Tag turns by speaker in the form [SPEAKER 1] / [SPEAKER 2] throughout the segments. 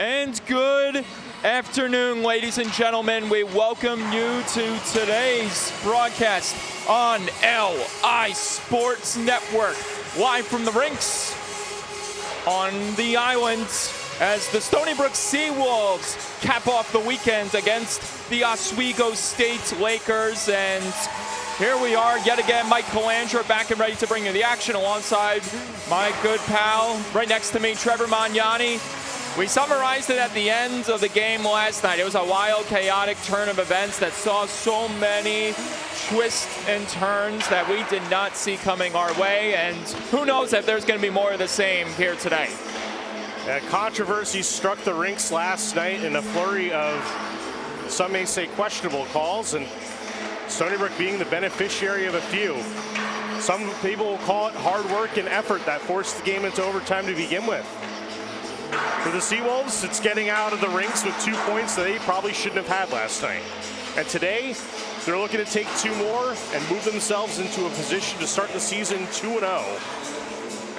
[SPEAKER 1] And good afternoon, ladies and gentlemen. We welcome you to today's broadcast on LI Sports Network, live from the rinks on the island as the Stony Brook Seawolves cap off the weekend against the Oswego State Lakers. And here we are yet again, Mike Calandra back and ready to bring you the action alongside my good pal right next to me, Trevor Magnani. We summarized it at the end of the game last night. It was a wild, chaotic turn of events that saw so many twists and turns that we did not see coming our way. And who knows if there's going to be more of the same here today.
[SPEAKER 2] Controversy struck the rinks last night in a flurry of, some may say, questionable calls, and Stony Brook being the beneficiary of a few. Some people will call it hard work and effort that forced the game into overtime to begin with. For the Seawolves, it's getting out of the rinks with 2 points that they probably shouldn't have had last night. And today, they're looking to take 2 more and move themselves into a position to start the season 2-0.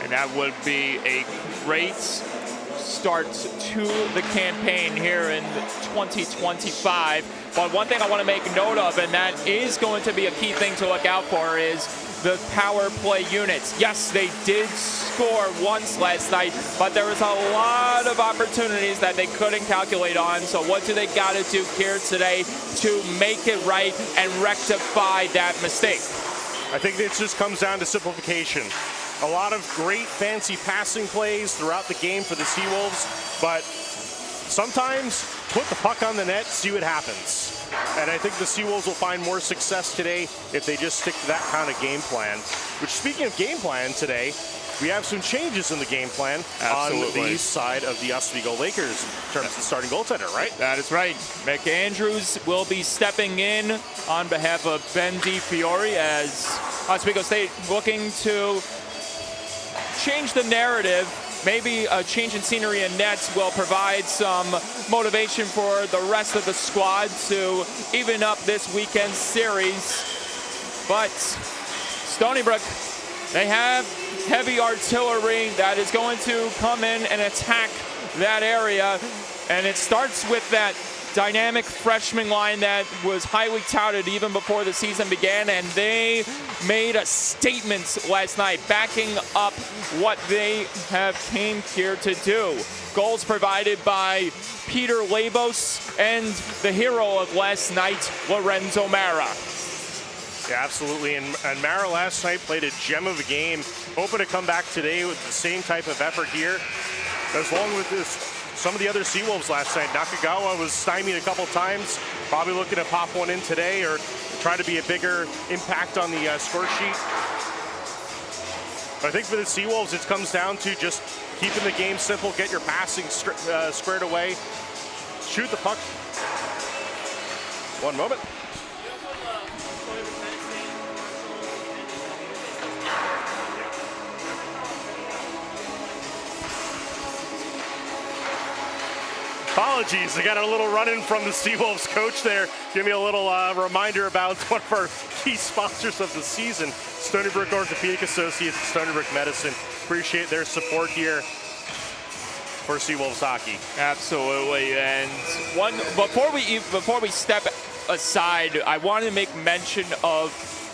[SPEAKER 1] And that would be a great start to the campaign here in 2025. But one thing I want to make note of, and that is going to be a key thing to look out for, is the power play units. Yes, they did score once last night, but there was a lot of opportunities that they couldn't calculate on. So what do they got to do here today to make it right and rectify that mistake?
[SPEAKER 2] I think it just comes down to simplification. A lot of great fancy passing plays throughout the game for the Seawolves, but sometimes put the puck on the net, see what happens. And I think the Seawolves will find more success today if they just stick to that kind of game plan. Which, speaking of game plan today, we have some changes in the game plan on the east side of the Oswego Lakers in terms of the starting goaltender, right?
[SPEAKER 1] That is right. Mick Andrews will be stepping in on behalf of Ben DiFiore as Oswego State looking to change the narrative. Maybe a change in scenery and nets will provide some motivation for the rest of the squad to even up this weekend's series. But Stony Brook, they have heavy artillery that is going to come in and attack that area. And it starts with that dynamic freshman line that was highly touted even before the season began, and they made a statement last night backing up what they have came here to do. Goals provided by Peter Labos and the hero of last night, Lorenzo Mara.
[SPEAKER 2] Yeah, absolutely, and Mara last night played a gem of a game. Hoping to come back today with the same type of effort here. As long with this, some of the other Seawolves last night, Nakagawa was stymied a couple times, probably looking to pop one in today or try to be a bigger impact on the score sheet. But I think for the Seawolves, it comes down to just keeping the game simple, get your passing squared away, shoot the puck. One moment. Apologies, I got a little run-in from the Seawolves coach there. Give me a little reminder about one of our key sponsors of the season, Stony Brook Orthopedic Associates, Stony Brook Medicine. Appreciate their support here for Seawolves hockey.
[SPEAKER 1] Absolutely, and before we step aside, I want to make mention of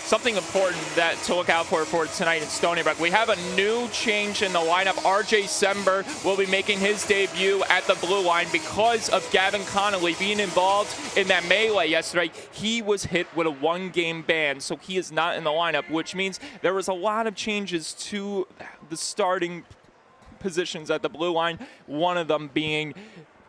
[SPEAKER 1] something important that to look out for tonight in Stony Brook. We have a new change in the lineup. RJ Sember will be making his debut at the blue line because of Gavin Connolly being involved in that melee yesterday. He was hit with a 1-game ban, so he is not in the lineup, which means there was a lot of changes to the starting positions at the blue line, one of them being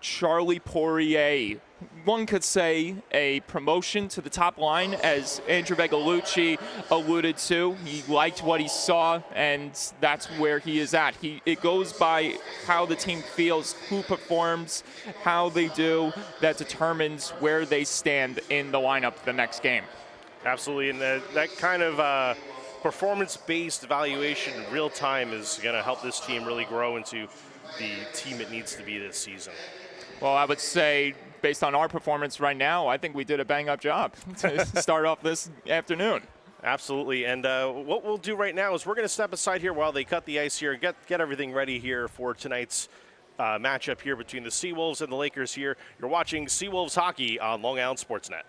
[SPEAKER 1] Charlie Poirier. One could say a promotion to the top line, as Andrew Vegalucci alluded to. He liked what he saw, and that's where he is at. It goes by how the team feels, who performs, how they do, that determines where they stand in the lineup the next game.
[SPEAKER 2] Absolutely, and that kind of performance-based evaluation in real time is going to help this team really grow into the team it needs to be this season.
[SPEAKER 1] Well, I would say, based on our performance right now, I think we did a bang-up job to start off this afternoon.
[SPEAKER 2] Absolutely, and what we'll do right now is we're going to step aside here while they cut the ice here and get everything ready here for tonight's matchup here between the Seawolves and the Lakers here. You're watching Seawolves hockey on Long Island Sportsnet.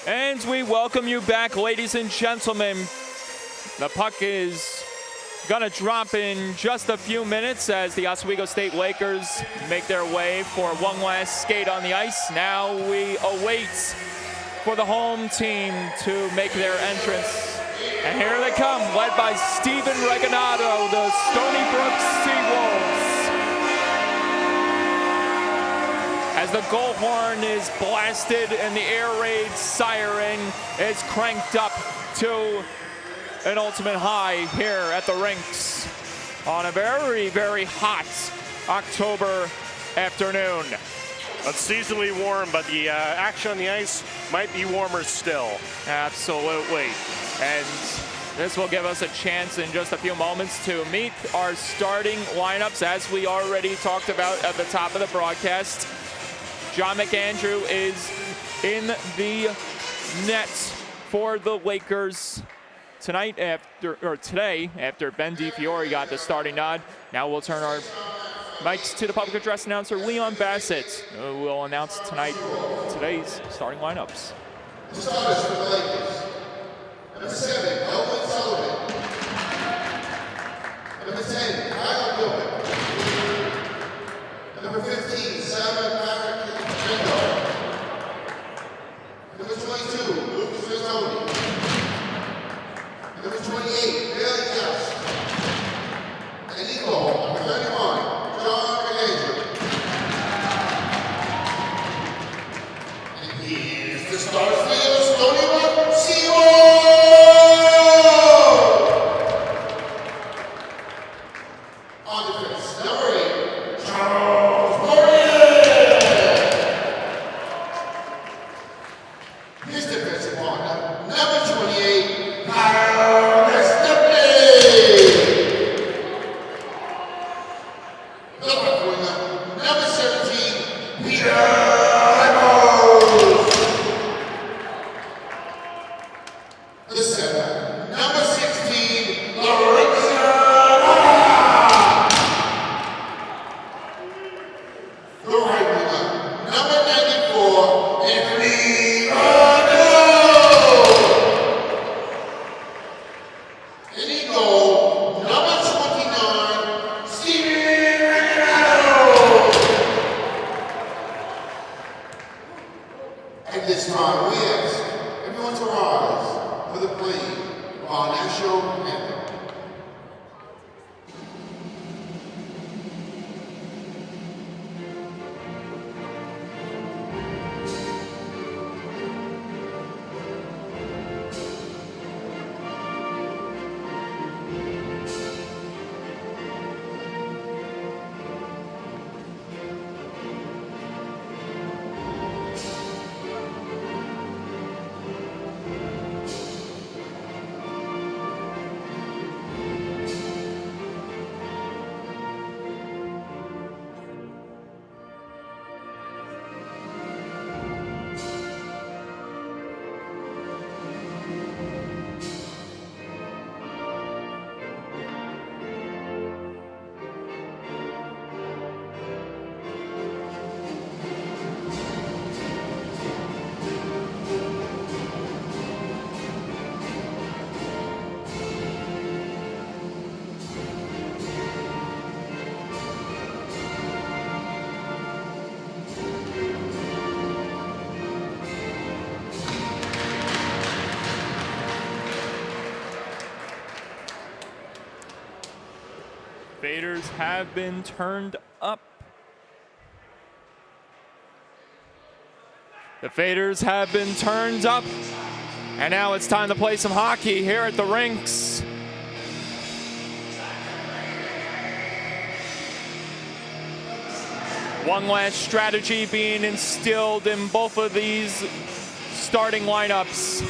[SPEAKER 1] And we welcome you back, ladies and gentlemen. The puck is gonna drop in just a few minutes as the Oswego State Lakers make their way for one last skate on the ice. Now we await for the home team to make their entrance. And here they come, led by Stephen Reganado, the Stony Brook Seawolves. As the goal horn is blasted and the air raid siren is cranked up to an ultimate high here at the rinks on a very, very hot October afternoon.
[SPEAKER 2] Unseasonably warm, but the action on the ice might be warmer still.
[SPEAKER 1] Absolutely. And this will give us a chance in just a few moments to meet our starting lineups, as we already talked about at the top of the broadcast. John McAndrew is in the net for the Lakers today after Ben DiFiore got the starting nod. Now we'll turn our mics to the public address announcer Leon Bassett, who will announce today's starting lineups.
[SPEAKER 3] The starters for the Lakers. Number 7, Elwin Sullivan. Number 10, Kyle Gilbert. Number 15, Sarah Patrick Kendall. Number 22, Luke Stony. Number 28, Bailey Cash. And Eagle, number 31, John McAndrew. And here's the start for the Stony Brook Seawolves! On defense, number 8, Charles Morier. His defensive partner, number 28, Kyle Stony. The winger, number 17, Peter. The center, number 16, Lorenzo. The right winger, number 94, Anthony Arnold. And in goal, number 29, Stephen Reganado. At this time, we ask everyone to rise for the playing of our national anthem.
[SPEAKER 1] Faders have been turned up. The faders have been turned up. And now it's time to play some hockey here at the rinks. One last strategy being instilled in both of these starting lineups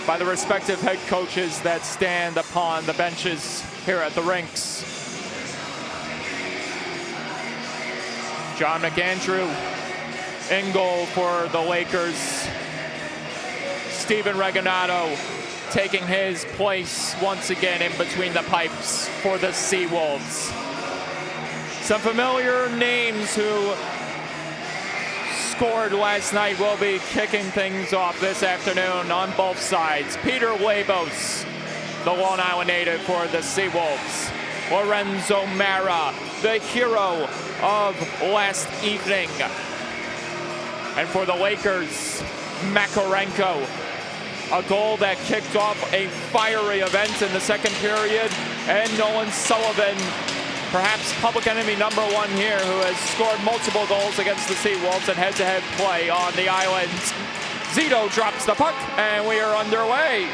[SPEAKER 1] by the respective head coaches that stand upon the benches here at the rinks. John McAndrew in goal for the Lakers. Stephen Reganado taking his place once again in between the pipes for the Seawolves. Some familiar names who scored last night will be kicking things off this afternoon on both sides. Peter Labos, the Long Island native for the Seawolves. Lorenzo Mara, the hero of last evening. And for the Lakers, Makarenko, a goal that kicked off a fiery event in the second period. And Nolan Sullivan, perhaps public enemy #1 here, who has scored multiple goals against the Seawolves in head-to-head play on the island. Zito drops the puck, and we are underway.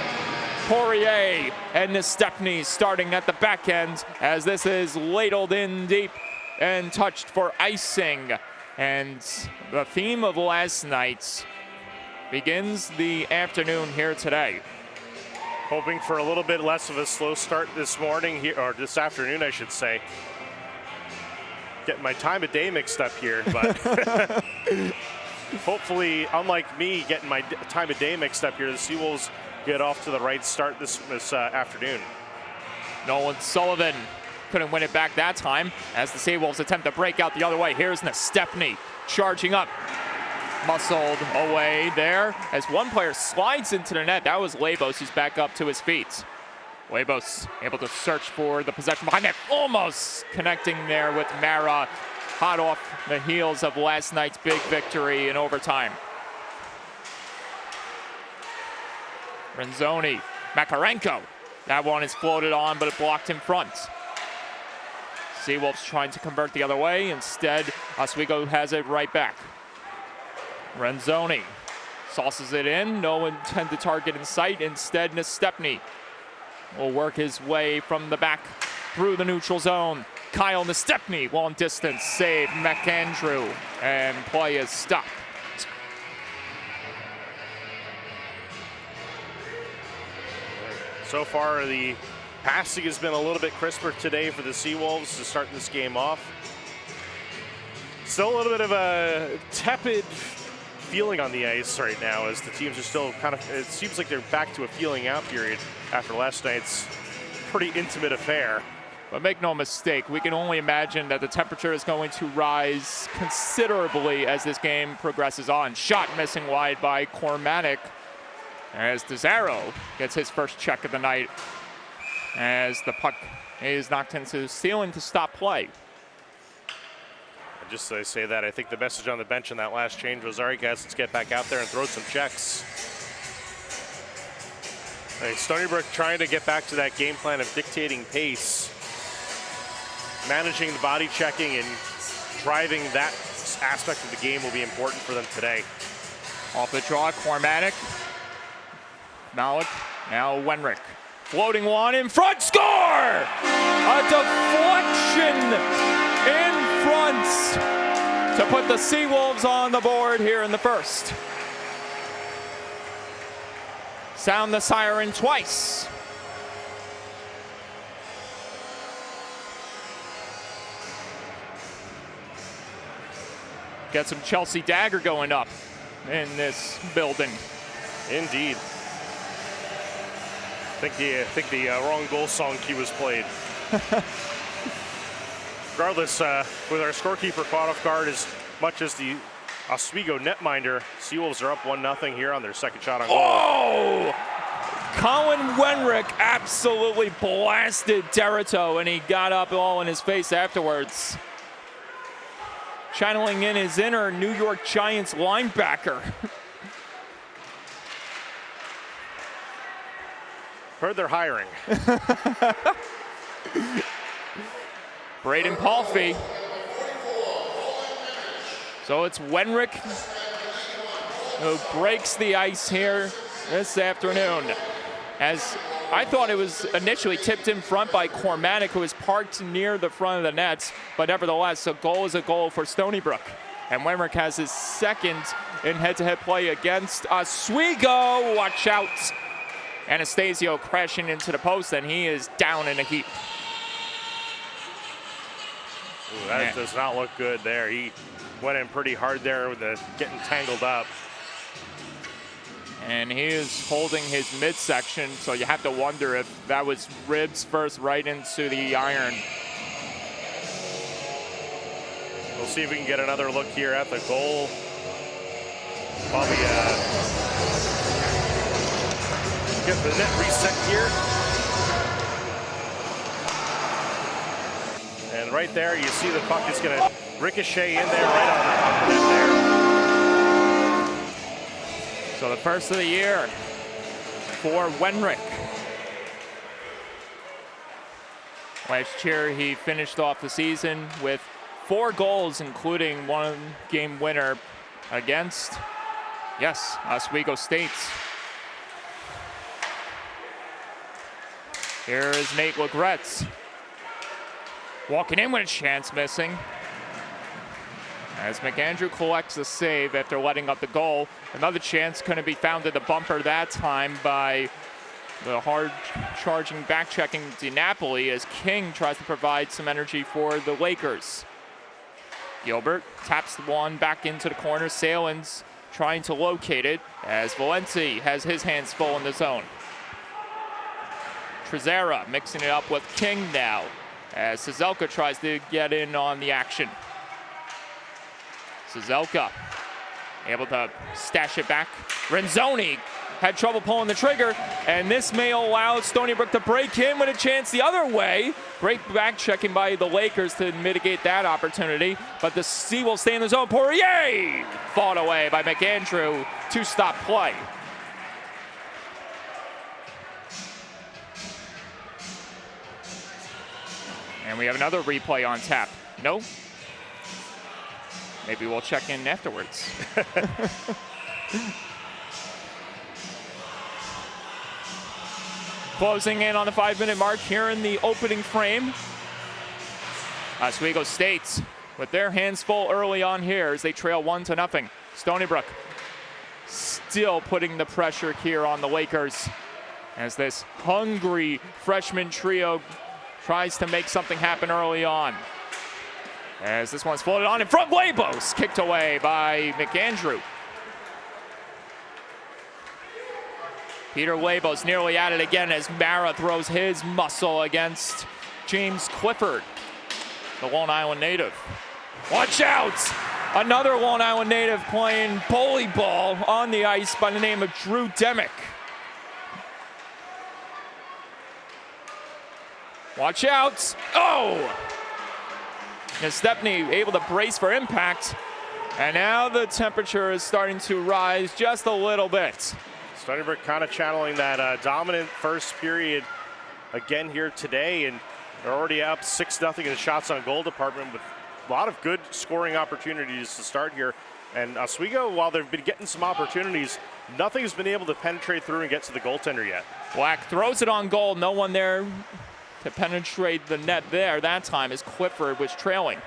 [SPEAKER 1] Poirier and Stepney starting at the back end as this is ladled in deep and touched for icing. And the theme of last night begins the afternoon here today.
[SPEAKER 2] Hoping for a little bit less of a slow start this morning here, or this afternoon, I should say. Getting my time of day mixed up here, but hopefully, unlike me getting my time of day mixed up here, the Seawolves get off to the right start this afternoon.
[SPEAKER 1] Nolan Sullivan couldn't win it back that time as the Seawolves attempt to break out the other way. Here's Stepney charging up. Muscled away there as one player slides into the net. That was Labos, who's back up to his feet. Labos able to search for the possession behind that, almost connecting there with Mara, hot off the heels of last night's big victory in overtime. Renzoni, Makarenko. That one is floated on, but it blocked in front. Seawolves trying to convert the other way. Instead, Oswego has it right back. Renzoni sauces it in. No intended target in sight. Instead, Stepney will work his way from the back through the neutral zone. Kyle Stepney, long distance save. McAndrew, and play is stopped.
[SPEAKER 2] So far, the passing has been a little bit crisper today for the Seawolves to start this game off. Still a little bit of a tepid feeling on the ice right now as the teams are still kind of, it seems like they're back to a feeling out period after last night's pretty intimate affair.
[SPEAKER 1] But make no mistake, we can only imagine that the temperature is going to rise considerably as this game progresses on. Shot missing wide by Cormanic as DeZaro gets his first check of the night as the puck is knocked into the ceiling to stop play.
[SPEAKER 2] Just as I say that, I think the message on the bench in that last change was, all right, guys, let's get back out there and throw some checks. Stony Brook trying to get back to that game plan of dictating pace, managing the body checking, and driving that aspect of the game will be important for them today.
[SPEAKER 1] Off the draw, Cormanic. Malik, now Wenrick. Floating one in front, score! A deflection in front to put the Seawolves on the board here in the first. Sound the siren twice. Get some Chelsea dagger going up in this building.
[SPEAKER 2] Indeed. I think the wrong goal song key was played. Regardless, with our scorekeeper caught off guard as much as the Oswego netminder, Seawolves are up 1-0 here on their second shot on goal.
[SPEAKER 1] Oh! Colin Wenrick absolutely blasted Derrito, and he got up all in his face afterwards. Channeling in his inner New York Giants linebacker.
[SPEAKER 2] Heard they're hiring.
[SPEAKER 1] Braden Palfy. So it's Wenrick who breaks the ice here this afternoon. As I thought it was initially tipped in front by Cormanic, who was parked near the front of the nets, but nevertheless, a goal is a goal for Stony Brook. And Wenrick has his second in head-to-head play against Oswego. Watch out. Anastasio crashing into the post, and he is down in a heap.
[SPEAKER 2] Ooh, that does not look good there. He went in pretty hard there with the getting tangled up.
[SPEAKER 1] And he is holding his midsection, so you have to wonder if that was ribs first right into the iron.
[SPEAKER 2] We'll see if we can get another look here at the goal While we get the net reset here. And right there, you see the puck is going to ricochet in there right on the net there.
[SPEAKER 1] So the first of the year for Wenrick. Last year, he finished off the season with 4 goals, including one game winner against, yes, Oswego State. Here is Nate Legretz. Walking in with a chance, missing. As McAndrew collects a save after letting up the goal. Another chance couldn't be found at the bumper that time by the hard-charging, back-checking DiNapoli as King tries to provide some energy for the Lakers. Gilbert taps the one back into the corner. Salins trying to locate it as Valenti has his hands full in the zone. Trezera mixing it up with King now as Cizelka tries to get in on the action. Cizelka able to stash it back. Renzoni had trouble pulling the trigger, and this may allow Stony Brook to break in with a chance the other way. Great back checking by the Lakers to mitigate that opportunity, but the C will stay in the zone. Poirier fought away by McAndrew. 2-stop play. And we have another replay on tap. No? Maybe we'll check in afterwards. Closing in on the 5-minute mark here in the opening frame. Oswego State with their hands full early on here as they trail 1-0. Stony Brook still putting the pressure here on the Lakers as this hungry freshman trio tries to make something happen early on. As this one's floated on in front, Labos kicked away by McAndrew. Peter Labos nearly at it again as Mara throws his muscle against James Clifford, the Long Island native. Watch out! Another Long Island native playing bully ball on the ice by the name of Drew Demick. Watch out! Oh! And Stepney able to brace for impact. And now the temperature is starting to rise just a little bit.
[SPEAKER 2] Stony Brook kind of channeling that dominant first period again here today, and they're already up 6-0 in the shots on goal department with a lot of good scoring opportunities to start here. And Oswego, while they've been getting some opportunities, nothing's been able to penetrate through and get to the goaltender yet.
[SPEAKER 1] Black throws it on goal. No one there to penetrate the net there that time as Clifford was trailing.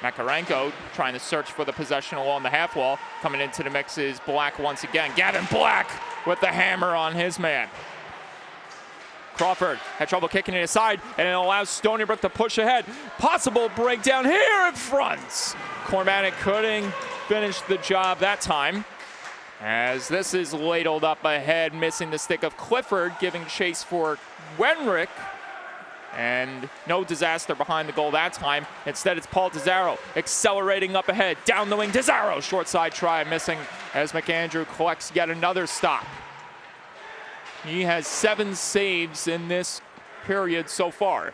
[SPEAKER 1] Makarenko trying to search for the possession along the half wall. Coming into the mix is Black once again. Gavin Black with the hammer on his man. Crawford had trouble kicking it aside, and it allows Stony Brook to push ahead. Possible breakdown here in front. Cormatic couldn't finish the job that time, as this is ladled up ahead, missing the stick of Clifford, giving chase for Wenrick. And no disaster behind the goal that time. Instead, it's Paul Desaro accelerating up ahead. Down the wing, Desaro, short side try, missing as McAndrew collects yet another stop. He has 7 saves in this period so far.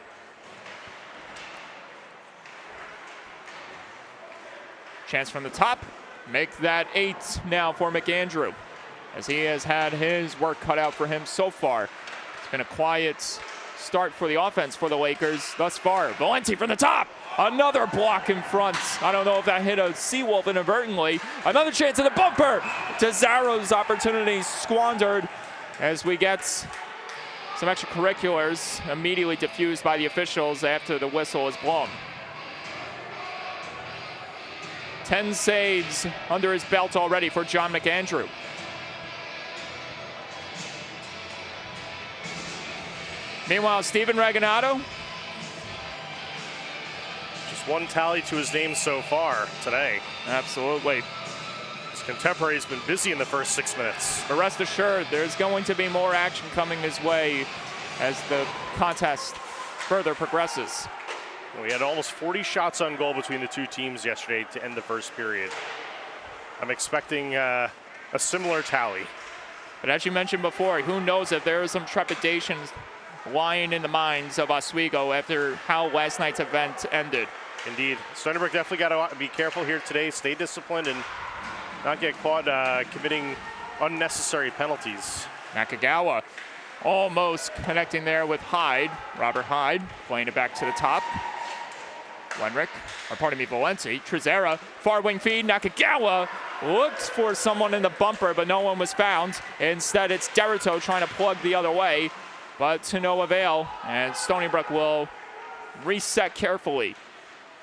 [SPEAKER 1] Chance from the top. Make that 8 now for McAndrew, as he has had his work cut out for him so far. It's been a quiet start for the offense for the Lakers thus far. Valenti from the top. Another block in front. I don't know if that hit a Seawolf inadvertently. Another chance at the bumper. Desaro's opportunity squandered as we get some extracurriculars immediately diffused by the officials after the whistle is blown. 10 saves under his belt already for John McAndrew. Meanwhile, Steven Raganato.
[SPEAKER 2] Just 1 tally to his name so far today.
[SPEAKER 1] Absolutely.
[SPEAKER 2] His contemporary's been busy in the first 6 minutes.
[SPEAKER 1] But rest assured, there's going to be more action coming his way as the contest further progresses.
[SPEAKER 2] We had almost 40 shots on goal between the two teams yesterday to end the first period. I'm expecting a similar tally.
[SPEAKER 1] But as you mentioned before, who knows if there is some trepidation lying in the minds of Oswego after how last night's event ended.
[SPEAKER 2] Indeed. Stony Brook definitely got to be careful here today, stay disciplined, and not get caught committing unnecessary penalties.
[SPEAKER 1] Nakagawa almost connecting there with Hyde. Robert Hyde playing it back to the top. Valenti. Trezera, far wing feed. Nakagawa looks for someone in the bumper, but no one was found. Instead, it's Derrito trying to plug the other way, but to no avail. And Stony Brook will reset carefully,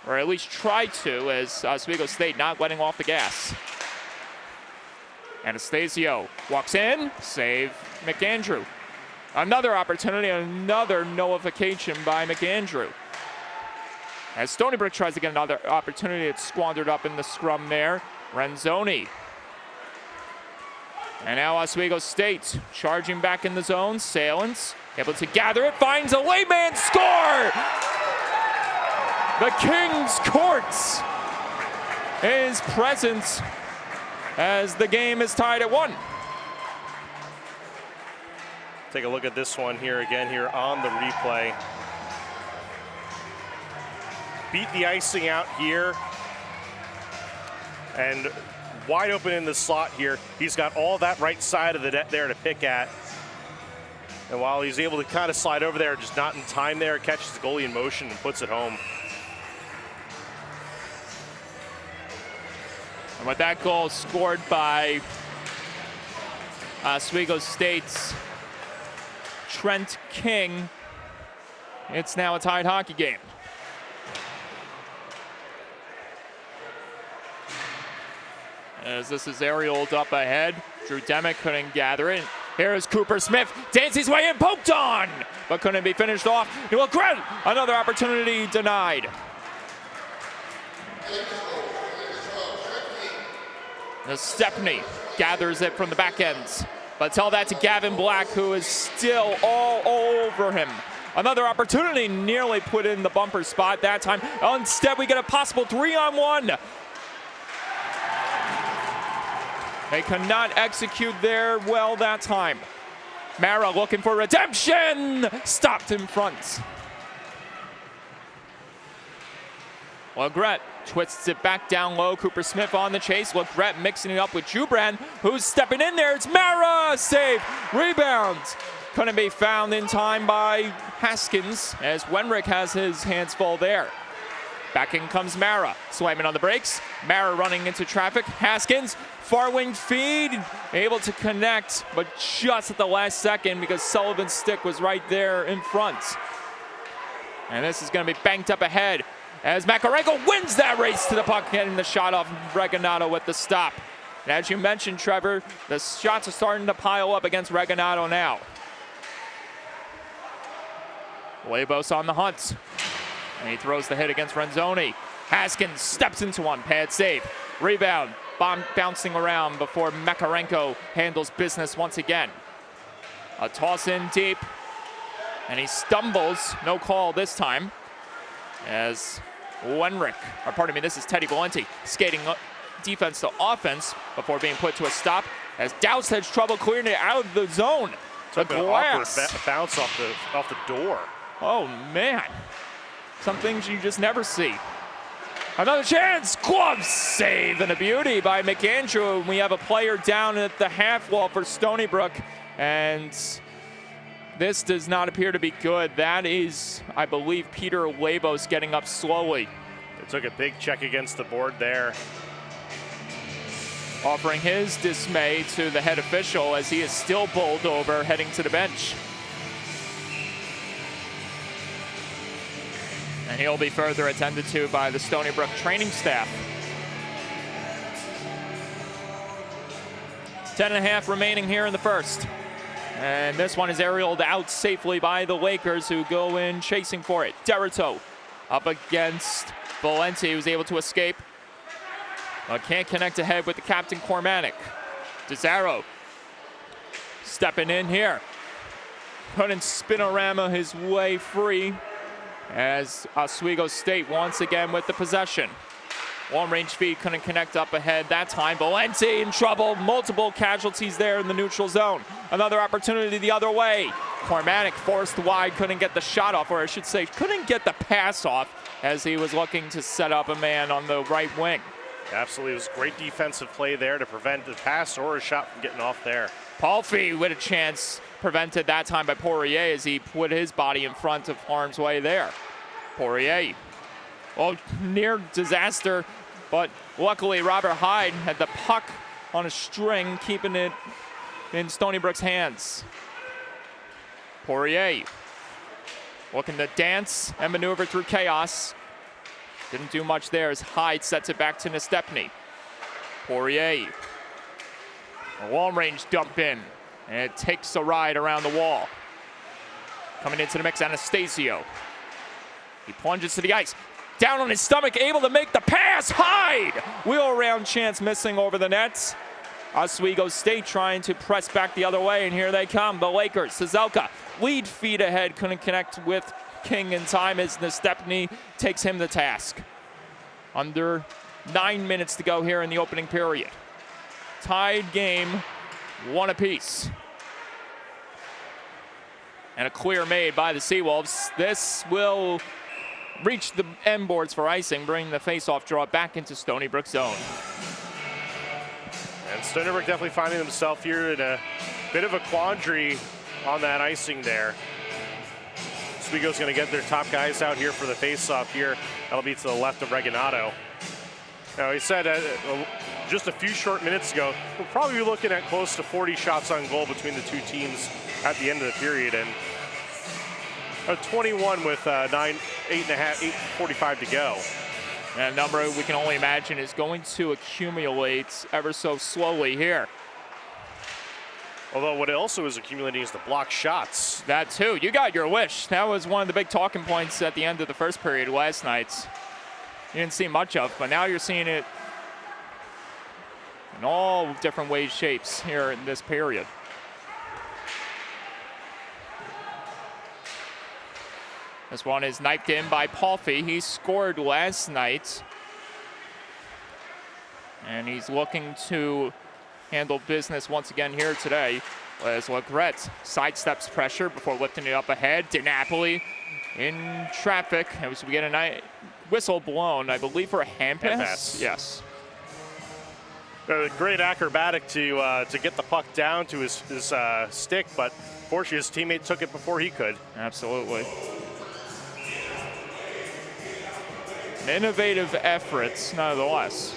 [SPEAKER 1] or at least try to, as Oswego State not letting off the gas. Anastasio walks in, save McAndrew. Another opportunity, another nullification by McAndrew. As Stony Brook tries to get another opportunity, it's squandered up in the scrum there. Renzoni. And now Oswego State charging back in the zone. Salins able to gather it, finds a layman score! The King's Courts is present as the game is tied at 1.
[SPEAKER 2] Take a look at this one here again here on the replay. Beat the icing out here. And wide open in the slot here. He's got all that right side of the net there to pick at. And while he's able to kind of slide over there, just not in time there, catches the goalie in motion and puts it home.
[SPEAKER 1] And with that goal scored by Oswego State's Trent King, it's now a tied hockey game. As this is aerialed up ahead, Drew Demick couldn't gather it. Here's Cooper Smith, dances his way in, poked on, but couldn't be finished off. He will grab another opportunity denied. Now Stepney gathers it from the back ends, but tell that to Gavin Black, who is still all over him. Another opportunity nearly put in the bumper spot that time. Instead, we get a possible 3-on-1. They cannot execute there well that time. Mara looking for redemption. Stopped in front. Legret twists it back down low. Cooper Smith on the chase. Legret mixing it up with Jubran, who's stepping in there. It's Mara. Save. Rebound. Couldn't be found in time by Haskins, as Wenrick has his hands full there. Back in comes Mara. Swayman on the brakes. Mara running into traffic. Haskins, far wing feed, able to connect, but just at the last second because Sullivan's stick was right there in front. And this is going to be banked up ahead as Makarenko wins that race to the puck, getting the shot off Regalado with the stop. And as you mentioned, Trevor, the shots are starting to pile up against Regalado now. Labos on the hunt. And he throws the hit against Renzoni. Haskins steps into one, pad save. Rebound, bomb bouncing around before Makarenko handles business once again. A toss in deep, and he stumbles, no call this time, as this is Teddy Valenti, skating defense to offense before being put to a stop, as Doust has trouble clearing it out of the zone.
[SPEAKER 2] Took an awkward bounce off the door.
[SPEAKER 1] Oh man. Some things you just never see. Another chance, glove save, and a beauty by McAndrew. We have a player down at the half wall for Stony Brook, and this does not appear to be good. That is, I believe, Peter Labos getting up slowly.
[SPEAKER 2] They took a big check against the board there.
[SPEAKER 1] Offering his dismay to the head official as he is still bowled over, heading to the bench. And he'll be further attended to by the Stony Brook training staff. 10.5 remaining here in the first. And this one is aerialed out safely by the Lakers, who go in chasing for it. Derrito up against Valenti, who's able to escape. But can't connect ahead with the captain, Cormanic. DeZaro stepping in here. Couldn't spinorama his way free, as Oswego State once again with the possession. Long-range feed couldn't connect up ahead that time. Valenti in trouble. Multiple casualties there in the neutral zone. Another opportunity the other way. Cormatic forced wide, couldn't get the shot off, or I should say, couldn't get the pass off as he was looking to set up a man on the right wing.
[SPEAKER 2] Absolutely, it was great defensive play there to prevent the pass or a shot from getting off there.
[SPEAKER 1] Palfi with a chance, prevented that time by Poirier as he put his body in front of harm's way there. Poirier, well, near disaster, but luckily Robert Hyde had the puck on a string, keeping it in Stony Brook's hands. Poirier looking to dance and maneuver through chaos. Didn't do much there as Hyde sets it back to Nestepny. Poirier, a long-range dump in, and it takes a ride around the wall. Coming into the mix, Anastasio. He plunges to the ice. Down on his stomach, able to make the pass. Hyde! Wheel around chance missing over the nets. Oswego State trying to press back the other way, and here they come. The Lakers, Sazelka, lead feet ahead, couldn't connect with King in time as Nestepny takes him to task. Under 9 minutes to go here in the opening period. Tied game, one apiece. And a clear made by the Seawolves. This will reach the end boards for icing, bringing the face-off draw back into Stony Brook zone.
[SPEAKER 2] And Stony Brook definitely finding himself here in a bit of a quandary on that icing there. Oswego's going to get their top guys out here for the face-off here. That'll be to the left of Reginado. Now, he said just a few short minutes ago, we'll probably be looking at close to 40 shots on goal between the two teams at the end of the period. And 21 with 8:45 to go.
[SPEAKER 1] And a number we can only imagine is going to accumulate ever so slowly here.
[SPEAKER 2] Although what it also is accumulating is the block shots.
[SPEAKER 1] That too, you got your wish. That was one of the big talking points at the end of the first period last night. You didn't see much of, but now you're seeing it in all different ways, shapes here in this period. This one is knifed in by Palfi. He scored last night. And he's looking to handle business once again here today. As Legret sidesteps pressure before lifting it up ahead. DiNapoli in traffic. As we get a whistle blown, I believe, for a hand pass. Yes.
[SPEAKER 2] Great acrobatic to get the puck down to his stick, but fortunately his teammate took it before he could.
[SPEAKER 1] Absolutely. An innovative effort, nonetheless.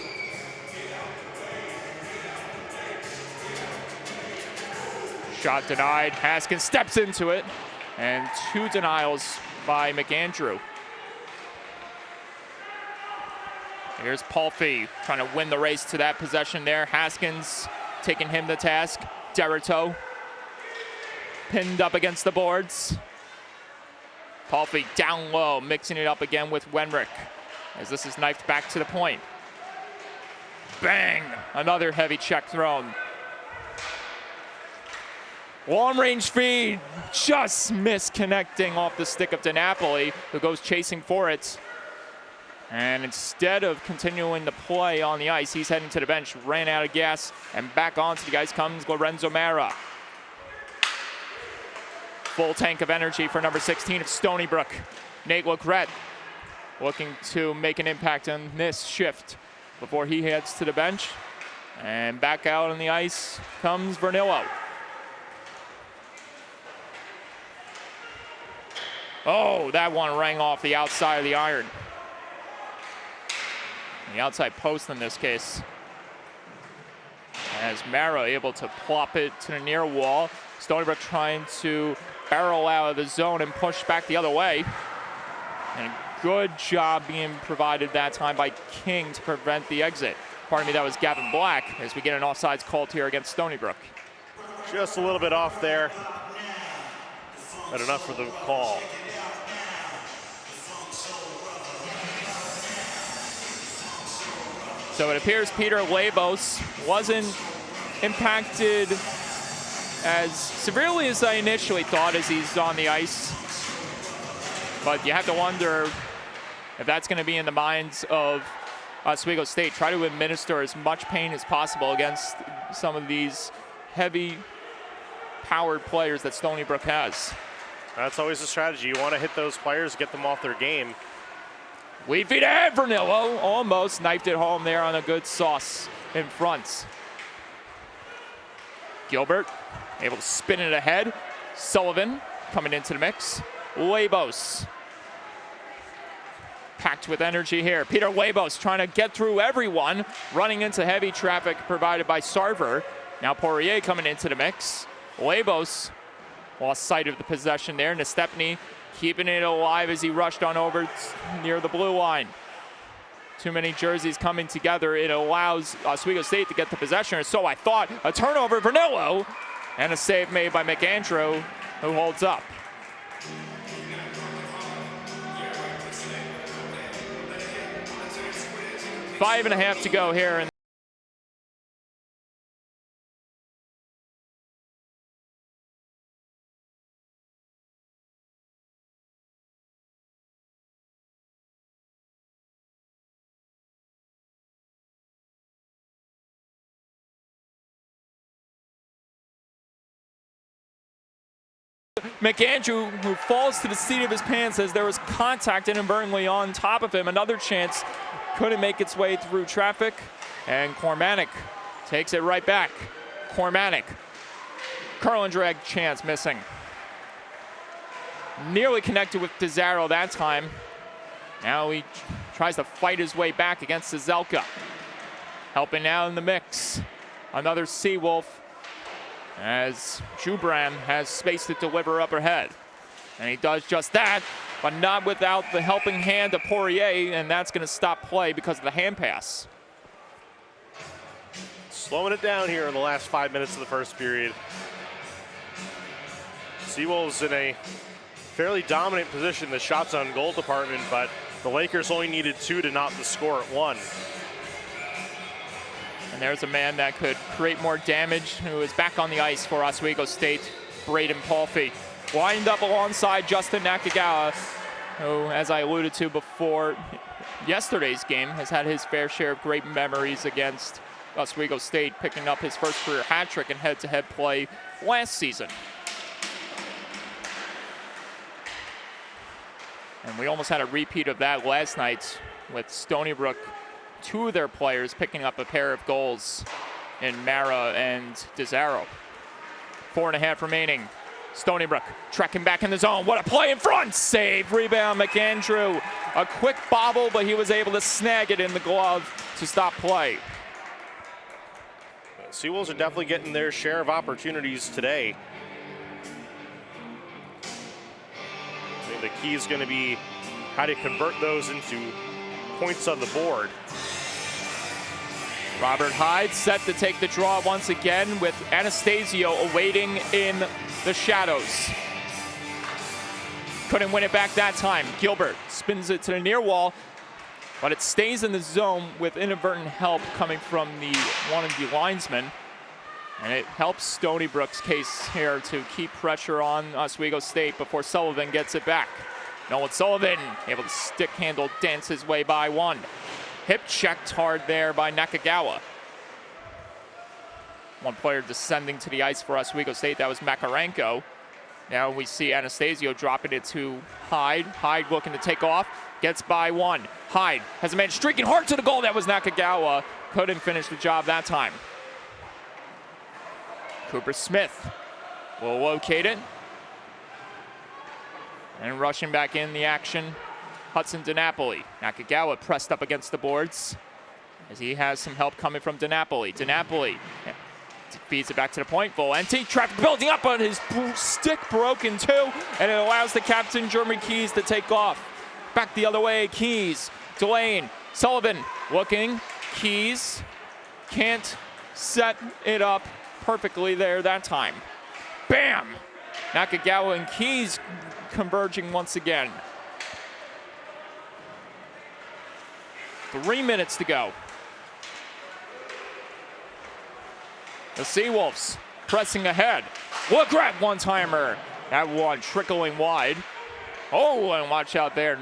[SPEAKER 1] Shot denied. Haskins steps into it, and two denials by McAndrew. Here's Palfi trying to win the race to that possession there. Haskins taking him to task. Derrito pinned up against the boards. Palfi down low, mixing it up again with Wenrick as this is knifed back to the point. Bang! Another heavy check thrown. Long-range feed, just misconnecting off the stick of DiNapoli, who goes chasing for it. And instead of continuing the play on the ice, he's heading to the bench, ran out of gas, and back onto the ice comes Lorenzo Mara. Full tank of energy for number 16 of Stony Brook, Nate Legret, looking to make an impact on this shift before he heads to the bench. And back out on the ice comes Vernillo. Oh, that one rang off the outside of the iron. The outside post in this case. As Mara able to plop it to the near wall. Stony Brook trying to barrel out of the zone and push back the other way. And a good job being provided that time by King to prevent the exit. Pardon me, that was Gavin Black as we get an offsides called here against Stony Brook.
[SPEAKER 2] Just a little bit off there, but enough for the call.
[SPEAKER 1] So it appears Peter Labos wasn't impacted as severely as I initially thought as he's on the ice. But you have to wonder if that's going to be in the minds of Oswego State try to administer as much pain as possible against some of these heavy powered players that Stony Brook has.
[SPEAKER 2] That's always the strategy. You want to hit those players, get them off their game.
[SPEAKER 1] Lead feet ahead for Nillo. Almost knifed it home there on a good sauce in front. Gilbert able to spin it ahead. Sullivan coming into the mix. Labos packed with energy here. Peter Labos trying to get through everyone, running into heavy traffic provided by Sarver. Now Poirier coming into the mix. Labos lost sight of the possession there. Nestepny keeping it alive as he rushed on over near the blue line. Too many jerseys coming together. It allows Oswego State to get the possession, or so I thought. A turnover for Nillo, and a save made by McAndrew, who holds up. Five and a half to go here. McAndrew, who falls to the seat of his pants as there was contact inadvertently on top of him. Another chance couldn't make its way through traffic, and Cormanic takes it right back. Cormanic, curl and drag chance missing. Nearly connected with DeZaro that time. Now he tries to fight his way back against Zelka. Helping now in the mix. Another Seawolf, as Jubran has space to deliver up ahead. And he does just that, but not without the helping hand of Poirier, and that's going to stop play because of the hand pass.
[SPEAKER 2] Slowing it down here in the last 5 minutes of the first period. Seawolves in a fairly dominant position in the shots on goal department, but the Lakers only needed 2 to knot the score at 1.
[SPEAKER 1] And there's a man that could create more damage, who is back on the ice for Oswego State, Braden Palfy. Wind up alongside Justin Nakagawa, who, as I alluded to before yesterday's game, has had his fair share of great memories against Oswego State, picking up his first career hat trick in head-to-head play last season. And we almost had a repeat of that last night with Stony Brook, 2 of their players picking up a pair of goals in Mara and DeZaro. 4.5 remaining. Stony Brook tracking back in the zone. What a play in front! Save, rebound, McAndrew. A quick bobble, but he was able to snag it in the glove to stop play.
[SPEAKER 2] Seawolves are definitely getting their share of opportunities today. I think the key is going to be how to convert those into points on the board.
[SPEAKER 1] Robert Hyde set to take the draw once again, with Anastasio awaiting in the shadows. Couldn't win it back that time. Gilbert spins it to the near wall, but it stays in the zone with inadvertent help coming from one of the linesmen. And it helps Stony Brook's case here to keep pressure on Oswego State before Sullivan gets it back. Nolan Sullivan able to stick handle dance his way by one. Hip checked hard there by Nakagawa. One player descending to the ice for Oswego State, that was Makarenko. Now we see Anastasio dropping it to Hyde. Hyde looking to take off, gets by one. Hyde has a man streaking hard to the goal, that was Nakagawa. Couldn't finish the job that time. Cooper Smith will locate it. And rushing back in the action, Hudson DiNapoli. Nakagawa pressed up against the boards as he has some help coming from DiNapoli. DiNapoli feeds it back to the point. Volenti, traffic building up, on his stick broken too, and it allows the captain, Jeremy Keys, to take off. Back the other way, Keys, Delane, Sullivan looking. Keys can't set it up perfectly there that time. Bam! Nakagawa and Keys converging once again. 3 minutes to go. The Seawolves pressing ahead. Look at one-timer. That one trickling wide. Oh, and watch out there.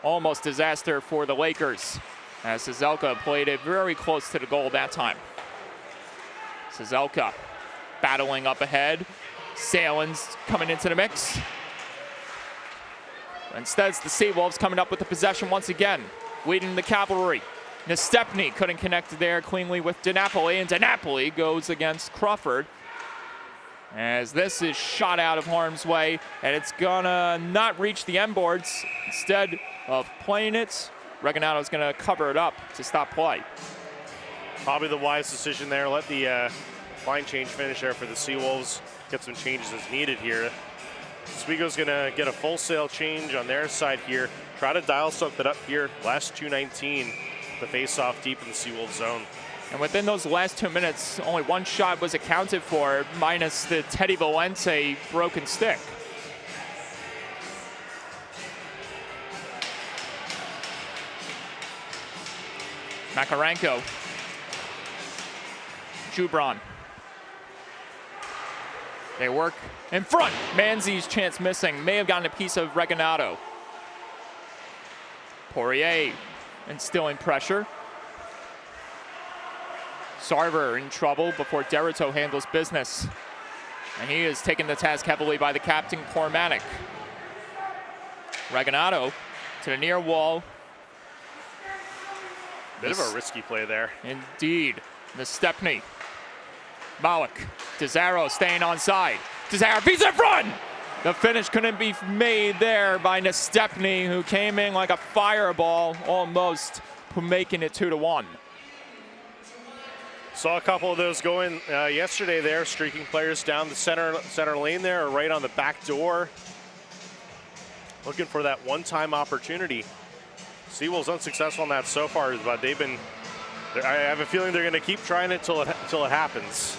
[SPEAKER 1] Almost disaster for the Lakers. as Cizelka played it very close to the goal that time. Cizelka battling up ahead. Salen's coming into the mix. Instead, it's the Seawolves coming up with the possession once again, leading the cavalry. Nestepny couldn't connect there cleanly with DiNapoli, and DiNapoli goes against Crawford. As this is shot out of harm's way, and it's gonna not reach the end boards. Instead of playing it, Reganato's gonna cover it up to stop play.
[SPEAKER 2] Probably the wise decision there. Let the line change finish there for the Seawolves. Get some changes as needed here. Oswego's gonna get a full sail change on their side here. Try to dial something up here. Last 2:19, the face-off deep in the Seawolves zone.
[SPEAKER 1] And within those last 2 minutes, only one shot was accounted for, minus the Teddy Valente broken stick. Makarenko. Jubran. They work in front. Manzi's chance missing. May have gotten a piece of Reganato. Poirier instilling pressure. Sarver in trouble before Derrito handles business. And he is taken to task heavily by the captain, Cormatic. Reganato to the near wall.
[SPEAKER 2] Bit of a risky play there.
[SPEAKER 1] Indeed. Nestepny. Malik. Desaro staying on side. Desaro beats in front! The finish couldn't be made there by Nestepny, who came in like a fireball, almost making it 2-1.
[SPEAKER 2] Saw a couple of those going yesterday there, streaking players down the center lane there, or right on the back door. Looking for that one-time opportunity. Seawolves unsuccessful on that so far, but I have a feeling they're going to keep trying it till it happens.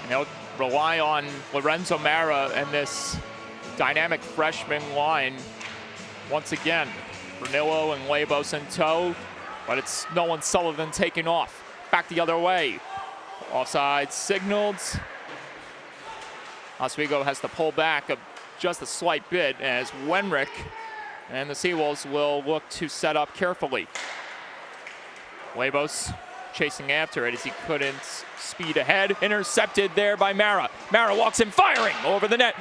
[SPEAKER 1] And they'll rely on Lorenzo Mara and this dynamic freshman line once again. Brunillo and Labos in tow, but it's Nolan Sullivan taking off. Back the other way. Offside signaled. Oswego has to pull back just a slight bit as Wenrick and the Seawolves will look to set up carefully. Labos chasing after it as he couldn't speed ahead. Intercepted there by Mara. Mara walks in firing over the net.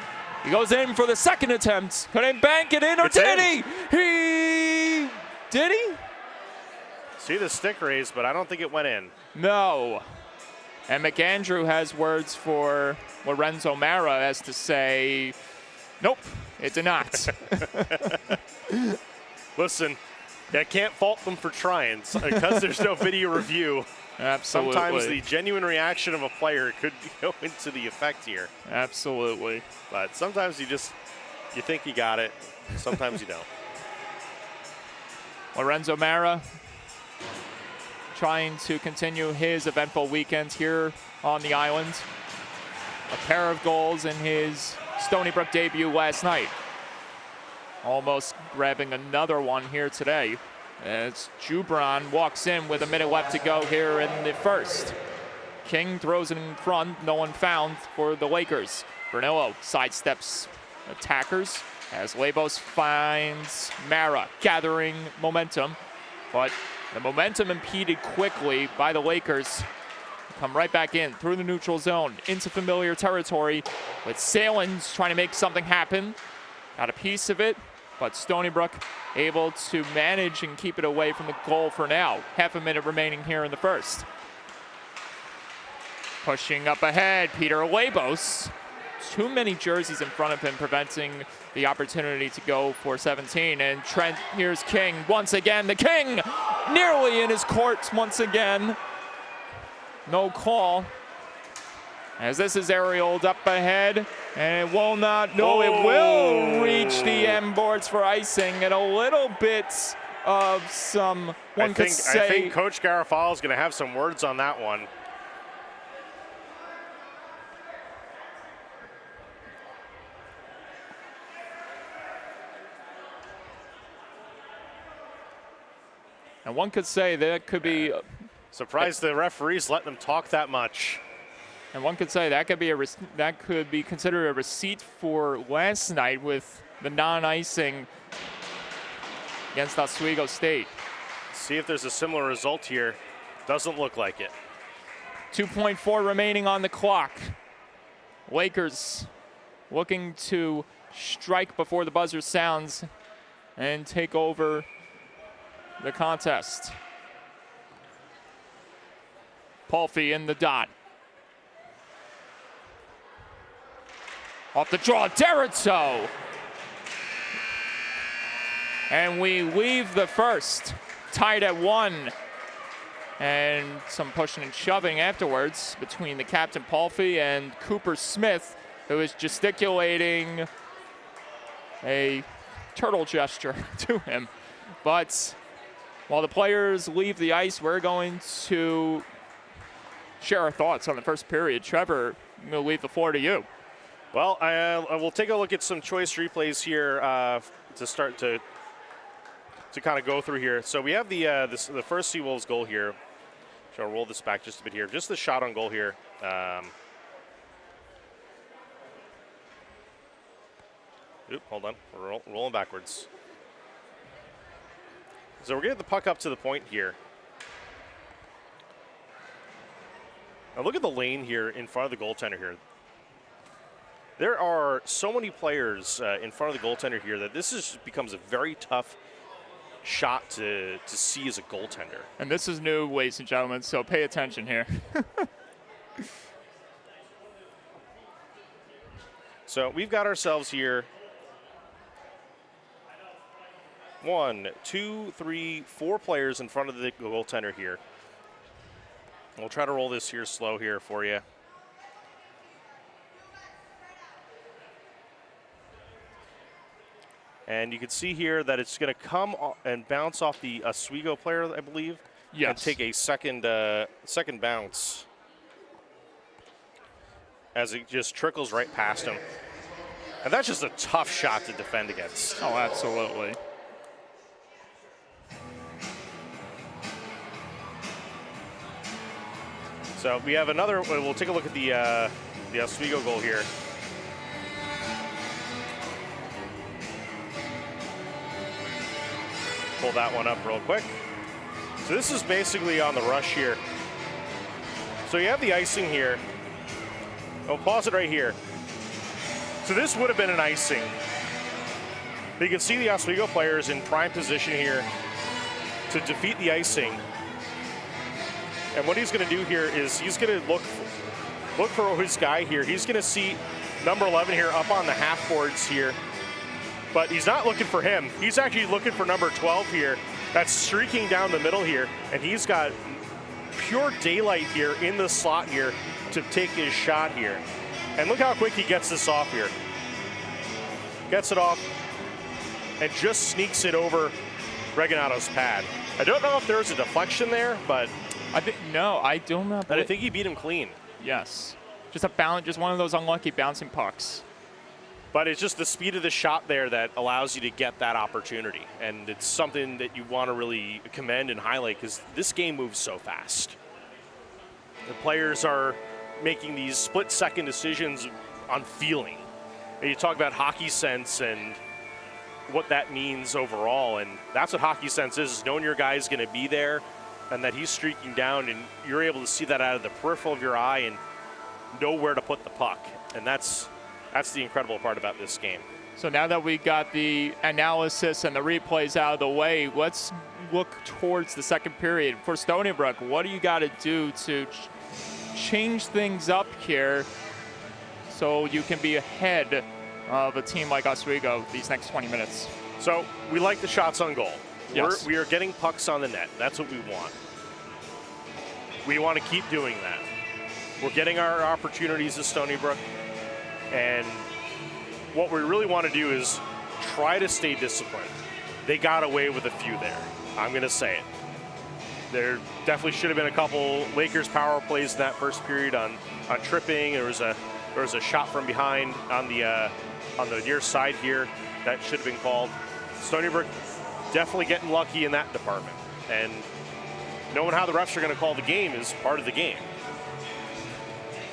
[SPEAKER 1] He goes in for the second attempt. Couldn't bank it in, or did he? Did he?
[SPEAKER 2] See the stick raised, but I don't think it went in.
[SPEAKER 1] No. And McAndrew has words for Lorenzo Mara as to say, nope, it did not.
[SPEAKER 2] Listen, I can't fault them for trying because there's no video review.
[SPEAKER 1] Absolutely.
[SPEAKER 2] Sometimes the genuine reaction of a player could go into the effect here.
[SPEAKER 1] Absolutely.
[SPEAKER 2] But sometimes you think you got it. Sometimes you don't.
[SPEAKER 1] Lorenzo Mara trying to continue his eventful weekend here on the island. A pair of goals in his Stony Brook debut last night. Almost grabbing another one here today as Jubran walks in with a minute left to go here in the first. King throws it in front, no one found for the Lakers. Brunillo sidesteps attackers as Labos finds Mara, gathering momentum, but the momentum impeded quickly by the Lakers. Come right back in through the neutral zone into familiar territory with Salins trying to make something happen. Got a piece of it, but Stony Brook able to manage and keep it away from the goal for now. Half a minute remaining here in the first. Pushing up ahead, Peter Labos. Too many jerseys in front of him preventing the opportunity to go for 17. And Trent, here's King once again. The King nearly in his court once again. No call. As this is aerialed up ahead, and it will not, no, it will reach the end boards for icing, and a little bit of some, I
[SPEAKER 2] think Coach Garofalo is going to have some words on that one.
[SPEAKER 1] And one could say that could be...
[SPEAKER 2] Surprised the referees let them talk that much.
[SPEAKER 1] And one could say that could be considered a receipt for last night with the non-icing against Oswego State.
[SPEAKER 2] See if there's a similar result here. Doesn't look like it.
[SPEAKER 1] 2.4 remaining on the clock. Lakers looking to strike before the buzzer sounds and take over the contest. Palfy in the dot. Off the draw, Derrito. And we leave the first tied at 1. And some pushing and shoving afterwards between the captain Palfy and Cooper Smith, who is gesticulating a turtle gesture to him. But while the players leave the ice, we're going to share our thoughts on the first period. Trevor, I'm going to leave the floor to you.
[SPEAKER 2] Well, I will take a look at some choice replays here to start to kind of go through here. So we have the first Seawolves goal here. So I'll roll this back just a bit here. Just the shot on goal here. Hold on. We're rolling backwards. So we're getting the puck up to the point here. Now look at the lane here in front of the goaltender here. There are so many players in front of the goaltender here that this becomes a very tough shot to see as a goaltender.
[SPEAKER 1] And this is new, ladies and gentlemen, so pay attention here.
[SPEAKER 2] So we've got ourselves here 1, 2, 3, 4 players in front of the goaltender here. We'll try to roll this here slow here for you. And you can see here that it's going to come and bounce off the Oswego player, I believe.
[SPEAKER 1] Yes.
[SPEAKER 2] And take a second bounce as it just trickles right past him. And that's just a tough shot to defend against.
[SPEAKER 1] Oh, absolutely.
[SPEAKER 2] So we have another, we'll take a look at the Oswego goal here. Pull that one up real quick. So this is basically on the rush here. So you have the icing here. I'll pause it right here. So this would have been an icing. But you can see the Oswego players in prime position here to defeat the icing. And what he's going to do here is he's going to look for his guy here. He's going to see number 11 here up on the half boards here. But he's not looking for him. He's actually looking for number 12 here. That's streaking down the middle here. And he's got pure daylight here in the slot here to take his shot here. And look how quick he gets this off here. Gets it off and just sneaks it over Reganato's pad. I don't know if there's a deflection there, but
[SPEAKER 1] I don't know.
[SPEAKER 2] But I think he beat him clean.
[SPEAKER 1] Yes. Just one of those unlucky bouncing pucks.
[SPEAKER 2] But it's just the speed of the shot there that allows you to get that opportunity. And it's something that you want to really commend and highlight because this game moves so fast. The players are making these split-second decisions on feeling. And you talk about hockey sense and what that means overall, and that's what hockey sense is knowing your guy's going to be there and that he's streaking down, and you're able to see that out of the peripheral of your eye and know where to put the puck. And that's the incredible part about this game.
[SPEAKER 1] So now that we got the analysis and the replays out of the way, let's look towards the second period. For Stony Brook, what do you got to do to change things up here so you can be ahead of a team like Oswego these next 20 minutes?
[SPEAKER 2] So we like the shots on goal.
[SPEAKER 1] Yes.
[SPEAKER 2] We are getting pucks on the net. That's what we want. We want to keep doing that. We're getting our opportunities at Stony Brook. And what we really want to do is try to stay disciplined. They got away with a few there. I'm going to say it. There definitely should have been a couple Lakers power plays in that first period on tripping. There was a shot from behind on the near side here that should have been called. Stony Brook definitely getting lucky in that department. And knowing how the refs are going to call the game is part of the game.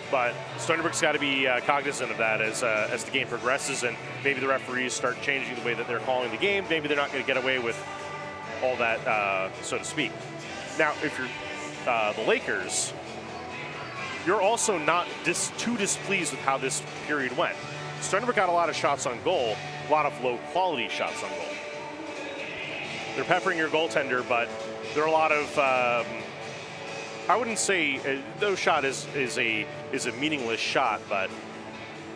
[SPEAKER 2] But Stony Brook's got to be cognizant of that as the game progresses, and maybe the referees start changing the way that they're calling the game. Maybe they're not going to get away with all that, so to speak. Now, if you're the Lakers, you're also not too displeased with how this period went. Stony Brook got a lot of shots on goal, a lot of low-quality shots on goal. They're peppering your goaltender, but there are a lot of, I wouldn't say no shot is a meaningless shot, but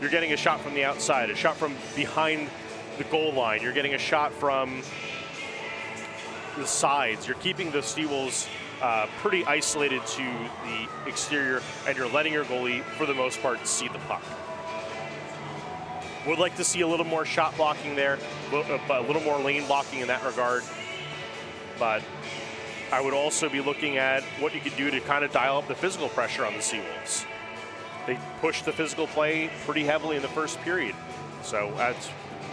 [SPEAKER 2] you're getting a shot from the outside, a shot from behind the goal line. You're getting a shot from the sides. You're keeping the Seawolves pretty isolated to the exterior, and you're letting your goalie, for the most part, see the puck. Would like to see a little more shot blocking there, a little more lane blocking in that regard. But I would also be looking at what you could do to kind of dial up the physical pressure on the Seawolves. They pushed the physical play pretty heavily in the first period. So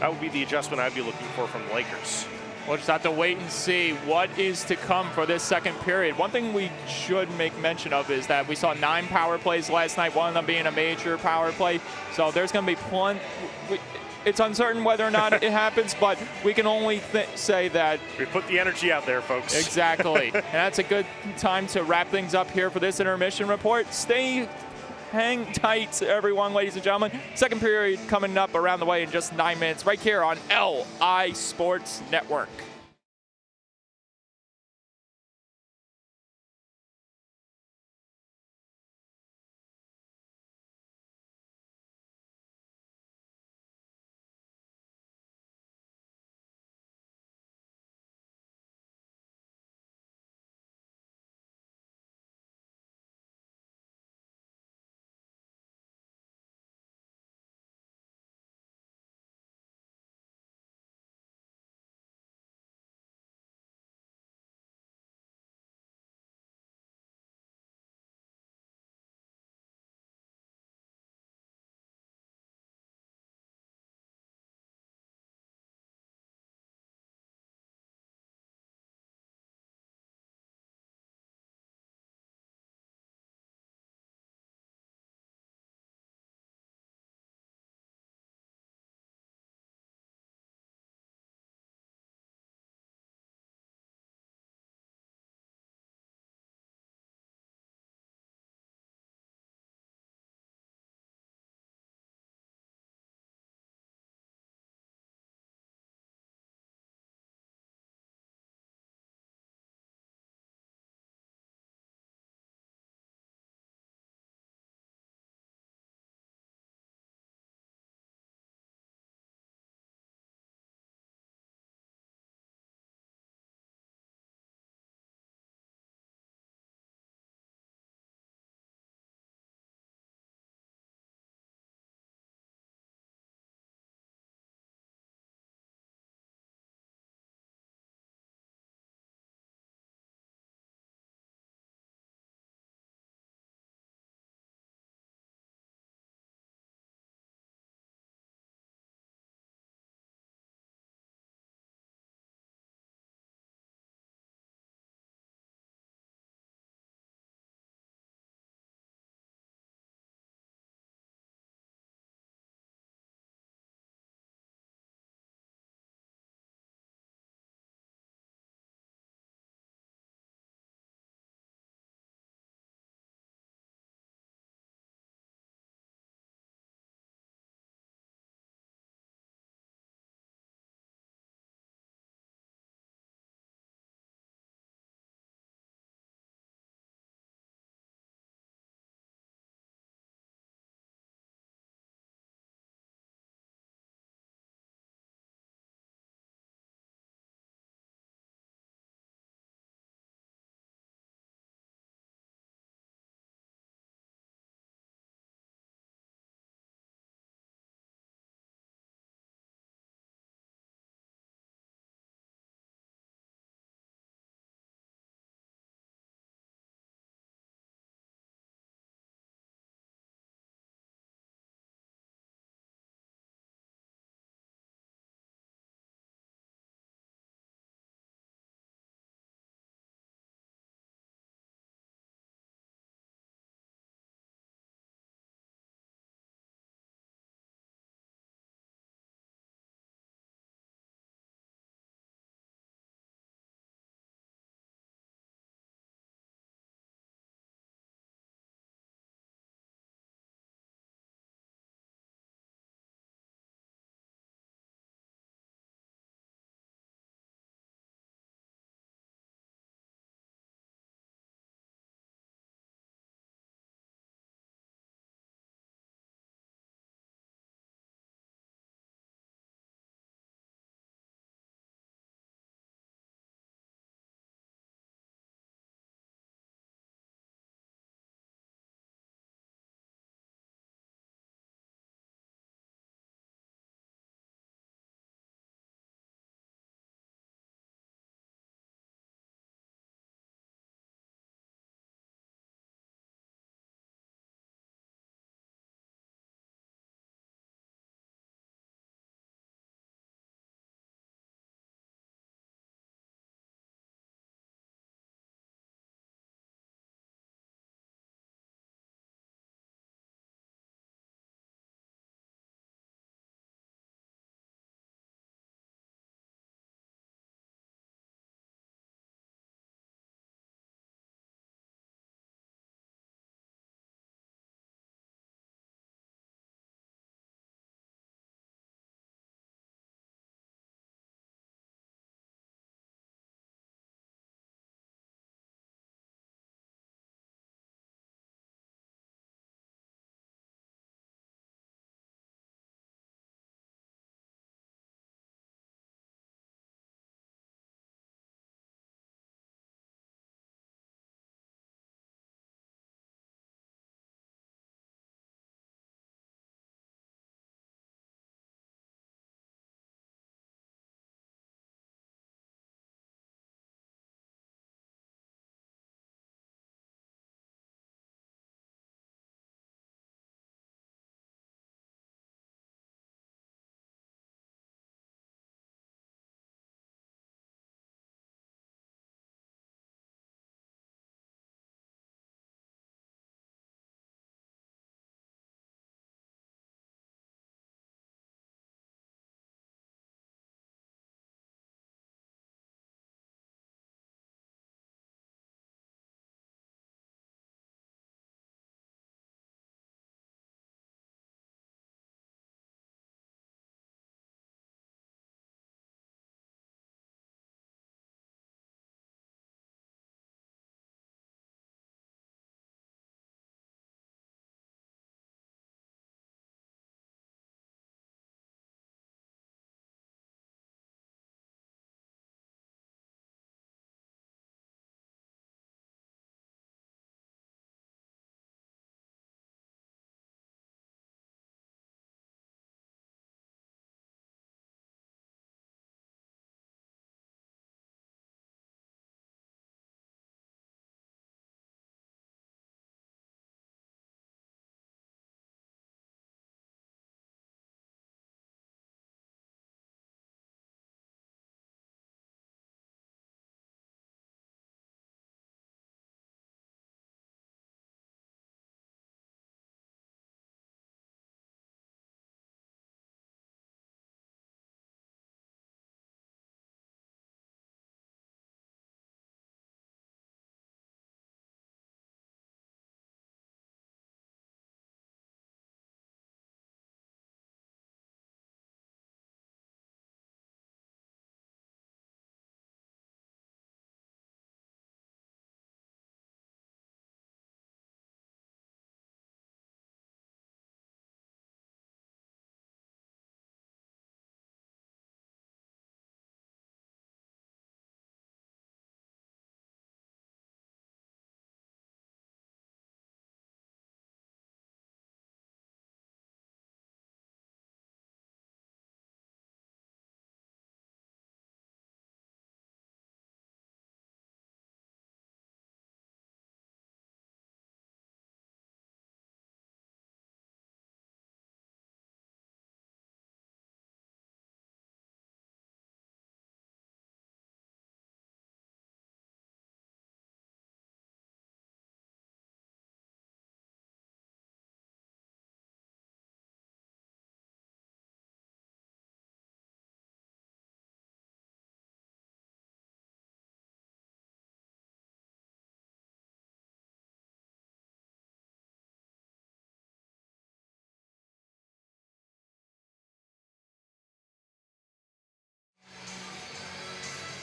[SPEAKER 2] that would be the adjustment I'd be looking for from the Lakers.
[SPEAKER 1] We'll just have to wait and see what is to come for this second period. One thing we should make mention of is that we saw 9 power plays last night, one of them being a major power play. So there's going to be plenty. It's uncertain whether or not it happens, but we can only say that.
[SPEAKER 2] We put the energy out there, folks.
[SPEAKER 1] Exactly. And that's a good time to wrap things up here for this intermission report. Hang tight, everyone, ladies and gentlemen. Second period coming up around the way in just 9 minutes right here on LI Sports Network.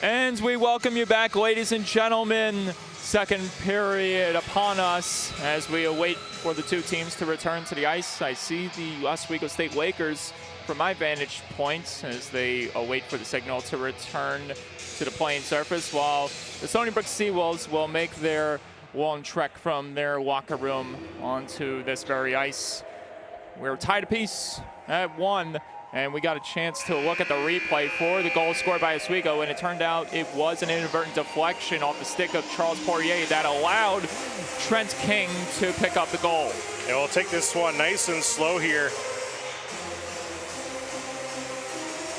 [SPEAKER 1] And we welcome you back, ladies and gentlemen. Second period upon us as we await for the two teams to return to the ice. I see the Oswego State Lakers from my vantage point as they await for the signal to return to the playing surface, while the Stony Brook Seawolves will make their long trek from their locker room onto this very ice. We're tied apiece at 1. And we got a chance to look at the replay for the goal scored by Oswego, and it turned out it was an inadvertent deflection off the stick of Charles Poirier that allowed Trent King to pick up the goal.
[SPEAKER 2] Yeah, we'll take this one nice and slow here.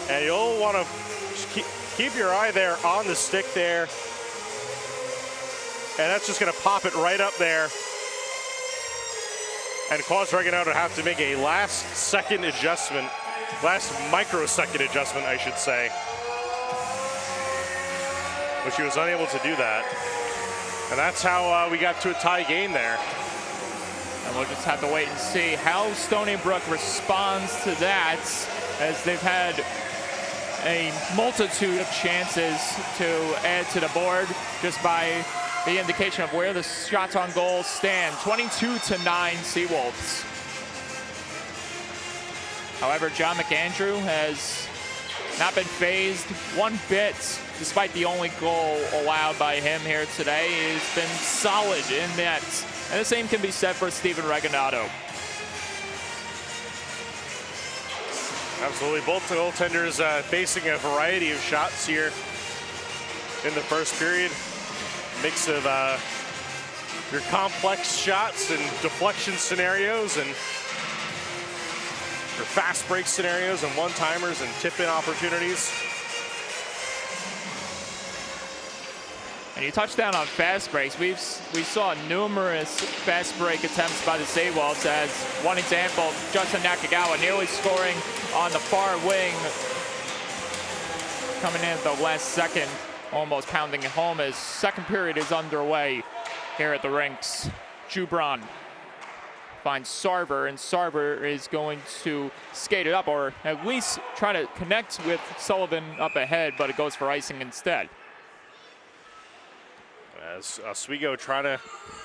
[SPEAKER 2] And you'll want to keep your eye there on the stick there. And that's just going to pop it right up there and cause Reganado to have to make a last-second adjustment. Last microsecond adjustment, I should say. But she was unable to do that. And that's how we got to a tie game there.
[SPEAKER 1] And we'll just have to wait and see how Stony Brook responds to that, as they've had a multitude of chances to add to the board just by the indication of where the shots on goal stand. 22-9 Seawolves. However, John McAndrew has not been phased one bit, despite the only goal allowed by him here today. He's been solid in net. And the same can be said for Steven Reganado.
[SPEAKER 2] Absolutely, both the goaltenders facing a variety of shots here in the first period. Mix of your complex shots and deflection scenarios, and your fast break scenarios and one-timers and tip-in opportunities.
[SPEAKER 1] And you touched down on fast breaks. We saw numerous fast break attempts by the Seawolves, as one example, Justin Nakagawa nearly scoring on the far wing, coming in at the last second, almost pounding it home as second period is underway here at the rinks. Jubran finds Sarver, and Sarver is going to skate it up, or at least try to connect with Sullivan up ahead, but it goes for icing instead.
[SPEAKER 2] As Oswego trying to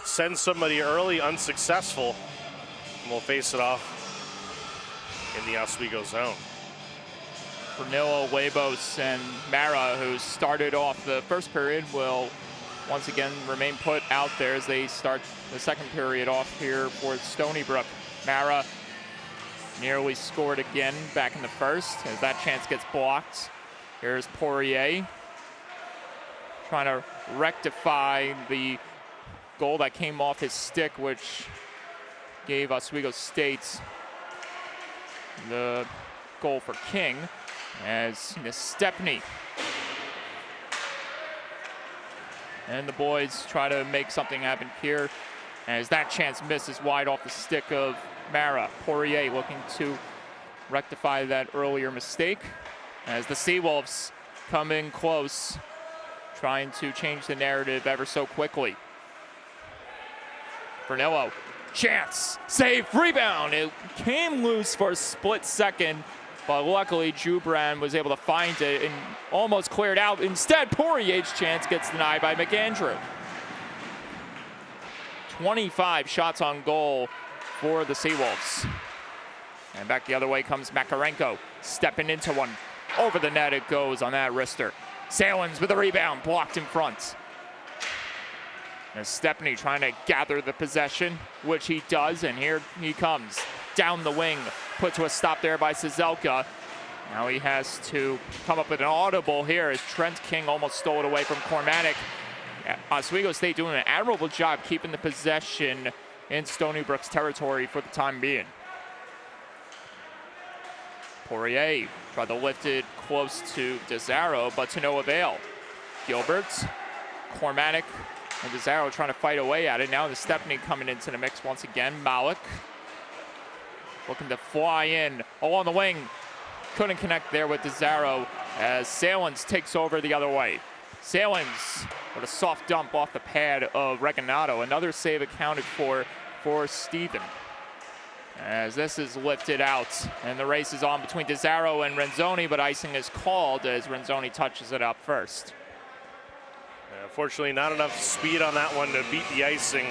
[SPEAKER 2] send somebody early, unsuccessful, and we'll face it off in the Oswego zone.
[SPEAKER 1] Pernillo, Labos, and Mara, who started off the first period, will once again remain put out there as they start the second period off here for Stony Brook. Mara nearly scored again back in the first, as that chance gets blocked. Here's Poirier trying to rectify the goal that came off his stick, which gave Oswego State the goal for King, as Stepney and the boys try to make something happen here, as that chance misses wide off the stick of Mara. Poirier looking to rectify that earlier mistake, as the Seawolves come in close, trying to change the narrative ever so quickly. Pernillo, chance, save, rebound. It came loose for a split second, but luckily Jubran was able to find it and almost cleared out. Instead, Poirier's chance gets denied by McAndrew. 25 shots on goal for the Seawolves. And back the other way comes Makarenko, stepping into one. Over the net it goes on that wrister. Salins with a rebound, blocked in front. And Stepney trying to gather the possession, which he does, and here he comes. Down the wing, put to a stop there by Cizelka. Now he has to come up with an audible here as Trent King almost stole it away from Cormatic. Oswego State doing an admirable job keeping the possession in Stony Brook's territory for the time being. Poirier tried to lift it close to DeZaro, but to no avail. Gilbert, Cormatic, and DeZaro trying to fight away at it. Now the Stepney coming into the mix once again. Malik looking to fly in along the wing. Couldn't connect there with DeZaro as Salins takes over the other way. Salins with a soft dump off the pad of Reganado. Another save accounted for Stephen, as this is lifted out, and the race is on between DeZaro and Renzoni, but icing is called as Renzoni touches it up first.
[SPEAKER 2] Unfortunately, not enough speed on that one to beat the icing.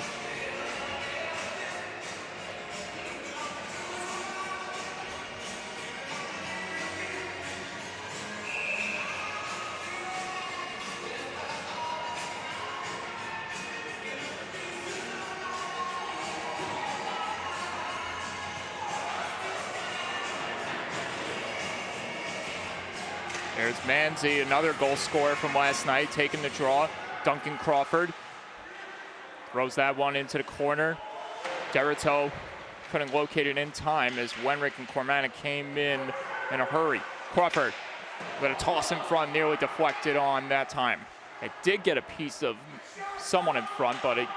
[SPEAKER 1] There's Manzi, another goal scorer from last night, taking the draw. Duncan Crawford throws that one into the corner. Derrito couldn't locate it in time as Wenrick and Cormana came in a hurry. Crawford with a toss in front, nearly deflected on that time. It did get a piece of someone in front, but it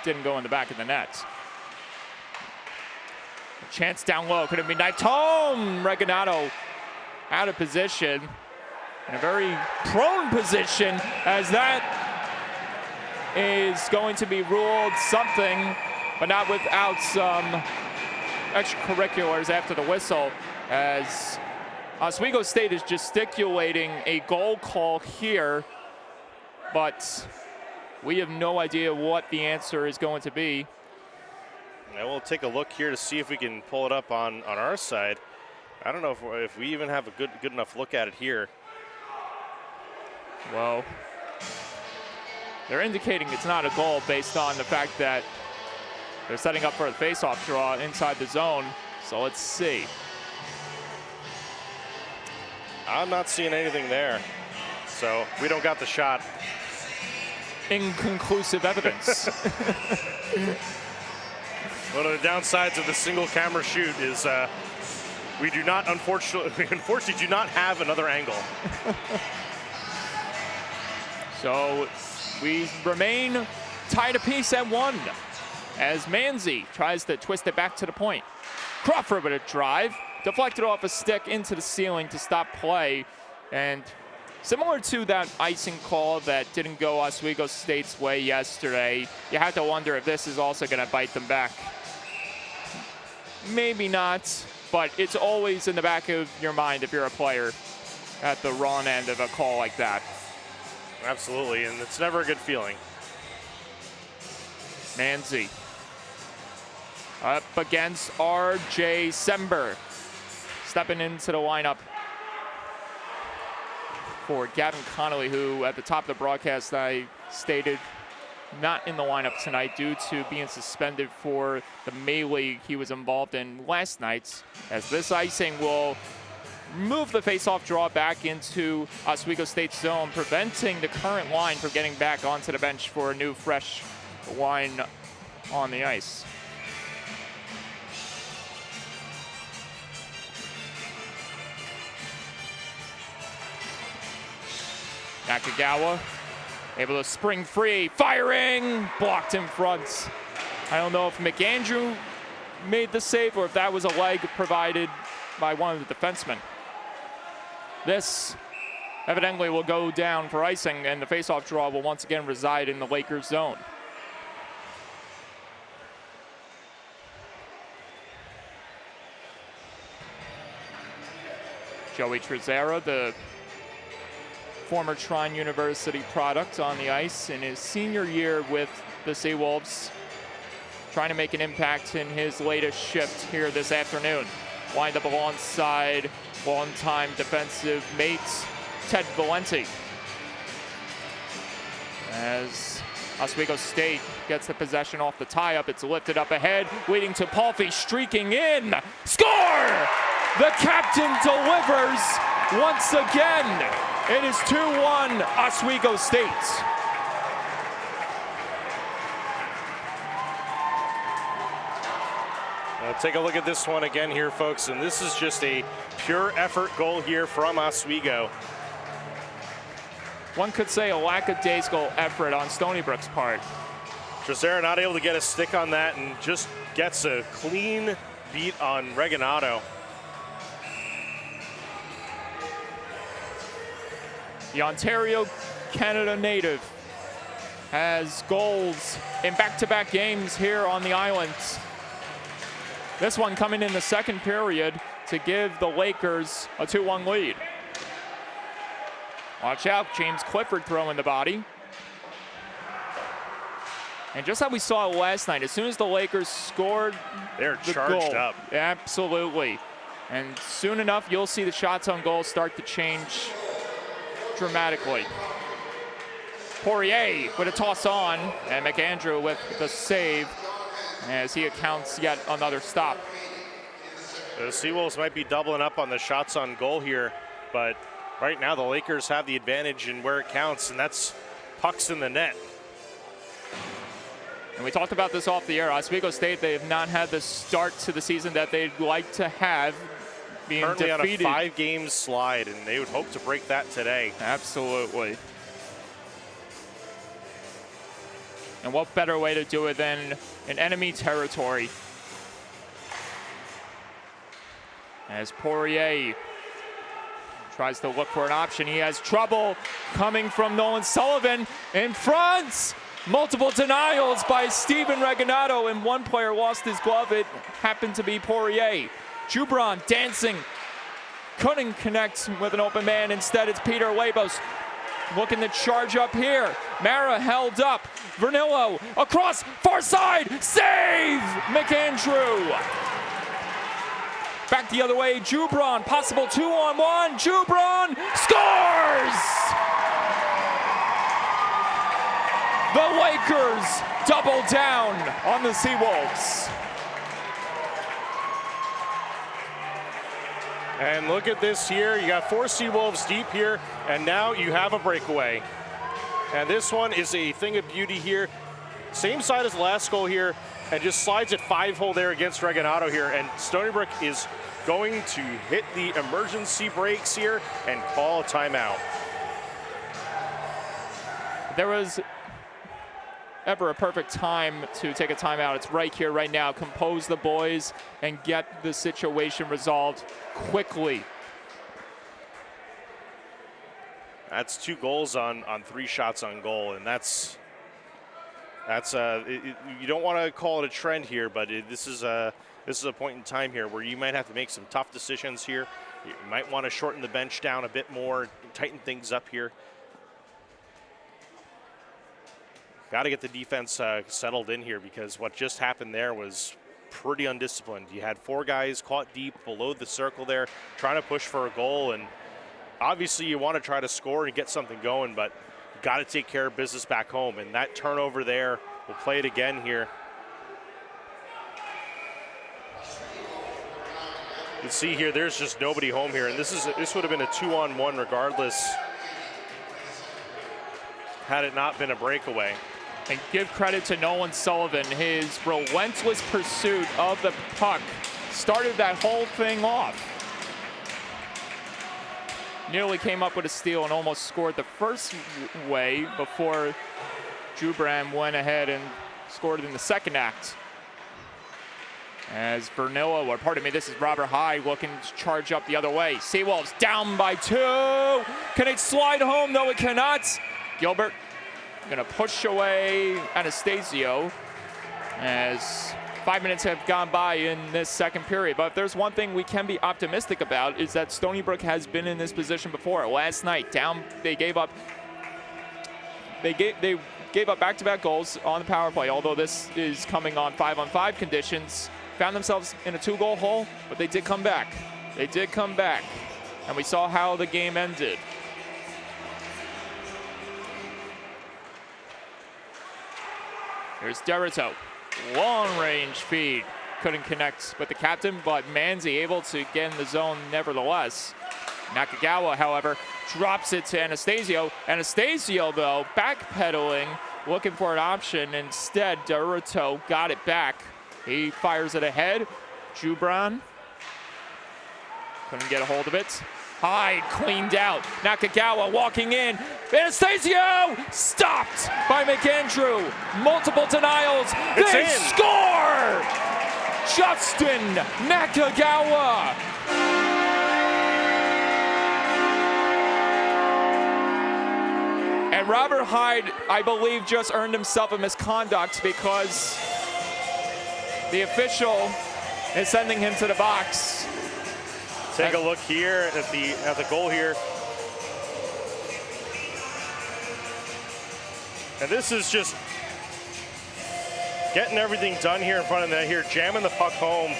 [SPEAKER 1] didn't go in the back of the net. A chance down low, could it be knifed home? Regalado out of position, in a very prone position, as that is going to be ruled something, but not without some extracurriculars after the whistle, as Oswego State is gesticulating a goal call here, but we have no idea what the answer is going to be.
[SPEAKER 2] And we'll take a look here to see if we can pull it up on our side. I don't know if we even have a good enough look at it here.
[SPEAKER 1] Well, they're indicating it's not a goal based on the fact that they're setting up for a face-off draw inside the zone. So let's see.
[SPEAKER 2] I'm not seeing anything there. So we don't got the shot.
[SPEAKER 1] Inconclusive evidence.
[SPEAKER 2] One of the downsides of the single camera shoot is we do not, unfortunately do not have another angle.
[SPEAKER 1] So we remain tied apiece at 1 as Manzi tries to twist it back to the point. Crawford with a drive, deflected off a stick into the ceiling to stop play. And similar to that icing call that didn't go Oswego State's way yesterday, you have to wonder if this is also going to bite them back. Maybe not, but it's always in the back of your mind if you're a player at the wrong end of a call like that.
[SPEAKER 2] Absolutely, and it's never a good feeling.
[SPEAKER 1] Manzi up against R.J. Sember, stepping into the lineup for Gavin Connolly, who at the top of the broadcast I stated not in the lineup tonight due to being suspended for the melee he was involved in last night, as this icing will move the face-off draw back into Oswego State's zone, preventing the current line from getting back onto the bench for a new, fresh line on the ice. Nakagawa able to spring free, firing, blocked in front. I don't know if McAndrew made the save or if that was a leg provided by one of the defensemen. This evidently will go down for icing, and the faceoff draw will once again reside in the Lakers zone. Joey Trezera, the former Trine University product, on the ice in his senior year with the Seawolves, trying to make an impact in his latest shift here this afternoon. Wind up alongside longtime defensive mates Ted Valenti. As Oswego State gets the possession off the tie-up, it's lifted up ahead, leading to Palfy streaking in. Score! The captain delivers once again. It is 2-1 Oswego State.
[SPEAKER 2] Take a look at this one again here, folks, and this is just a pure effort goal here from Oswego.
[SPEAKER 1] One could say a lackadaisical effort on Stony Brook's part.
[SPEAKER 2] Trezera not able to get a stick on that and just gets a clean beat on Regalado.
[SPEAKER 1] The Ontario, Canada native has goals in back-to-back games here on the island. This one coming in the second period to give the Lakers a 2-1 lead. Watch out, James Clifford throwing the body. And just like we saw last night, as soon as the Lakers scored
[SPEAKER 2] They're
[SPEAKER 1] the
[SPEAKER 2] charged
[SPEAKER 1] goal,
[SPEAKER 2] up.
[SPEAKER 1] absolutely. And soon enough, you'll see the shots on goal start to change dramatically. Poirier with a toss on, and McAndrew with the save as he accounts yet another stop.
[SPEAKER 2] The Seawolves might be doubling up on the shots on goal here, but right now the Lakers have the advantage in where it counts, and that's pucks in the net.
[SPEAKER 1] And we talked about this off the air. Oswego State, they have not had the start to the season that they'd like to have, being
[SPEAKER 2] Currently
[SPEAKER 1] defeated.
[SPEAKER 2] on a 5-game slide, and they would hope to break that today.
[SPEAKER 1] Absolutely. And what better way to do it than in enemy territory? As Poirier tries to look for an option, he has trouble coming from Nolan Sullivan in front. Multiple denials by Steven Reginato, and one player lost his glove. It happened to be Poirier. Jubron dancing, couldn't connect with an open man. Instead, it's Peter Labos looking to charge up here. Mara held up. Vernillo across far side. Save! McAndrew. Back the other way. Jubron, possible 2-on-1. Jubron scores! The Lakers double down on the Seawolves.
[SPEAKER 2] And look at this here. You got 4 Seawolves deep here, and now you have a breakaway. And this one is a thing of beauty here. Same side as the last goal here, and just slides it 5-hole there against Reginato here. And Stony Brook is going to hit the emergency brakes here and call a timeout.
[SPEAKER 1] There was ever a perfect time to take a timeout. It's right here, right now. Compose the boys and get the situation resolved quickly.
[SPEAKER 2] That's 2 goals on 3 shots on goal, and that's you don't want to call it a trend here, but this is a point in time here where you might have to make some tough decisions here. You might want to shorten the bench down a bit more, tighten things up here. Got to get the defense settled in here, because what just happened there was pretty undisciplined. You had 4 guys caught deep below the circle there, trying to push for a goal, and obviously you want to try to score and get something going, but you got to take care of business back home. And that turnover there, we'll play it again here. You can see here, there's just nobody home here, and this would have been a 2-on-1 regardless, had it not been a breakaway.
[SPEAKER 1] And give credit to Nolan Sullivan. His relentless pursuit of the puck started that whole thing off. Nearly came up with a steal and almost scored the first way before Jubran went ahead and scored in the second act. As Vernillo, or pardon me, this is Robert High looking to charge up the other way. Seawolves down by 2. Can it slide home? No, it cannot. Gilbert gonna push away Anastasio as 5 minutes have gone by in this second period. But if there's one thing we can be optimistic about, is that Stony Brook has been in this position before. Last night, down, they gave up back-to-back goals on the power play, although this is coming on 5-on-5 conditions. Found themselves in a 2-goal hole, but they did come back. They did come back, and we saw how the game ended. Here's Derrito, long-range feed. Couldn't connect with the captain, but Manzi able to get in the zone nevertheless. Nakagawa, however, drops it to Anastasio. Anastasio, though, backpedaling, looking for an option. Instead, Derrito got it back. He fires it ahead. Jubran couldn't get a hold of it. Hyde cleaned out. Nakagawa walking in. Anastasio stopped by McAndrew. Multiple denials.
[SPEAKER 2] It's
[SPEAKER 1] they
[SPEAKER 2] in.
[SPEAKER 1] Score! Justin Nakagawa. And Robert Hyde, I believe, just earned himself a misconduct because the official is sending him to the box.
[SPEAKER 2] Take a look here at the goal here. And this is just Getting everything done here in front of the net here, jamming the puck home.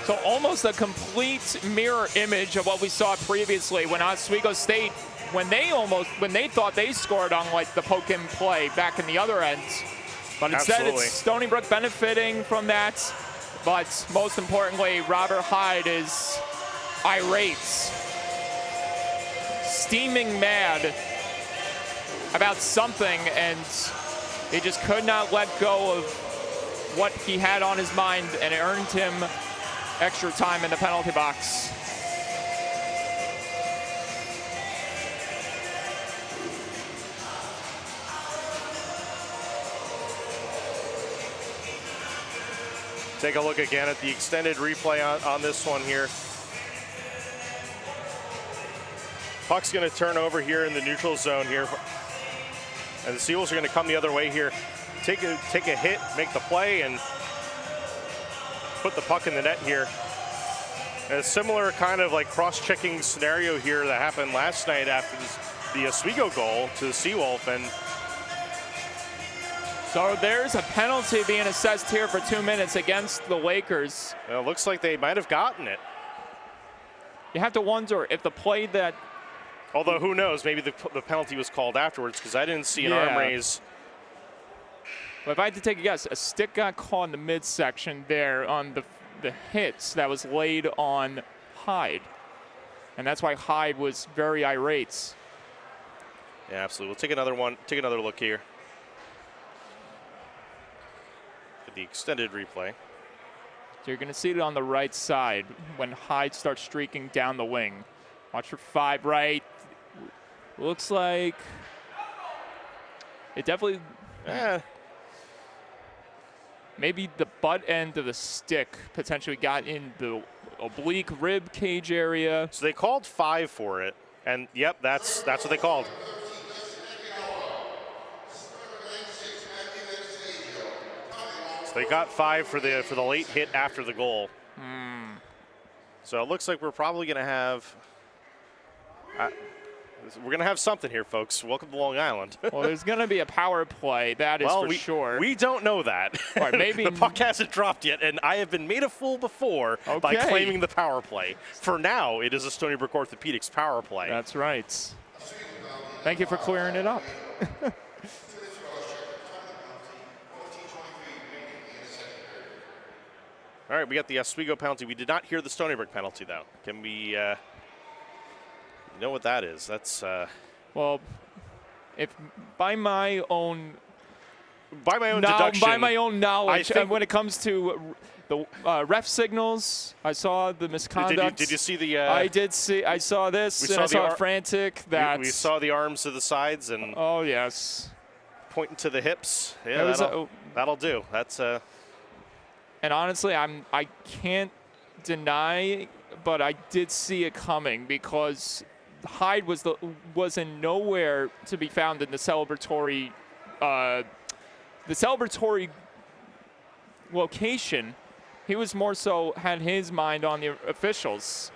[SPEAKER 1] So almost a complete mirror image of what we saw previously when Oswego State, when they thought they scored on like the poke and play back in the other end. But instead
[SPEAKER 2] Absolutely.
[SPEAKER 1] it's Stony Brook benefiting from that. But most importantly, Robert Hyde is irate, steaming mad about something, and he just could not let go of what he had on his mind, and it earned him extra time in the penalty box.
[SPEAKER 2] Take a look again at the extended replay on this one here. Puck's going to turn over here in the neutral zone here. And the Seals are going to come the other way here. Take a hit, make the play, and put the puck in the net here. And a similar kind of like cross-checking scenario here that happened last night after the Oswego goal to the Seawolf. And
[SPEAKER 1] so there's a penalty being assessed here for 2 minutes against the Lakers.
[SPEAKER 2] it looks like they might have gotten it.
[SPEAKER 1] You have to wonder if the play that...
[SPEAKER 2] Although, who knows, maybe the penalty was called afterwards, because I didn't see an arm raise.
[SPEAKER 1] But if I had to take a guess, a stick got caught in the midsection there on the hits that was laid on Hyde. And that's why Hyde was very irate.
[SPEAKER 2] Yeah, absolutely. We'll take another one. Take another look here at the extended replay.
[SPEAKER 1] So you're going to see it on the right side when Hyde starts streaking down the wing. Watch for 5 right. Looks like it definitely... Maybe the butt end of the stick potentially got in the oblique rib cage area.
[SPEAKER 2] So they called 5 for it, and yep, that's what they called. So they got 5 for the late hit after the goal. So it looks like we're probably going to have something here, folks. Welcome to Long Island.
[SPEAKER 1] Well, there's going to be a power play, that is for sure.
[SPEAKER 2] We don't know that.
[SPEAKER 1] Or maybe
[SPEAKER 2] the puck hasn't dropped yet, and I have been made a fool before by claiming the power play. For now, it is a Stony Brook Orthopedics power play.
[SPEAKER 1] That's right. Thank you for clearing it up.
[SPEAKER 2] All right, we got the Oswego penalty. We did not hear the Stony Brook penalty, though. Can we... you know what that is? That's
[SPEAKER 1] well, if by my own
[SPEAKER 2] deduction,
[SPEAKER 1] by my own knowledge, and when it comes to the ref signals, I saw the misconduct.
[SPEAKER 2] Did you see the?
[SPEAKER 1] I did see. I saw this, and I saw frantic. That
[SPEAKER 2] we saw the arms to the sides and.
[SPEAKER 1] Oh yes.
[SPEAKER 2] Pointing to the hips. Yeah, that'll do. That's.
[SPEAKER 1] And honestly, I can't deny, but I did see it coming because Hyde was in nowhere to be found in the celebratory location. He was more so had his mind on the officials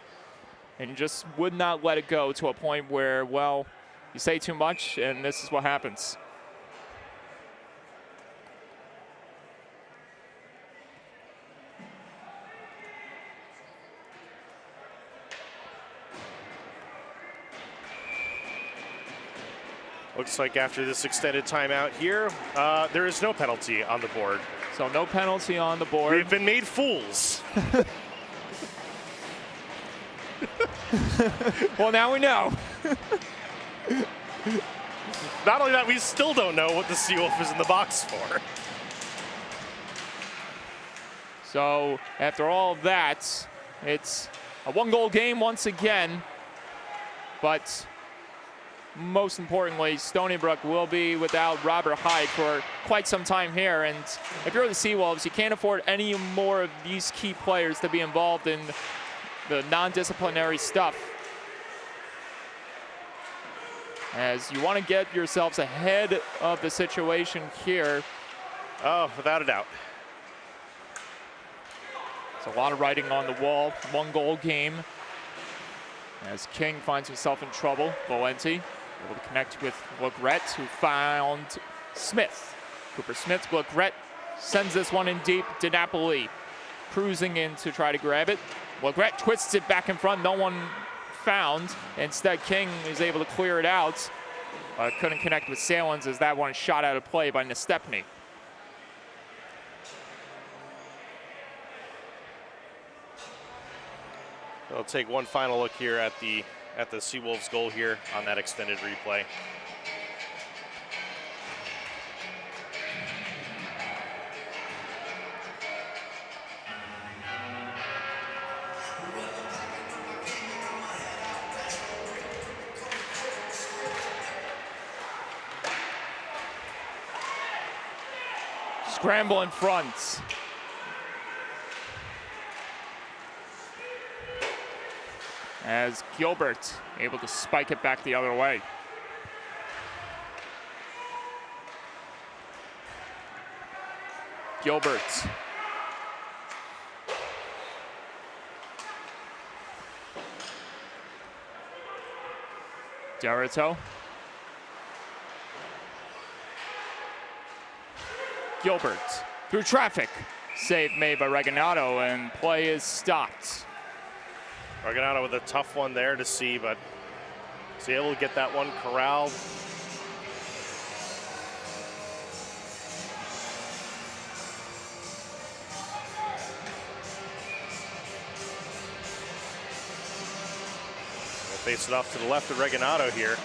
[SPEAKER 1] and just would not let it go to a point where, well, you say too much and this is what happens.
[SPEAKER 2] Looks like after this extended timeout here, there is no penalty on the board.
[SPEAKER 1] So no penalty on the board.
[SPEAKER 2] We've been made fools.
[SPEAKER 1] Well, now we know.
[SPEAKER 2] Not only that, we still don't know what the Seawolf is in the box for.
[SPEAKER 1] So after all of that, it's a 1-goal game once again. But most importantly, Stony Brook will be without Robert Hyde for quite some time here. And if you're the Seawolves, you can't afford any more of these key players to be involved in the non-disciplinary stuff, as you want to get yourselves ahead of the situation here.
[SPEAKER 2] Oh, without a doubt.
[SPEAKER 1] It's a lot of writing on the wall. 1-goal game. As King finds himself in trouble. Valenti able to connect with Legret, who found Smith. Cooper Smith, Legret sends this one in deep. DiNapoli cruising in to try to grab it. Legret twists it back in front. No one found. Instead, King is able to clear it out. Couldn't connect with Salins as that one shot out of play by Nestepny.
[SPEAKER 2] We'll take one final look here at the Seawolves goal here on that extended replay.
[SPEAKER 1] Scramble in front. As Gilbert able to spike it back the other way. Gilbert. Derrito. Gilbert through traffic. Save made by Reginato, and play is stopped.
[SPEAKER 2] Reginato with a tough one there to see, but is able to get that one corralled. We'll face it off to the left of Reginato here.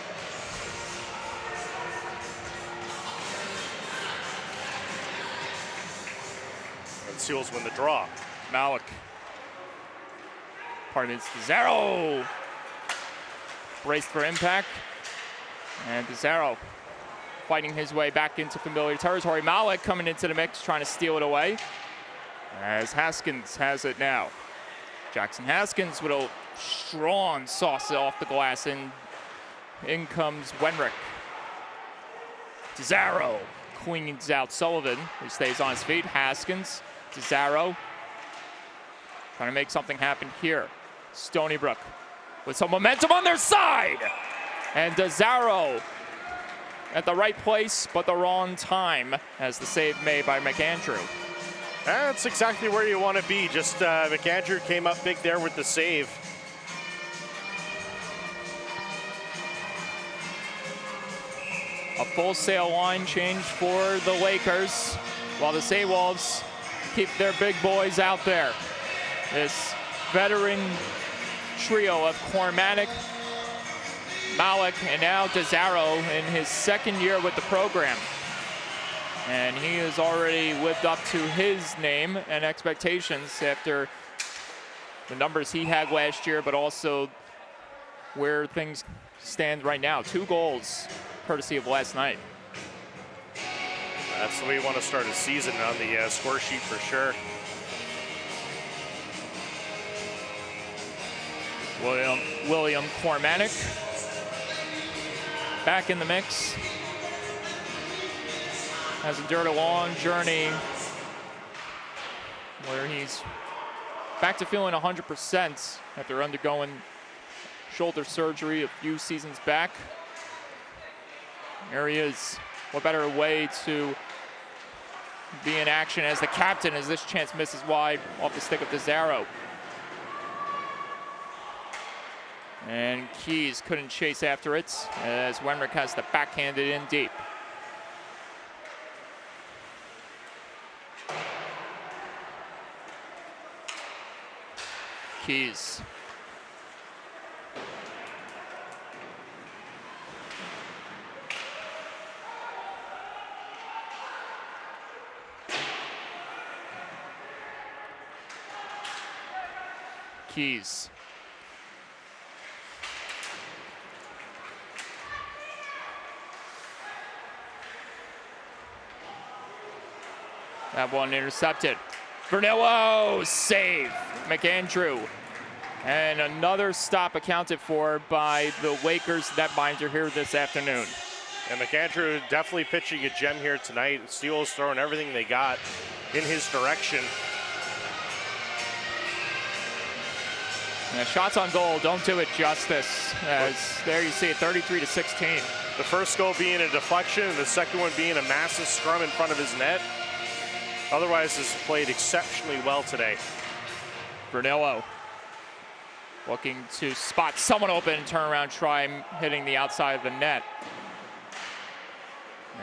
[SPEAKER 2] And Seals win the draw.
[SPEAKER 1] Malik. Pardon me, it's DeZaro. Braced for impact. And DeZaro fighting his way back into familiar territory. Malik coming into the mix, trying to steal it away. As Haskins has it now. Jackson Haskins with a strong sauce off the glass, and in comes Wenrick. DeZaro cleans out Sullivan, who stays on his feet. Haskins, DeZaro trying to make something happen here. Stony Brook with some momentum on their side. And DeZaro at the right place, but the wrong time as the save made by McAndrew.
[SPEAKER 2] That's exactly where you want to be. Just McAndrew came up big there with the save.
[SPEAKER 1] A full sail line change for the Lakers, while the Seawolves keep their big boys out there. This veteran trio of Cormatic, Malik, and now DeZaro in his second year with the program. And he has already lived up to his name and expectations after the numbers he had last year, but also where things stand right now. 2 goals, courtesy of last night.
[SPEAKER 2] That's the way you want to start a season on the score sheet for sure.
[SPEAKER 1] William Cormatic back in the mix. Has endured a long journey where he's back to feeling 100% after undergoing shoulder surgery a few seasons back. There he is. What better way to be in action as the captain as this chance misses wide off the stick of DeZaro. And Keys couldn't chase after it as Wenrick has to backhand it in deep. Keys. Keys. That one intercepted. Vernillo, save. McAndrew. And another stop accounted for by the Lakers netminder here this afternoon.
[SPEAKER 2] And McAndrew definitely pitching a gem here tonight. Steelers throwing everything they got in his direction.
[SPEAKER 1] And shots on goal don't do it justice, as there you see it, 33-16.
[SPEAKER 2] The first goal being a deflection, and the second one being a massive scrum in front of his net. Otherwise, has played exceptionally well today.
[SPEAKER 1] Brunello looking to spot someone open, turnaround try, hitting the outside of the net.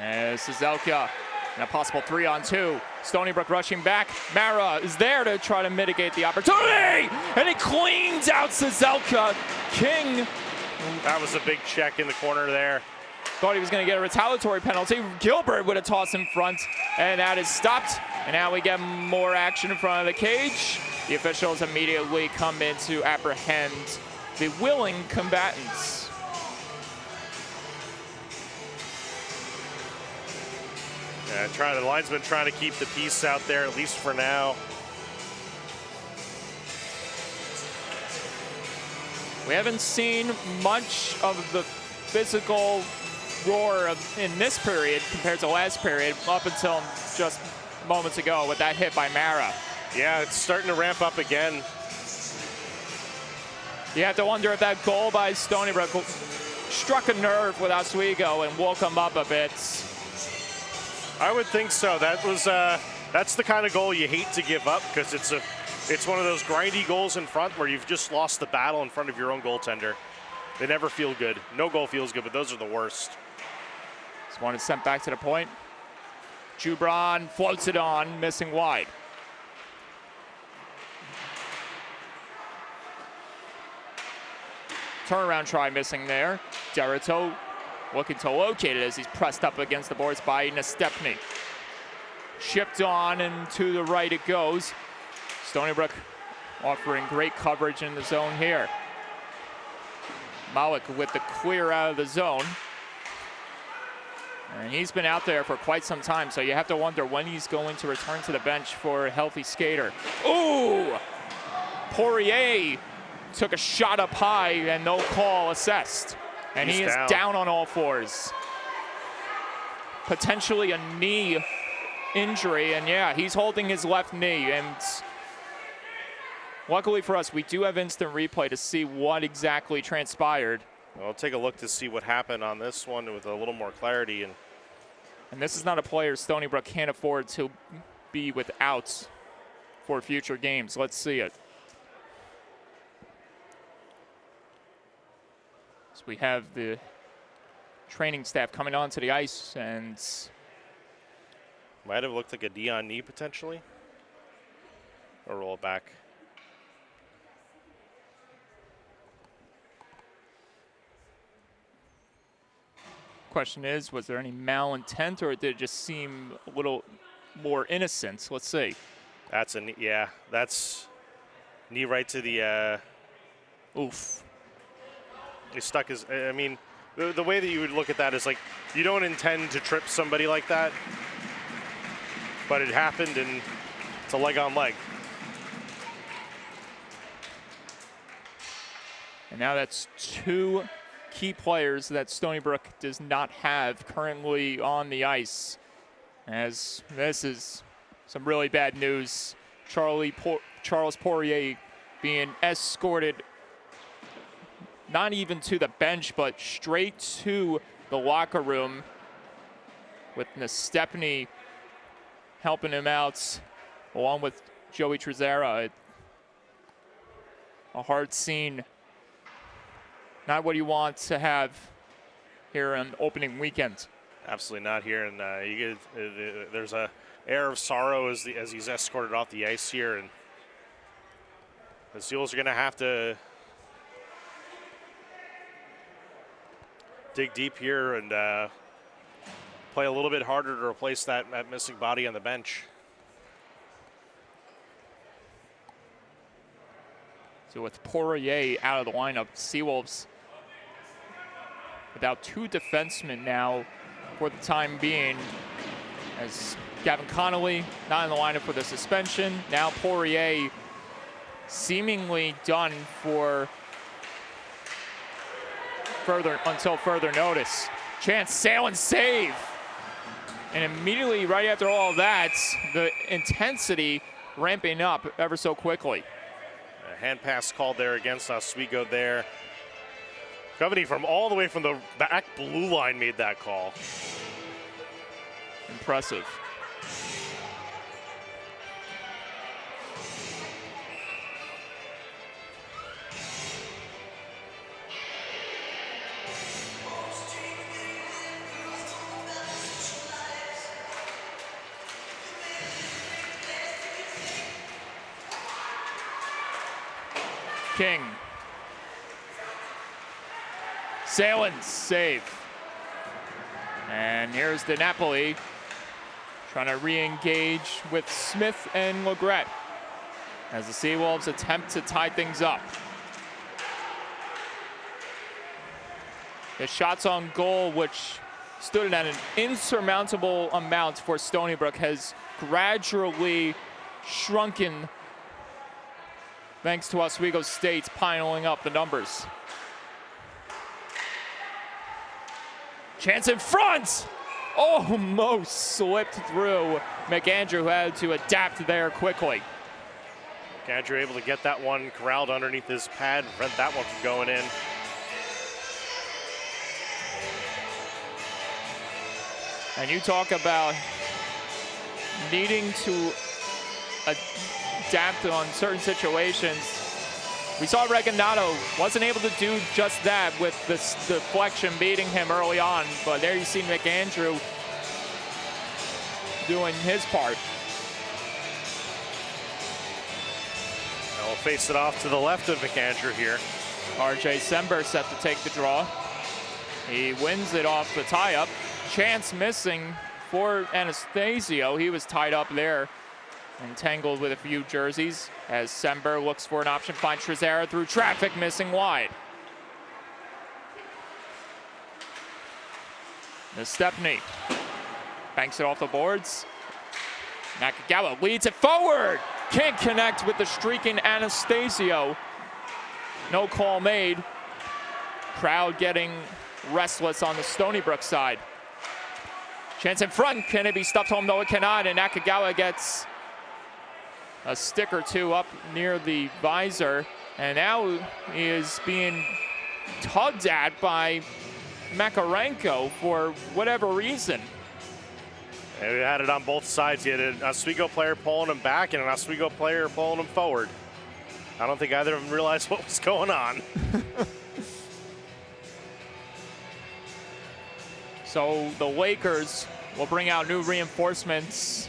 [SPEAKER 1] As Zelka, and a possible 3-on-2. Stony Brook rushing back. Mara is there to try to mitigate the opportunity, and he cleans out Zelka. King.
[SPEAKER 2] That was a big check in the corner there.
[SPEAKER 1] Thought he was going to get a retaliatory penalty. Gilbert with a toss in front, and that is stopped. And now we get more action in front of the cage. The officials immediately come in to apprehend the willing combatants.
[SPEAKER 2] Yeah, the linesman trying to keep the peace out there, at least for now.
[SPEAKER 1] We haven't seen much of the physical roar in this period compared to last period, up until just moments ago with that hit by Mara.
[SPEAKER 2] Yeah, it's starting to ramp up again.
[SPEAKER 1] You have to wonder if that goal by Stony Brook struck a nerve with Oswego and woke him up a bit.
[SPEAKER 2] I would think so. That was that's the kind of goal you hate to give up, because it's one of those grindy goals in front where you've just lost the battle in front of your own goaltender. They never feel good. No goal feels good, but those are the worst.
[SPEAKER 1] This one is sent back to the point. Jubran floats it on, missing wide. Turnaround try missing there. Derrito looking to locate it as he's pressed up against the boards by Nastepny. Shipped on, and to the right it goes. Stony Brook offering great coverage in the zone here. Malik with the clear out of the zone. And he's been out there for quite some time, so you have to wonder when he's going to return to the bench for a healthy skater. Ooh! Poirier took a shot up high and no call assessed. And he is down on all fours. Potentially a knee injury, and yeah, he's holding his left knee. And luckily for us, we do have instant replay to see what exactly transpired.
[SPEAKER 2] Well, I'll take a look to see what happened on this one with a little more clarity.
[SPEAKER 1] And this is not a player Stony Brook can't afford to be without for future games. Let's see it. So we have the training staff coming onto the ice, and
[SPEAKER 2] might have looked like a Dion knee potentially, or roll it back.
[SPEAKER 1] Question is, was there any malintent, or did it just seem a little more innocent? Let's see.
[SPEAKER 2] That's a knee, yeah. That's knee right to the.
[SPEAKER 1] Oof.
[SPEAKER 2] He stuck his. I mean, the way that you would look at that is like you don't intend to trip somebody like that, but it happened, and it's a leg on leg.
[SPEAKER 1] And now that's two key players that Stony Brook does not have currently on the ice, as this is some really bad news. Charles Poirier being escorted not even to the bench, but straight to the locker room, with Nastepny helping him out, along with Joey Trezera. A hard scene. Not what you want to have here on opening weekend.
[SPEAKER 2] Absolutely not here, and you get there's a air of sorrow as he's escorted off the ice here, and the Seals are going to have to dig deep here and play a little bit harder to replace that missing body on the bench.
[SPEAKER 1] So with Poirier out of the lineup, Seawolves without two defensemen now for the time being, as Gavin Connolly not in the lineup for the suspension. Now Poirier seemingly done for until further notice. Chance sail and save. And immediately right after all of that, the intensity ramping up ever so quickly.
[SPEAKER 2] A hand pass called there against Oswego there. Company from all the way from the back blue line made that call.
[SPEAKER 1] Impressive. King. Salins save. And here's DiNapoli trying to re-engage with Smith and Legret as the Seawolves attempt to tie things up. The shots on goal, which stood at an insurmountable amount for Stony Brook, has gradually shrunken thanks to Oswego State's piling up the numbers. Chance in front! Almost slipped through McAndrew, who had to adapt there quickly.
[SPEAKER 2] McAndrew able to get that one corralled underneath his pad, prevent that one from going in.
[SPEAKER 1] And you talk about needing to adapt on certain situations. We saw Regalado wasn't able to do just that with the deflection beating him early on, but there you see McAndrew doing his part.
[SPEAKER 2] Now we'll face it off to the left of McAndrew here.
[SPEAKER 1] RJ Sember set to take the draw. He wins it off the tie-up. Chance missing for Anastasio. He was tied up there, entangled with a few jerseys, as Sember looks for an option, finds Trezera through traffic, missing wide. Stepney banks it off the boards. Nakagawa leads it forward. Can't connect with the streaking Anastasio. No call made. Crowd getting restless on the Stony Brook side. Chance in front. Can it be stuffed home? No, it cannot. And Nakagawa gets a stick or two up near the visor. And now he is being tugged at by Makarenko for whatever reason.
[SPEAKER 2] And we had it on both sides. You had an Oswego player pulling him back and an Oswego player pulling him forward. I don't think either of them realized what was going on.
[SPEAKER 1] So the Lakers will bring out new reinforcements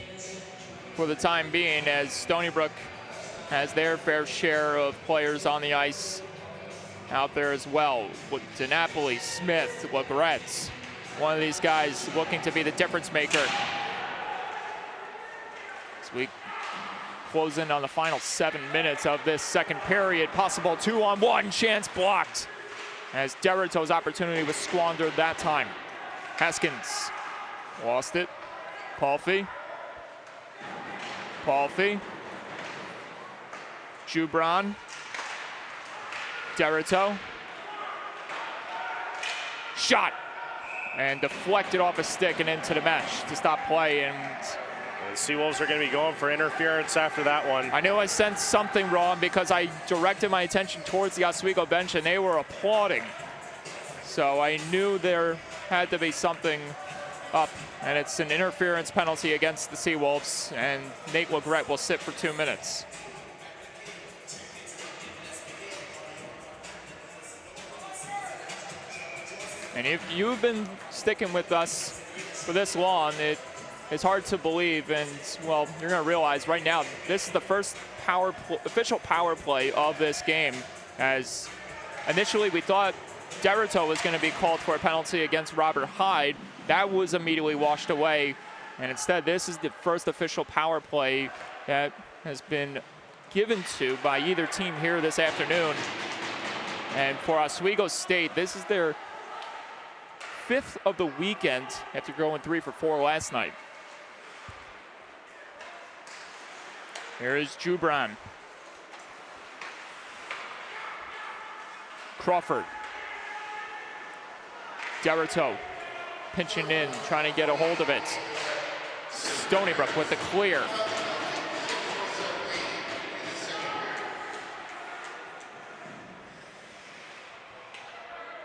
[SPEAKER 1] for the time being, as Stony Brook has their fair share of players on the ice out there as well, with DiNapoli, Smith, Legret. One of these guys looking to be the difference maker. As we close in on the final 7 minutes of this second period. Possible 2-on-1 chance blocked, as Derrito's opportunity was squandered that time. Haskins lost it. Palfy. Jubran. Derrito. Shot. And deflected off a stick and into the mesh to stop play. And
[SPEAKER 2] the Seawolves are going to be going for interference after that one.
[SPEAKER 1] I knew I sensed something wrong because I directed my attention towards the Oswego bench and they were applauding. So I knew there had to be something up, and it's an interference penalty against the Seawolves, and Nate Legret will sit for 2 minutes. And if you've been sticking with us for this long, it's hard to believe, and well, you're going to realize right now this is the first official power play of this game, as initially we thought Derrito was going to be called for a penalty against Robert Hyde. That was immediately washed away, and instead this is the first official power play that has been given to by either team here this afternoon. And for Oswego State, this is their 5th of the weekend after going 3 for 4 last night. Here is Jubran. Crawford. Derrito pinching in, trying to get a hold of it. Stony Brook with the clear.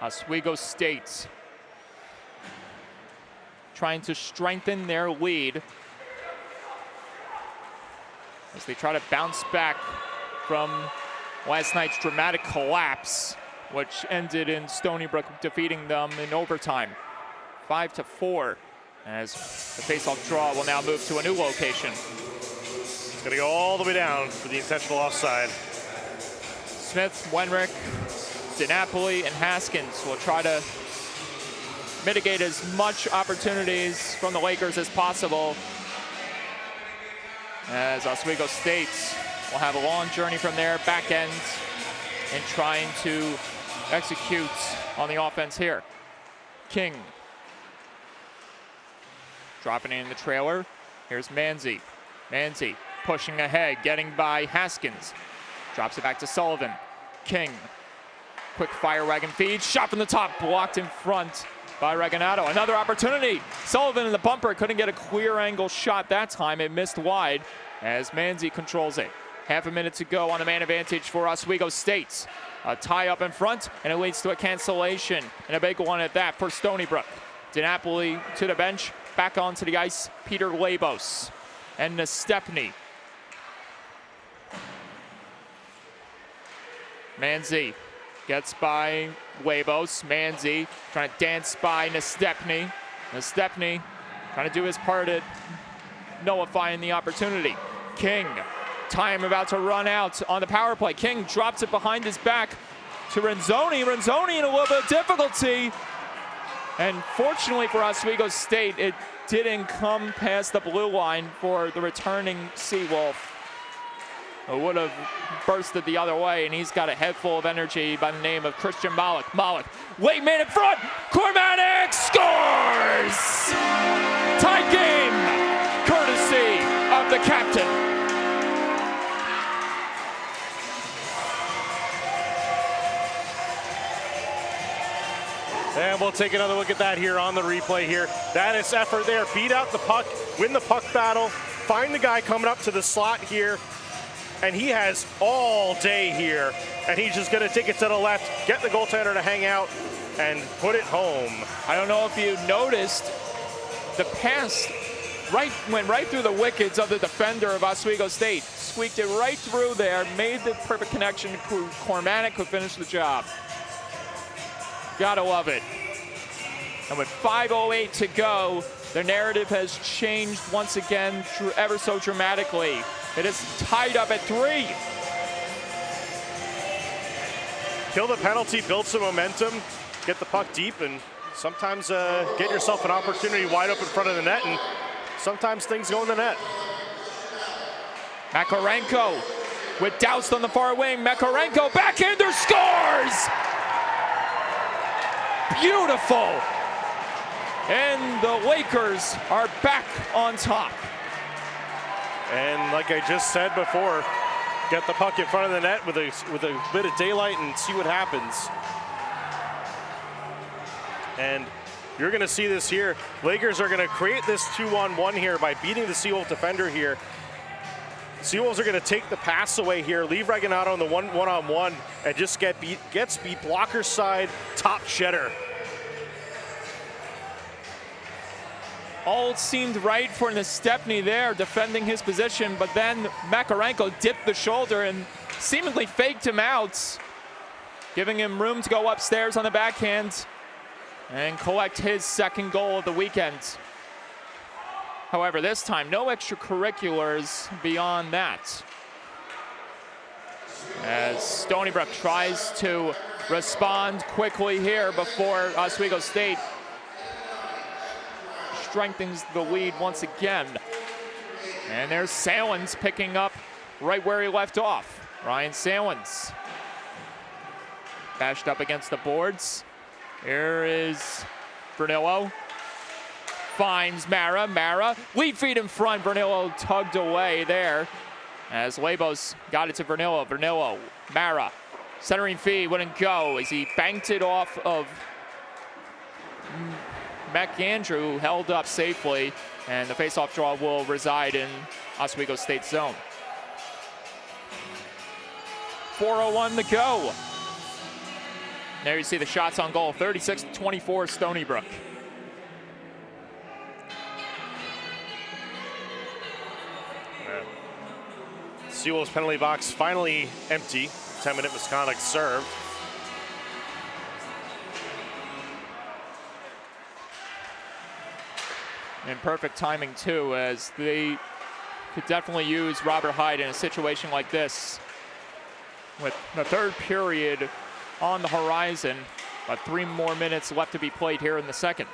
[SPEAKER 1] Oswego State trying to strengthen their lead as they try to bounce back from last night's dramatic collapse, which ended in Stony Brook defeating them in overtime, 5-4, as the faceoff draw will now move to a new location.
[SPEAKER 2] It's going to go all the way down for the intentional offside.
[SPEAKER 1] Smith, Wenrick, DiNapoli, and Haskins will try to mitigate as much opportunities from the Lakers as possible, as Oswego State will have a long journey from their back end in trying to execute on the offense here. King dropping in the trailer. Here's Manzi. Manzi pushing ahead, getting by Haskins. Drops it back to Sullivan. King, quick fire wagon feed. Shot from the top, blocked in front by Regginato. Another opportunity. Sullivan in the bumper, couldn't get a clear angle shot that time. It missed wide as Manzi controls it. Half a minute to go on the man advantage for Oswego State. A tie up in front, and it leads to a cancellation, and a big one at that for Stony Brook. DiNapoli to the bench, back onto the ice, Peter Labos and Nestepny. Manzi gets by Labos. Manzi trying to dance by Nestepny. Nestepny trying to do his part at nullifying the opportunity. King, time about to run out on the power play. King drops it behind his back to Renzoni. Renzoni in a little bit of difficulty. And fortunately for Oswego State, it didn't come past the blue line for the returning Seawolf. It would have bursted the other way, and he's got a head full of energy by the name of Christian Malik. Malik, late man in front. Cormanek scores! Tie game, courtesy of the captain.
[SPEAKER 2] And we'll take another look at that here on the replay here. That is effort there. Beat out the puck, win the puck battle, find the guy coming up to the slot here. And he has all day here. And he's just going to take it to the left, get the goaltender to hang out, and put it home.
[SPEAKER 1] I don't know if you noticed, the pass went right through the wickets of the defender of Oswego State. Squeaked it right through there, made the perfect connection. Cormanek could finish the job. Gotta love it. And with 5:08 to go, the narrative has changed once again ever so dramatically. It is tied up at 3.
[SPEAKER 2] Kill the penalty, build some momentum, get the puck deep, and sometimes get yourself an opportunity wide open in front of the net, and sometimes things go in the net.
[SPEAKER 1] Makarenko with Doust on the far wing. Makarenko, backhander, scores! Beautiful. And the Lakers are back on top.
[SPEAKER 2] And like I just said before, get the puck in front of the net with a bit of daylight and see what happens. And you're going to see this here. Lakers are going to create this 2-on-1 here by beating the Seawolf defender here. Seawolves are going to take the pass away here, leave Regginato on the one-on-one, and just gets beat blocker side, top shedder.
[SPEAKER 1] All seemed right for Nestepny there, defending his position, but then Makarenko dipped the shoulder and seemingly faked him out, giving him room to go upstairs on the backhand and collect his second goal of the weekend. However, this time, no extracurriculars beyond that, as Stony Brook tries to respond quickly here before Oswego State strengthens the lead once again. And there's Salins picking up right where he left off. Ryan Salins bashed up against the boards. Here is Vernillo. Finds Mara. Mara, lead feed in front. Vernillo tugged away there as Labos got it to Vernillo. Vernillo, Mara, centering feed wouldn't go as he banked it off of McAndrew, who held up safely, and the faceoff draw will reside in Oswego State zone. 4:01 to go. There you see the shots on goal, 36-24 Stony Brook.
[SPEAKER 2] Seawolves penalty box finally empty. 10-minute misconduct served.
[SPEAKER 1] And perfect timing too, as they could definitely use Robert Hyde in a situation like this. With the third period on the horizon, but 3 more minutes left to be played here in the second.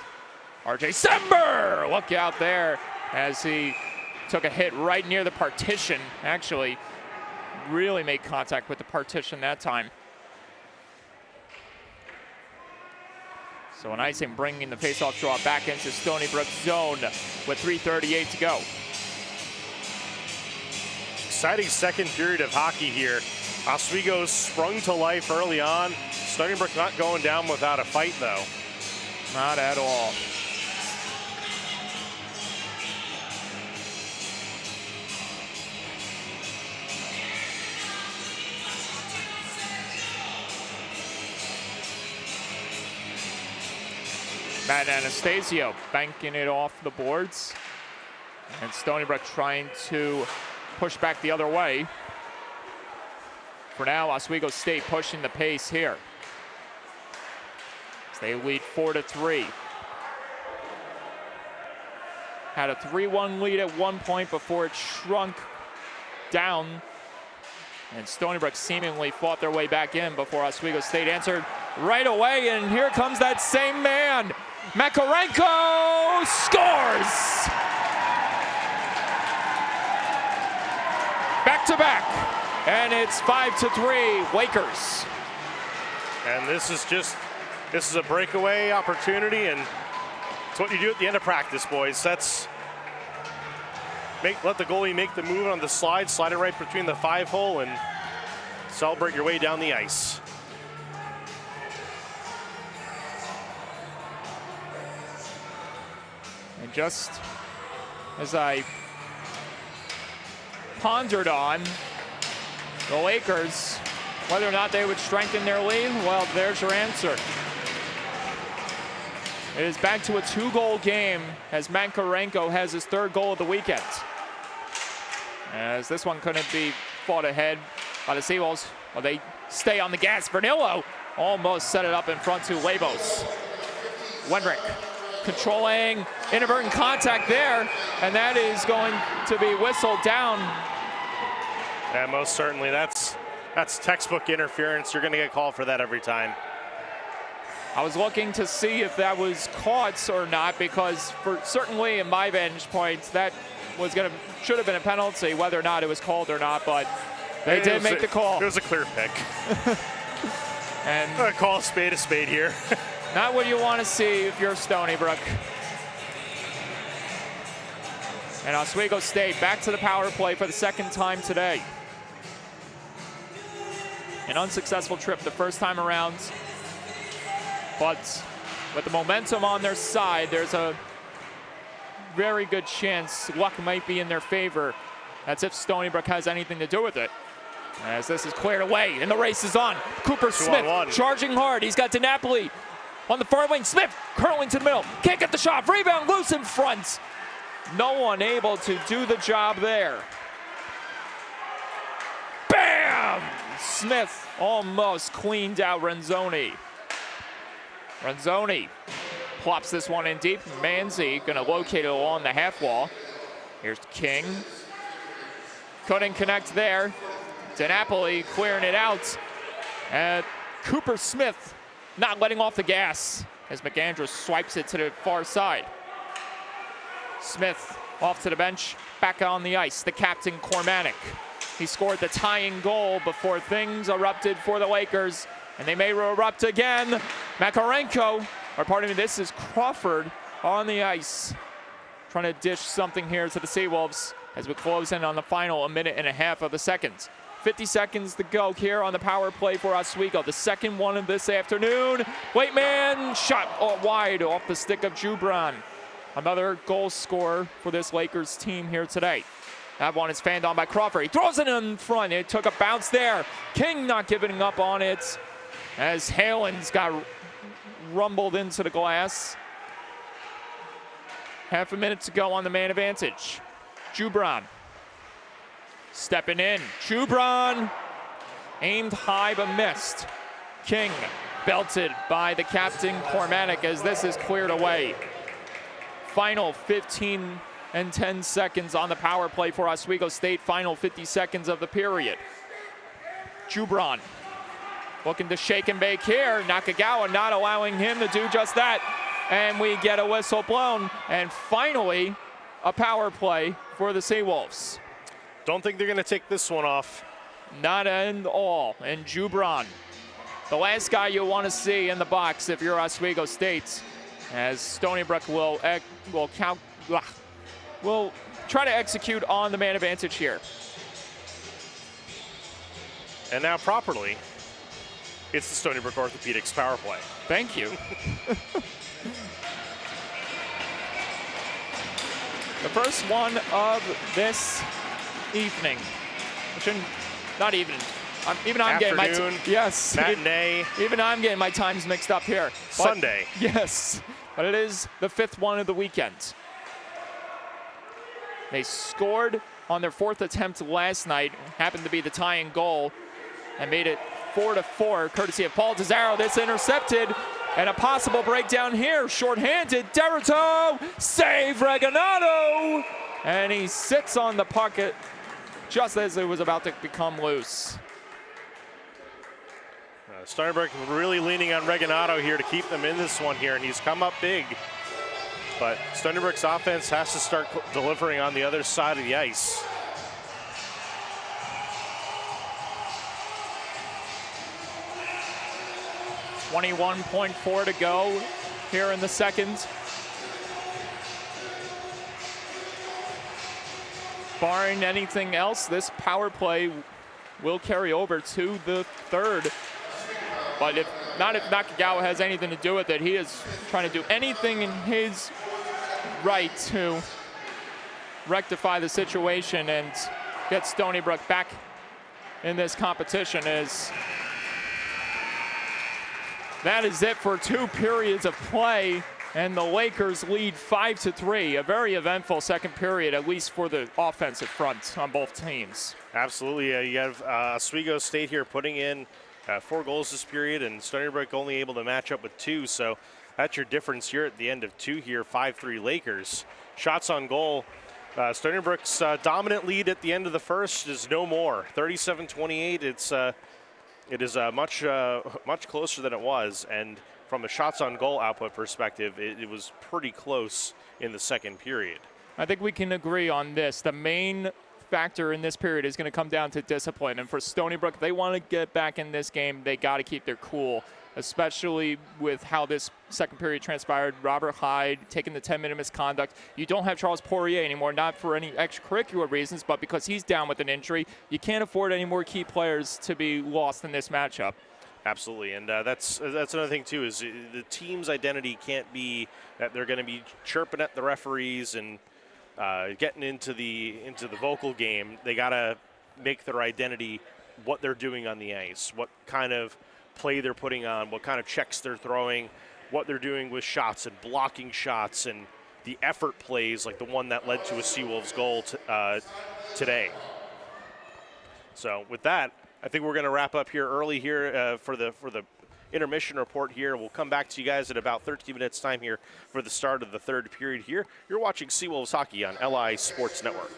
[SPEAKER 1] RJ Sember, look out there as he took a hit right near the partition. Actually, really made contact with the partition that time. So an icing bringing the faceoff draw back into Stony Brook zone with 3:38 to go.
[SPEAKER 2] Exciting second period of hockey here. Oswego sprung to life early on. Stony Brook not going down without a fight, though.
[SPEAKER 1] Not at all. Matt Anastasio banking it off the boards. And Stony Brook trying to push back the other way. For now, Oswego State pushing the pace here. As they lead 4-3. Had a 3-1 lead at one point before it shrunk down. And Stony Brook seemingly fought their way back in before Oswego State answered right away. And here comes that same man. Makarenko scores! Back to back. And it's 5-3 Lakers.
[SPEAKER 2] And this is a breakaway opportunity, and it's what you do at the end of practice, boys. Let the goalie make the move on the slide it right between the 5-hole, and celebrate your way down the ice.
[SPEAKER 1] And just as I pondered on the Lakers, whether or not they would strengthen their lead, well, there's your answer. It is back to a 2-goal game as Makarenko has his 3rd goal of the weekend. As this one couldn't be fought ahead by the Seawolves. Well, they stay on the gas. Vernillo almost set it up in front to Labos. Wenrick controlling, inadvertent contact there, and that is going to be whistled down.
[SPEAKER 2] Yeah, most certainly. That's textbook interference. You're going to get called for that every time.
[SPEAKER 1] I was looking to see if that was caught or not, because certainly in my vantage point, that should have been a penalty, whether or not it was called or not, but they did make the call.
[SPEAKER 2] It was a clear pick.
[SPEAKER 1] And
[SPEAKER 2] call a spade here.
[SPEAKER 1] Not what you want to see if you're Stony Brook. And Oswego State back to the power play for the 2nd time today. An unsuccessful trip the first time around, but with the momentum on their side, there's a very good chance luck might be in their favor. That's if Stony Brook has anything to do with it. As this is cleared away and the race is on. Cooper Smith charging hard. He's got DiNapoli on the far wing. Smith curling to the middle. Can't get the shot. Rebound loose in front. No one able to do the job there. Bam! Smith almost cleaned out Renzoni. Renzoni plops this one in deep. Manzi gonna locate it along the half wall. Here's King. Couldn't connect there. DiNapoli clearing it out. And Cooper Smith not letting off the gas as McAndrews swipes it to the far side. Smith off to the bench, back on the ice, the captain Cormanic. He scored the tying goal before things erupted for the Lakers, and they may erupt again. Makarenko, or pardon me, this is Crawford on the ice, trying to dish something here to the Seawolves as we close in on the final 1.5 minutes of the second. 50 seconds to go here on the power play for Oswego. The second one of this afternoon. Waitman shot wide off the stick of Jubran. Another goal scorer for this Lakers team here today. That one is fanned on by Crawford. He throws it in front. It took a bounce there. King not giving up on it. as Halen's got rumbled into the glass. Half a minute to go on the man advantage. Jubran stepping in. Jubran aimed high but missed. King belted by the captain Cormatic as this is cleared away. Final 15 and 10 seconds on the power play for Oswego State. Final 50 seconds of the period. Jubran looking to shake and bake here. Nakagawa not allowing him to do just that. And we get a whistle blown. And finally, a power play for the Seawolves.
[SPEAKER 2] Don't think they're going to take this one off.
[SPEAKER 1] Not at all. And Jubran, the last guy you want to see in the box if you're Oswego State, as Stony Brook will try to execute on the man advantage here.
[SPEAKER 2] And now properly, it's the Stony Brook Orthopedics power play.
[SPEAKER 1] Thank you. The first one of this evening. Not evening. Even I'm getting my
[SPEAKER 2] matinee.
[SPEAKER 1] Even I'm getting my times mixed up here.
[SPEAKER 2] Sunday.
[SPEAKER 1] Yes, but it is the fifth one of the weekend. They scored on their fourth attempt last night. Happened to be the tying goal, and made it 4-4, courtesy of Paul Desaro. This intercepted, and a possible breakdown here. Short-handed, Derrito, save Reganado, and he sits on the pocket just as it was about to become loose.
[SPEAKER 2] Stony Brook really leaning on Reganado here to keep them in this one here, and he's come up big. But Stony Brook's offense has to start delivering on the other side of the ice. .4 to go here in the second.
[SPEAKER 1] Barring anything else, this power play will carry over to the third. But if Nakagawa has anything to do with it, he is trying to do anything in his right to rectify the situation and get Stony Brook back in this competition. As that is it for 2 periods of play, and the Lakers lead 5-3. A very eventful second period, at least for the offensive front on both teams.
[SPEAKER 2] Absolutely. You have Oswego State here putting in 4 goals this period, and Stony Brook only able to match up with 2. So that's your difference here at the end of 2 here, 5-3 Lakers. Shots on goal. Stony Brook's dominant lead at the end of the first is no more. 37-28. It is much closer than it was, and from a shots on goal output perspective, it was pretty close in the second period.
[SPEAKER 1] I think we can agree on this. The main factor in this period is going to come down to discipline, and for Stony Brook, they want to get back in this game. They got to keep their cool, especially with how this second period transpired. Robert Hyde taking the 10-minute misconduct. You don't have Charles Poirier anymore, not for any extracurricular reasons, but because he's down with an injury. You can't afford any more key players to be lost in this matchup.
[SPEAKER 2] Absolutely, and that's another thing too, is the team's identity can't be that they're going to be chirping at the referees and getting into the vocal game. They got to make their identity what they're doing on the ice, what kind of play they're putting on, what kind of checks they're throwing, what they're doing with shots and blocking shots, and the effort plays like the one that led to a Seawolves goal today. So with that, I think we're going to wrap up here early here for the intermission report here. We'll come back to you guys at about 13 minutes time here for the start of the third period here. You're watching Seawolves Hockey on LI Sports Network.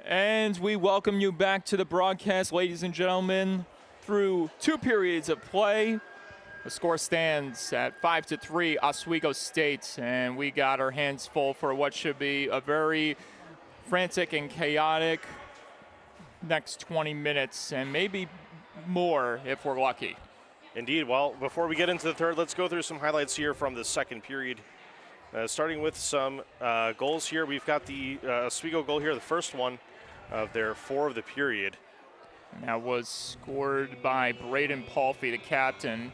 [SPEAKER 1] And we welcome you back to the broadcast, ladies and gentlemen. Through 2 periods of play, the score stands at 5-3 Oswego State, and we got our hands full for what should be a very frantic and chaotic next 20 minutes, and maybe more if we're lucky.
[SPEAKER 2] Indeed. Well, before we get into the third, let's go through some highlights here from the second period. Starting with some goals here. We've got the Oswego goal here, the first one of their 4 of the period.
[SPEAKER 1] And that was scored by Braden Palfy, the captain,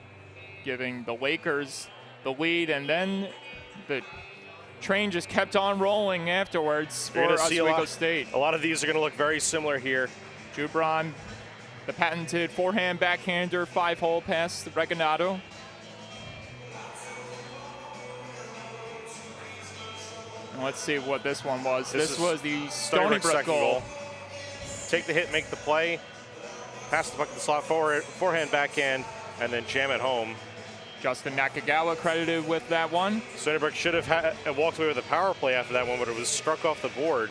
[SPEAKER 1] giving the Lakers the lead, and then the train just kept on rolling afterwards for Oswego State.
[SPEAKER 2] A lot of these are going to look very similar here.
[SPEAKER 1] Jubron, the patented forehand backhander, 5-hole pass to Reganado. And let's see what this one was. This was the Stony Brook goal.
[SPEAKER 2] Take the hit, make the play, pass the puck in the slot forward, forehand backhand, and then jam it home.
[SPEAKER 1] Justin Nakagawa credited with that one.
[SPEAKER 2] Stony Brook should have walked away with a power play after that one, but it was struck off the board.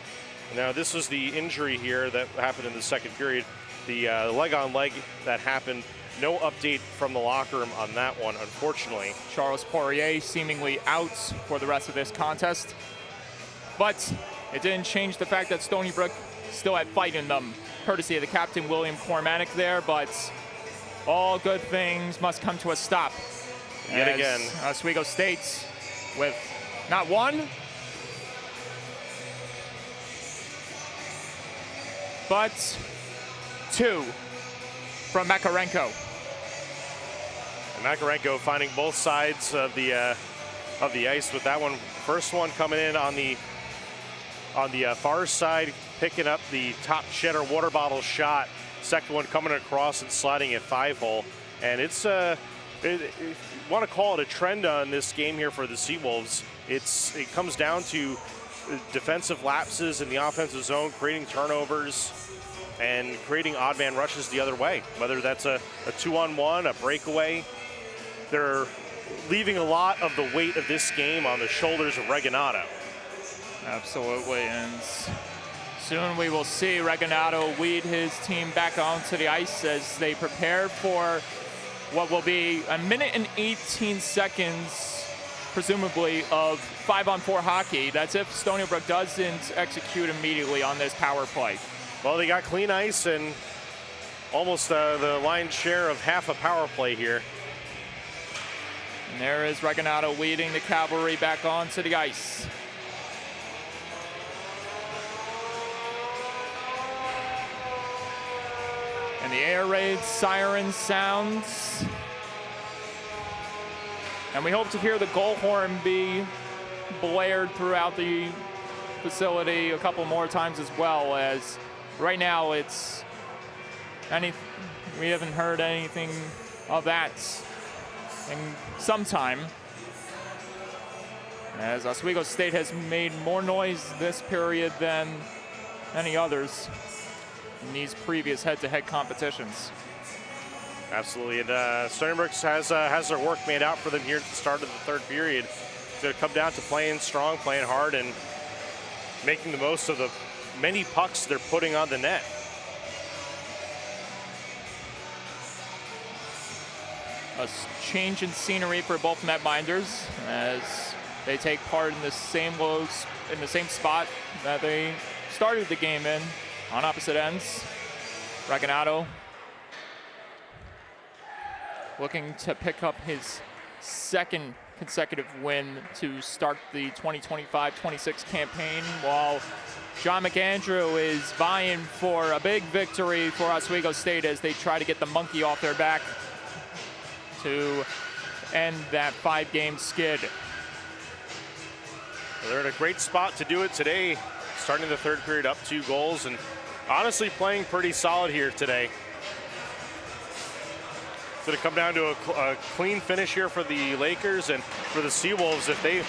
[SPEAKER 2] Now, this was the injury here that happened in the second period. The leg-on-leg that happened. No update from the locker room on that one, unfortunately.
[SPEAKER 1] Charles Poirier seemingly out for the rest of this contest. But it didn't change the fact that Stony Brook still had fight in them, courtesy of the captain, William Cormanic there, but all good things must come to a stop.
[SPEAKER 2] Yet again.
[SPEAKER 1] Oswego State with not one, but 2 from Makarenko.
[SPEAKER 2] And Makarenko finding both sides of the ice with that one. First one coming in on the far side, picking up the top cheddar water bottle shot. Second one coming across and sliding at 5-hole. And it's want to call it a trend on this game here for the Seawolves. It comes down to defensive lapses in the offensive zone, creating turnovers and creating odd man rushes the other way. Whether that's a 2-on-1, a breakaway, they're leaving a lot of the weight of this game on the shoulders of Reganado.
[SPEAKER 1] Absolutely, and soon we will see Reganado lead his team back onto the ice as they prepare for what will be 1 minute and 18 seconds, presumably, of 5-on-4 hockey. That's if Stony Brook doesn't execute immediately on this power play.
[SPEAKER 2] Well, they got clean ice and almost the lion's share of half a power play here.
[SPEAKER 1] And there is Reganado leading the Cavalry back onto the ice. And the air raid siren sounds. And we hope to hear the goal horn be blared throughout the facility a couple more times as well, as right now we haven't heard anything of that in some time, as Oswego State has made more noise this period than any others in these previous head-to-head competitions.
[SPEAKER 2] Absolutely, and Stony Brook has their work made out for them here at the start of the third period. It's going to come down to playing strong, playing hard, and making the most of the many pucks they're putting on the net.
[SPEAKER 1] A change in scenery for both netminders as they take part in the same spot that they started the game in, on opposite ends. Reganado looking to pick up his second consecutive win to start the 2025-26 campaign, while John McAndrew is vying for a big victory for Oswego State as they try to get the monkey off their back to end that 5-game skid.
[SPEAKER 2] They're in a great spot to do it today, starting the third period up 2 goals, and honestly playing pretty solid here today. It's going to come down to a clean finish here for the Lakers, and for the Seawolves, if they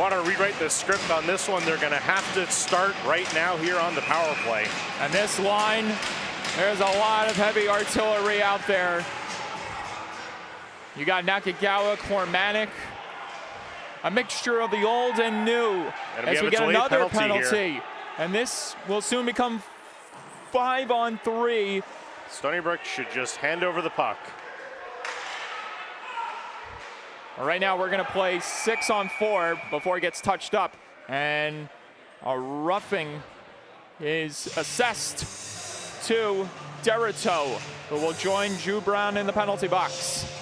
[SPEAKER 2] want to rewrite the script on this one, they're going to have to start right now here on the power play.
[SPEAKER 1] And this line, there's a lot of heavy artillery out there. You got Nakagawa, Cormanic, a mixture of the old and new.
[SPEAKER 2] And
[SPEAKER 1] as we get another penalty. And this will soon become 5-on-3.
[SPEAKER 2] Stony Brook should just hand over the puck.
[SPEAKER 1] Right now we're going to play 6-on-4 before it gets touched up. And a roughing is assessed to Derrito, who will join Drew Brown in the penalty box.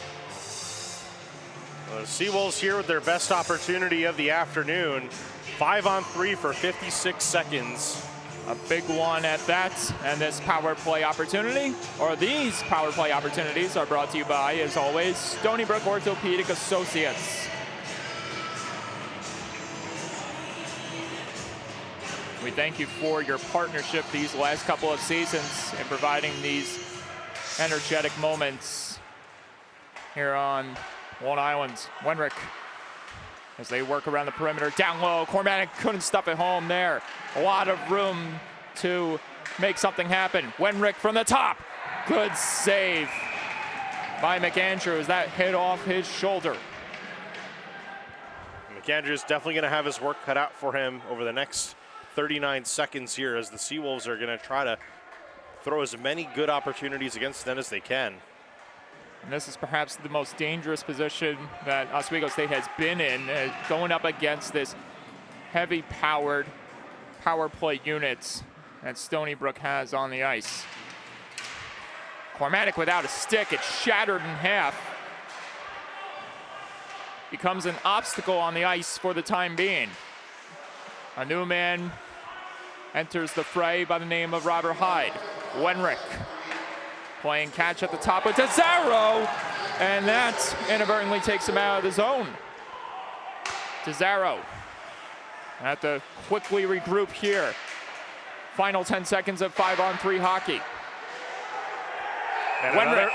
[SPEAKER 2] The Seawolves here with their best opportunity of the afternoon. 5-on-3 for 56 seconds.
[SPEAKER 1] A big one at that. And this power play opportunity, or these power play opportunities, are brought to you by, as always, Stony Brook Orthopedic Associates. We thank you for your partnership these last couple of seasons in providing these energetic moments here on Long Island. Wenrick, as they work around the perimeter, down low. Cormatic couldn't stuff it home there. A lot of room to make something happen. Wenrick from the top. Good save by McAndrews. That hit off his shoulder.
[SPEAKER 2] McAndrews definitely going to have his work cut out for him over the next 39 seconds here, as the Seawolves are going to try to throw as many good opportunities against them as they can.
[SPEAKER 1] And this is perhaps the most dangerous position that Oswego State has been in, going up against this heavy-powered power play units that Stony Brook has on the ice. Cormatic without a stick, it's shattered in half. Becomes an obstacle on the ice for the time being. A new man enters the fray by the name of Robert Hyde. Wenrick playing catch at the top with Tesaro, and that inadvertently takes him out of the zone. Tesaro have to quickly regroup here. Final 10 seconds of 5-on-3 hockey.
[SPEAKER 2] And
[SPEAKER 1] Wenrick.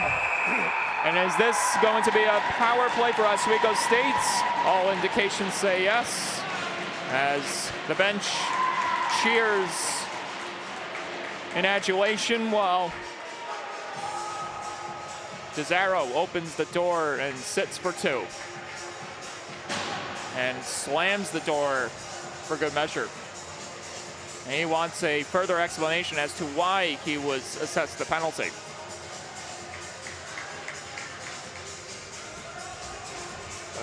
[SPEAKER 1] And is this going to be a power play for Oswego State? All indications say yes, as the bench cheers in adulation while Tesaro opens the door and sits for two. And slams the door for good measure. And he wants a further explanation as to why he was assessed the penalty.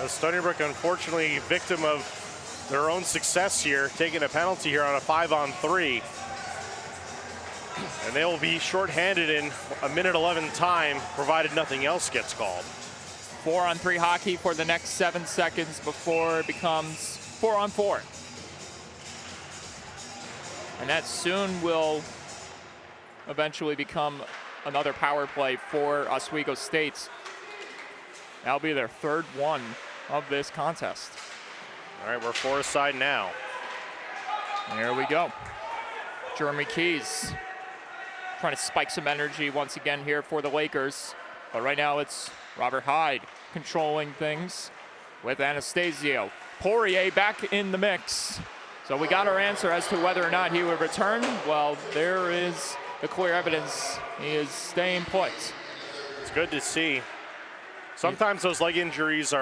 [SPEAKER 2] Stony Brook, unfortunately, victim of their own success here, taking a penalty here on a 5-on-3. And they will be shorthanded in a minute 11 time, provided nothing else gets called.
[SPEAKER 1] 4-on-3 hockey for the next 7 seconds before it becomes 4-on-4. And that soon will eventually become another power play for Oswego State. That'll be their third one of this contest.
[SPEAKER 2] All right, we're 4 aside now.
[SPEAKER 1] There we go. Jeremy Keys trying to spike some energy once again here for the Lakers. But right now it's Robert Hyde controlling things with Anastasio. Poirier back in the mix. So we got our answer as to whether or not he would return. Well, there is the clear evidence. He is staying put.
[SPEAKER 2] It's good to see. Sometimes those leg injuries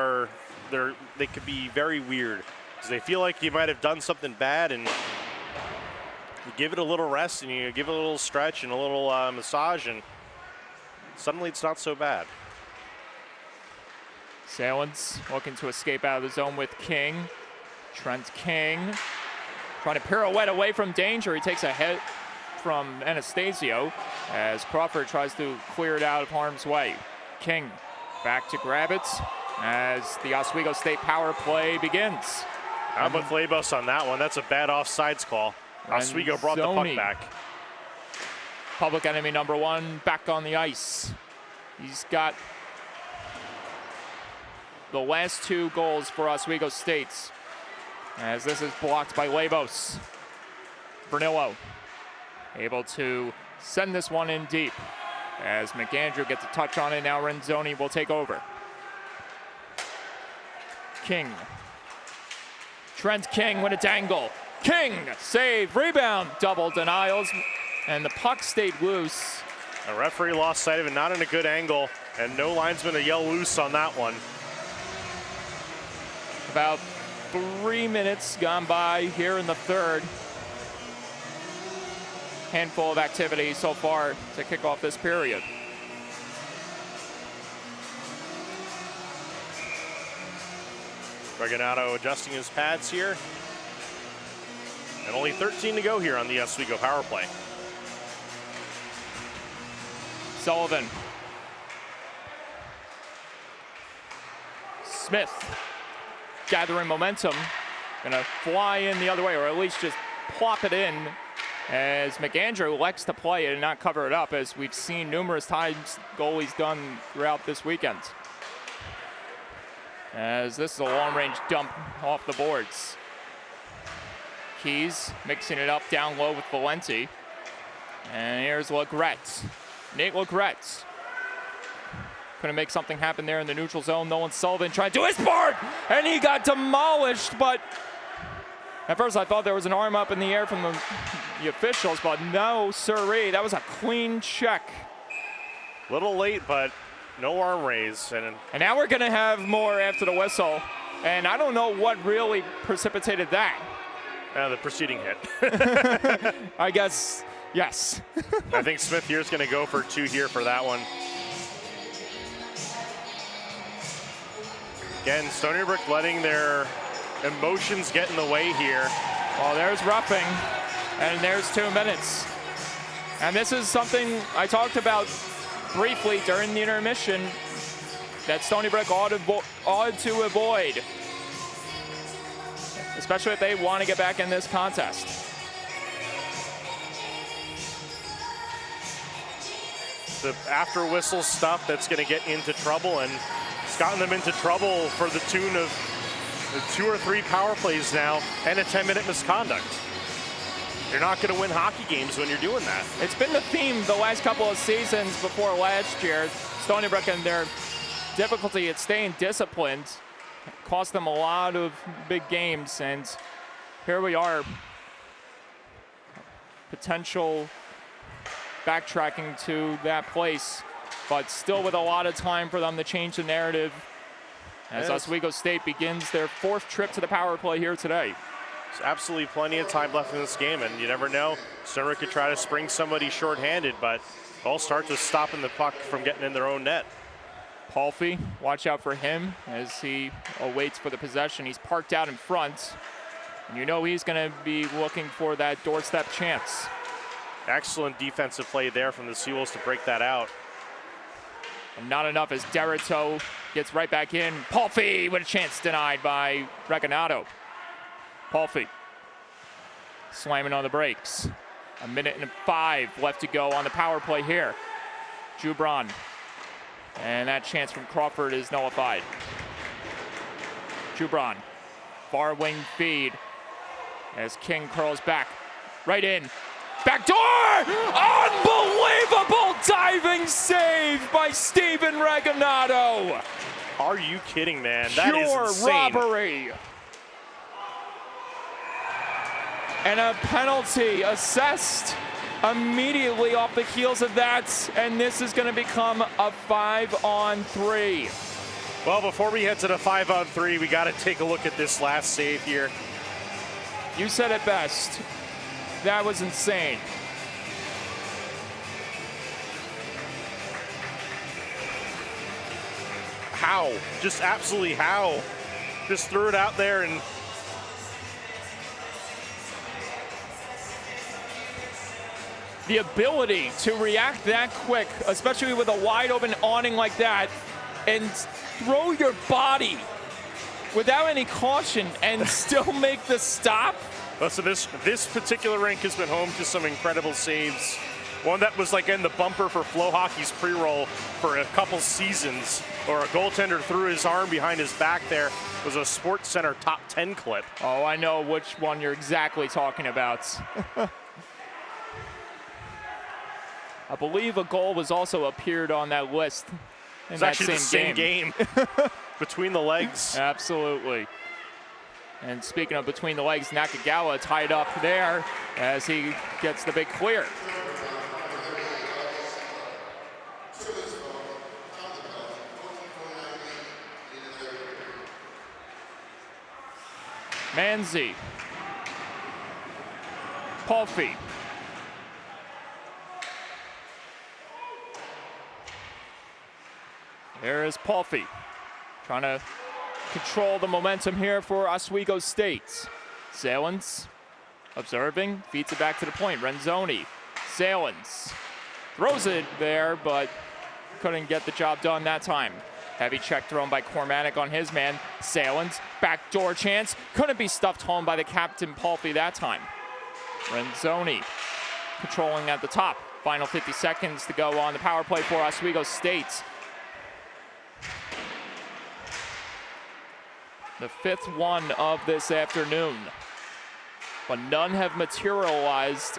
[SPEAKER 2] they could be very weird, because they feel like you might have done something bad, and you give it a little rest and you give it a little stretch and a little massage, and suddenly it's not so bad.
[SPEAKER 1] Salins looking to escape out of the zone with King. Trent King trying to pirouette away from danger. He takes a hit from Anastasio as Crawford tries to clear it out of harm's way. King back to grab it as the Oswego State power play begins.
[SPEAKER 2] How about Labos on that one? That's a bad offsides call. Oswego brought the puck back.
[SPEAKER 1] Public enemy number 1 back on the ice. He's got the last 2 goals for Oswego State, as this is blocked by Labos. Vernillo able to send this one in deep as McAndrew gets a touch on it. Now Renzoni will take over. King. Trent King with a dangle. King, save, rebound, double denials, and the puck stayed loose.
[SPEAKER 2] A referee lost sight of it, not in a good angle, and no linesman to yell loose on that one.
[SPEAKER 1] About 3 minutes gone by here in the third. handful of activities so far to kick off this period.
[SPEAKER 2] Reganado adjusting his pads here. And only 13 to go here on the Oswego power play.
[SPEAKER 1] Sullivan. Smith gathering momentum. Gonna fly in the other way, or at least just plop it in, as McAndrew likes to play it and not cover it up, as we've seen numerous times goalies done throughout this weekend. As this is a long-range dump off the boards. Keys mixing it up down low with Valenti. And here's Legret. Nate Legret. Couldn't make something happen there in the neutral zone. Nolan Sullivan trying to do his part, and he got demolished. But at first I thought there was an arm up in the air from the officials, but no, sirree. That was a clean check.
[SPEAKER 2] Little late, but no arm raise. And
[SPEAKER 1] now we're going to have more after the whistle. And I don't know what really precipitated that.
[SPEAKER 2] The preceding hit.
[SPEAKER 1] I guess, yes.
[SPEAKER 2] I think Smith here is going to go for 2 here for that one. Again, Stony Brook letting their emotions get in the way here.
[SPEAKER 1] Well, there's roughing, and there's 2 minutes. And this is something I talked about briefly during the intermission that Stony Brook ought to avoid, especially if they want to get back in this contest.
[SPEAKER 2] The after whistle stuff that's going to get into trouble, and it's gotten them into trouble for the tune of 2 or 3 power plays now and a 10-minute misconduct. You're not going to win hockey games when you're doing that.
[SPEAKER 1] It's been the theme the last couple of seasons before last year. Stony Brook and their difficulty at staying disciplined cost them a lot of big games, and here we are. Potential backtracking to that place, but still with a lot of time for them to change the narrative as Oswego State begins their 4th trip to the power play here today.
[SPEAKER 2] There's absolutely plenty of time left in this game, and you never know. Stony Brook could try to spring somebody shorthanded, but it all starts with stopping the puck from getting in their own net.
[SPEAKER 1] Palfy, watch out for him as he awaits for the possession. He's parked out in front, and you know he's going to be looking for that doorstep chance.
[SPEAKER 2] Excellent defensive play there from the Seawolves to break that out.
[SPEAKER 1] And not enough as Derrito gets right back in. Palfy with a chance denied by Reganado. Palfy slamming on the brakes. 1:05 left to go on the power play here. Jubron. And that chance from Crawford is nullified. Jubron. Far wing feed as King curls back. Right in. Back door! Unbelievable diving save by Steven Reganado.
[SPEAKER 2] Are you kidding, man? That is
[SPEAKER 1] Pure
[SPEAKER 2] insane.
[SPEAKER 1] robbery. And a penalty assessed immediately off the heels of that, and this is going to become a 5-on-3.
[SPEAKER 2] Well, before we head to the 5-on-3, we got to take a look at this last save here.
[SPEAKER 1] You said it best. That was insane.
[SPEAKER 2] How? Just absolutely how? Just threw it out there and
[SPEAKER 1] the ability to react that quick, especially with a wide open awning like that, and throw your body without any caution and still make the stop.
[SPEAKER 2] well, so this particular rink has been home to some incredible saves. One that was like in the bumper for Flow Hockey's pre-roll for a couple seasons, or a goaltender threw his arm behind his back there, was a Sports Center top 10 clip.
[SPEAKER 1] Oh, I know which one you're exactly talking about. I believe a goal was also appeared on that list in
[SPEAKER 2] It's
[SPEAKER 1] that
[SPEAKER 2] actually the same
[SPEAKER 1] game.
[SPEAKER 2] between the legs.
[SPEAKER 1] Absolutely. And speaking of between the legs, Nakagawa tied up there as he gets the big clear. Manzi. Palfy. There is Palfy trying to control the momentum here for Oswego State. Salins observing, feeds it back to the point. Renzoni, Salins throws it there, but couldn't get the job done that time. Heavy check thrown by Cormatic on his man. Salins, backdoor chance. Couldn't be stuffed home by the captain Palfy that time. Renzoni controlling at the top. Final 50 seconds to go on the power play for Oswego State. The 5th one of this afternoon. But none have materialized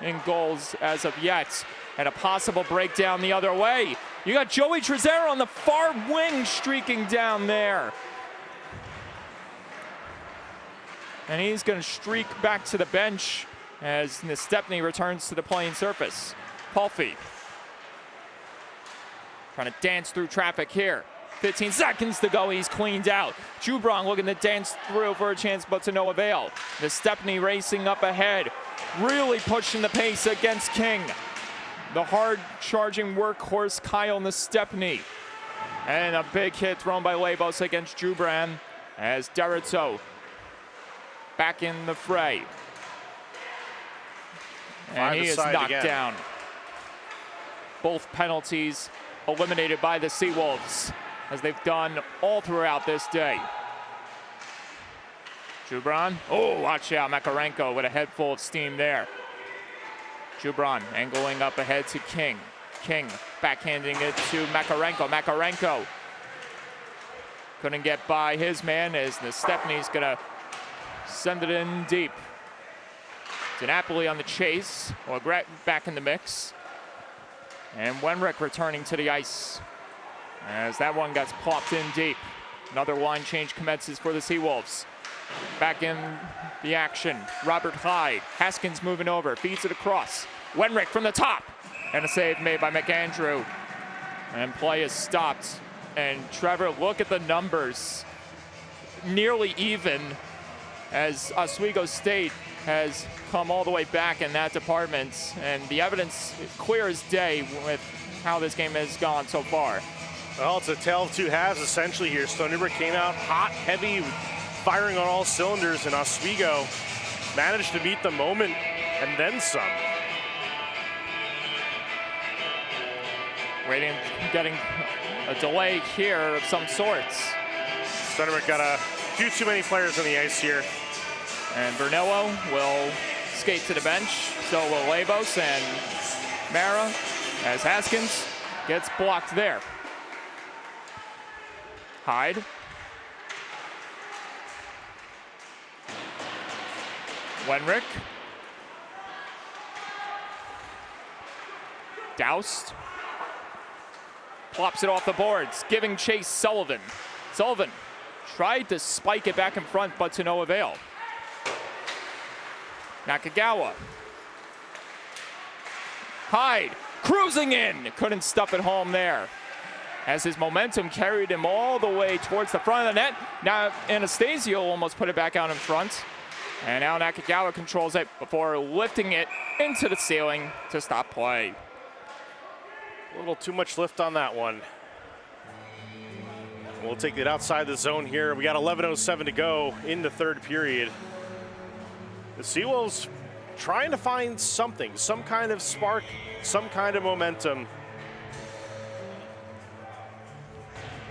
[SPEAKER 1] in goals as of yet. And a possible breakdown the other way. You got Joey Trezera on the far wing streaking down there. And he's going to streak back to the bench as Stepney returns to the playing surface. Palfy trying to dance through traffic here. 15 seconds to go, he's cleaned out. Jubron looking to dance through for a chance, but to no avail. Stepney racing up ahead, really pushing the pace against King. The hard-charging workhorse Kyle Stepney. And a big hit thrown by Labos against Jubran as Derito back in the fray. And he is knocked down. Both penalties eliminated by the Seawolves, as they've done all throughout this day. Jubran, oh, watch out, Makarenko with a head full of steam there. Jubran angling up ahead to King. King backhanding it to Makarenko. Makarenko couldn't get by his man as Stepney's gonna send it in deep. DiNapoli on the chase, or back in the mix. And Wenrick returning to the ice as that one gets plopped in deep. Another line change commences for the Seawolves. Back in the action, Robert Hyde. Haskins moving over, feeds it across. Wenrick from the top, and a save made by McAndrew. And play is stopped. And Trevor, look at the numbers. Nearly even, as Oswego State has come all the way back in that department. And the evidence is clear as day with how this game has gone so far.
[SPEAKER 2] Well, it's a tale of two halves essentially here. Stony Brook came out hot, heavy, firing on all cylinders, and Oswego managed to meet the moment and then some.
[SPEAKER 1] Getting a delay here of some sorts.
[SPEAKER 2] Stony Brook got a few too many players on the ice here.
[SPEAKER 1] And Vernillo will skate to the bench. So will Labos and Mara as Haskins gets blocked there. Hyde. Wenrick. Doused. Plops it off the boards, giving chase Sullivan. Sullivan tried to spike it back in front, but to no avail. Nakagawa. Hyde cruising in. Couldn't stuff it home there, as his momentum carried him all the way towards the front of the net. Now Anastasio almost put it back out in front. And now Nakagawa controls it before lifting it into the ceiling to stop play.
[SPEAKER 2] A little too much lift on that one. We'll take it outside the zone here. We got 11:07 to go in the third period. The Seawolves trying to find something, some kind of spark, some kind of momentum.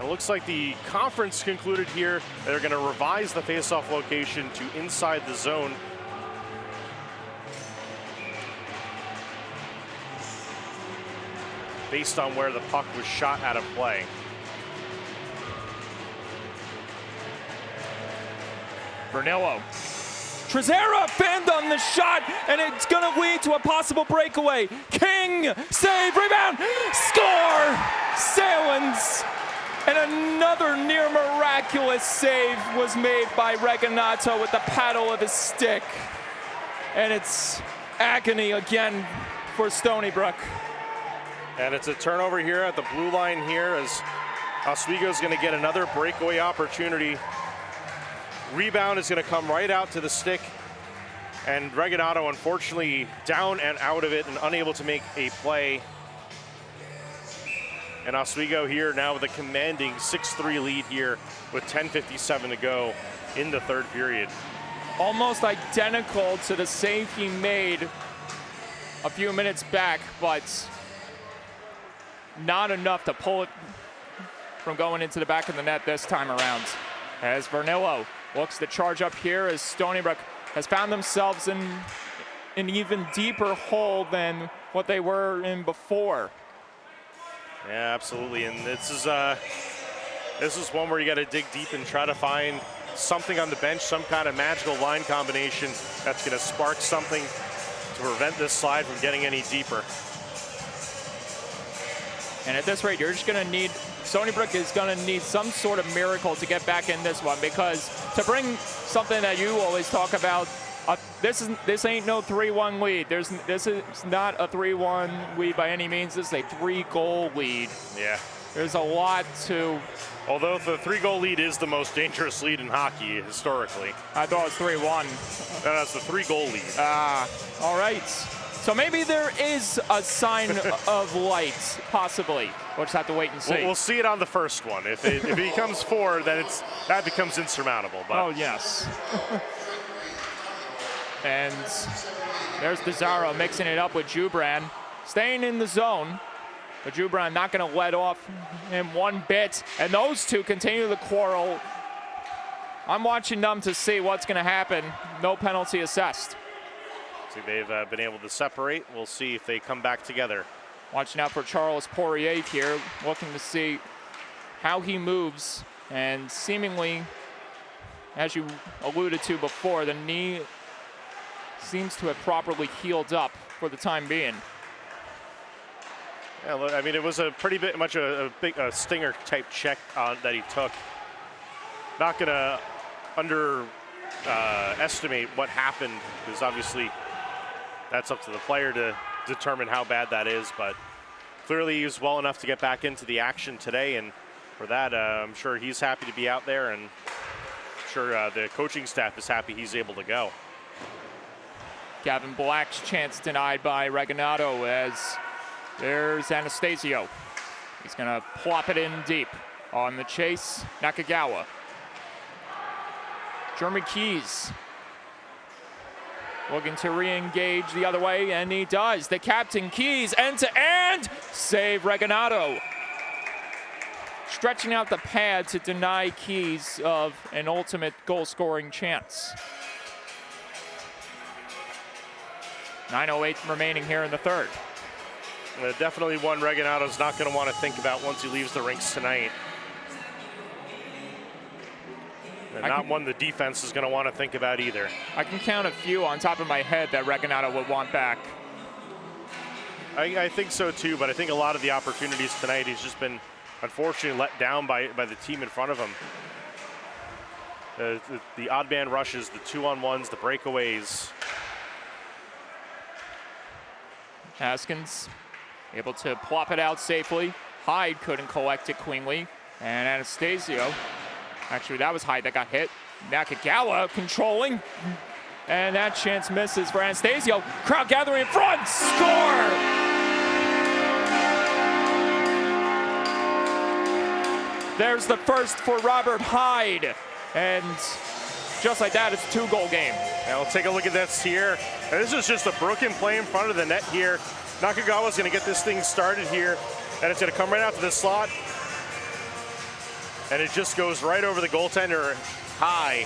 [SPEAKER 2] It looks like the conference concluded here. They're going to revise the face-off location to inside the zone. Based on where the puck was shot out of play.
[SPEAKER 1] Vernillo. Trezera fanned on the shot, and it's gonna lead to a possible breakaway. King, save, rebound, score! Salins. And another near miraculous save was made by Reganato with the paddle of his stick. And it's agony again for Stony Brook.
[SPEAKER 2] And it's a turnover here at the blue line here as Oswego's going to get another breakaway opportunity. Rebound is going to come right out to the stick. And Reganato, unfortunately, down and out of it and unable to make a play. And Oswego here now with a commanding 6-3 lead here with 10:57 to go in the third period.
[SPEAKER 1] Almost identical to the save he made a few minutes back, but not enough to pull it from going into the back of the net this time around. As Vernillo looks to charge up here as Stony Brook has found themselves in an even deeper hole than what they were in before.
[SPEAKER 2] Yeah, absolutely. And this is one where you got to dig deep and try to find something on the bench, some kind of magical line combination that's going to spark something to prevent this slide from getting any deeper.
[SPEAKER 1] And at this rate, you're just going to need, Stony Brook is going to need some sort of miracle to get back in this one, because to bring something that you always talk about, this ain't no 3-1 lead. This is not a 3-1 lead by any means. This is a 3-goal lead.
[SPEAKER 2] Yeah.
[SPEAKER 1] There's a lot to.
[SPEAKER 2] Although the 3-goal lead is the most dangerous lead in hockey historically.
[SPEAKER 1] I thought it was 3-1.
[SPEAKER 2] No, that's the 3-goal lead.
[SPEAKER 1] All right. So maybe there is a sign of light, possibly. We'll just have to wait and see.
[SPEAKER 2] We'll see it on the first one. If it becomes 4, then that becomes insurmountable. But.
[SPEAKER 1] Oh yes. And there's Desaro mixing it up with Jubran, staying in the zone. But Jubran not going to let off him one bit. And those two continue the quarrel. I'm watching them to see what's going to happen. No penalty assessed.
[SPEAKER 2] See, they've been able to separate. We'll see if they come back together.
[SPEAKER 1] Watching out for Charles Poirier here, looking to see how he moves. And seemingly, as you alluded to before, the knee seems to have properly healed up for the time being.
[SPEAKER 2] Yeah, look, I mean, it was a pretty much a big stinger type check that he took. Not going to underestimate what happened, because obviously that's up to the player to determine how bad that is. But clearly he was well enough to get back into the action today, and for that, I'm sure he's happy to be out there, and I'm sure the coaching staff is happy he's able to go.
[SPEAKER 1] Gavin Black's chance denied by Reganato as there's Anastasio. He's going to plop it in deep on the chase. Nakagawa. Jeremy Keys looking to re-engage the other way, and he does. The captain, Keys, end-to-end. Save Reganato. Stretching out the pad to deny Keys of an ultimate goal-scoring chance. 9:08 remaining here in the third.
[SPEAKER 2] Definitely one Reganato's not going to want to think about once he leaves the rinks tonight. And not one the defense is going to want to think about either.
[SPEAKER 1] I can count a few on top of my head that Reganato would want back.
[SPEAKER 2] I think so too, but I think a lot of the opportunities tonight, he's just been unfortunately let down by the team in front of him. The odd man rushes, the 2-on-1s, the breakaways.
[SPEAKER 1] Haskins able to plop it out safely. Hyde couldn't collect it cleanly. And Anastasio, actually that was Hyde that got hit. Nakagawa controlling. And that chance misses for Anastasio. Crowd gathering in front, score! There's the first for Robert Hyde. And just like that, it's a 2-goal game.
[SPEAKER 2] Now we'll take a look at this here. And this is just a Brook in play in front of the net here. Nakagawa's going to get this thing started here, and it's going to come right out to the slot. And it just goes right over the goaltender high.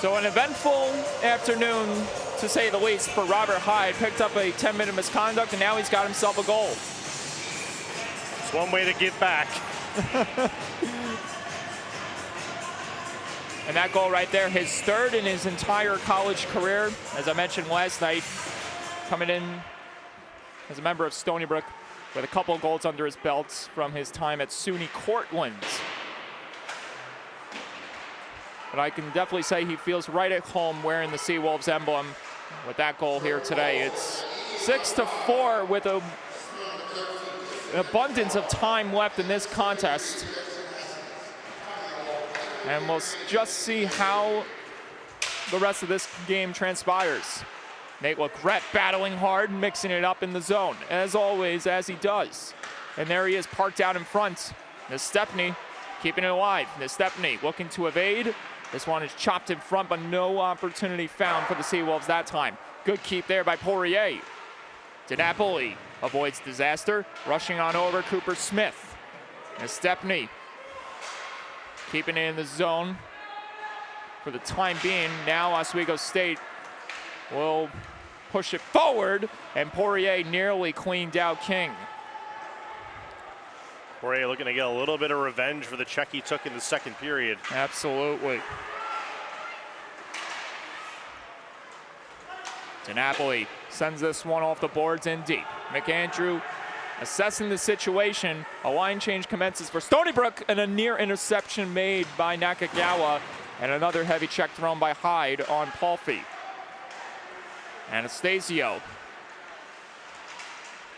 [SPEAKER 1] So an eventful afternoon, to say the least, for Robert Hyde. Picked up a 10-minute misconduct, and now he's got himself a goal.
[SPEAKER 2] It's one way to give back.
[SPEAKER 1] And that goal right there, his third in his entire college career. As I mentioned last night, coming in as a member of Stony Brook with a couple of goals under his belt from his time at SUNY Cortland. But I can definitely say he feels right at home wearing the Seawolves emblem with that goal here today. It's 6-4 with an abundance of time left in this contest. And we'll just see how the rest of this game transpires. Nate LaGrette battling hard, mixing it up in the zone, as always, as he does. And there he is, parked out in front. Stepney keeping it alive. Stepney looking to evade. This one is chopped in front, but no opportunity found for the Seawolves that time. Good keep there by Poirier. DiNapoli avoids disaster, rushing on over Cooper Smith. Stepney keeping it in the zone for the time being. Now Oswego State will push it forward, and Poirier nearly cleaned out King.
[SPEAKER 2] Poirier looking to get a little bit of revenge for the check he took in the second period.
[SPEAKER 1] Absolutely. DiNapoli sends this one off the boards in deep. McAndrew assessing the situation. A line change commences for Stony Brook, and a near interception made by Nakagawa, and another heavy check thrown by Hyde on Palfy. Anastasio.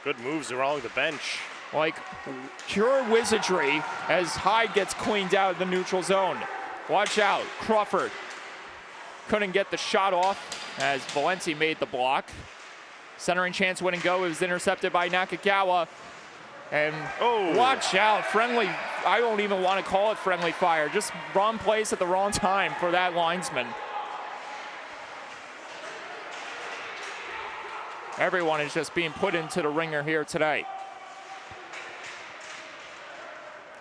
[SPEAKER 2] Good moves along the bench.
[SPEAKER 1] Like pure wizardry as Hyde gets cleaned out of the neutral zone. Watch out, Crawford couldn't get the shot off as Valenti made the block. Centering chance wouldn't go. It was intercepted by Nakagawa. And watch out, friendly, I don't even want to call it friendly fire. Just wrong place at the wrong time for that linesman. Everyone is just being put into the ringer here today.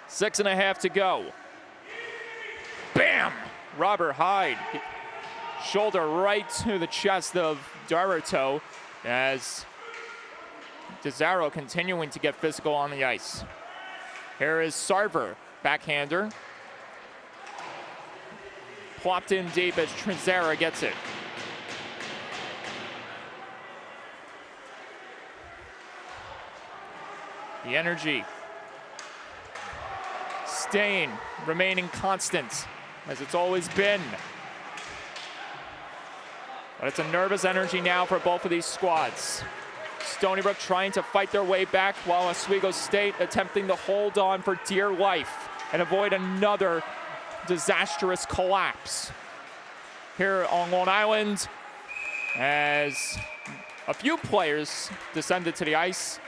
[SPEAKER 1] 6.5 to go. Bam! Robert Hyde. Shoulder right to the chest of Dorito as DeZaro continuing to get physical on the ice. Here is Sarver, backhander. Plopped in deep as Trezera gets it. The energy staying, remaining constant, as it's always been. But it's a nervous energy now for both of these squads. Stony Brook trying to fight their way back, while Oswego State attempting to hold on for dear life and avoid another disastrous collapse. Here on Long Island, as a few players descended to the ice,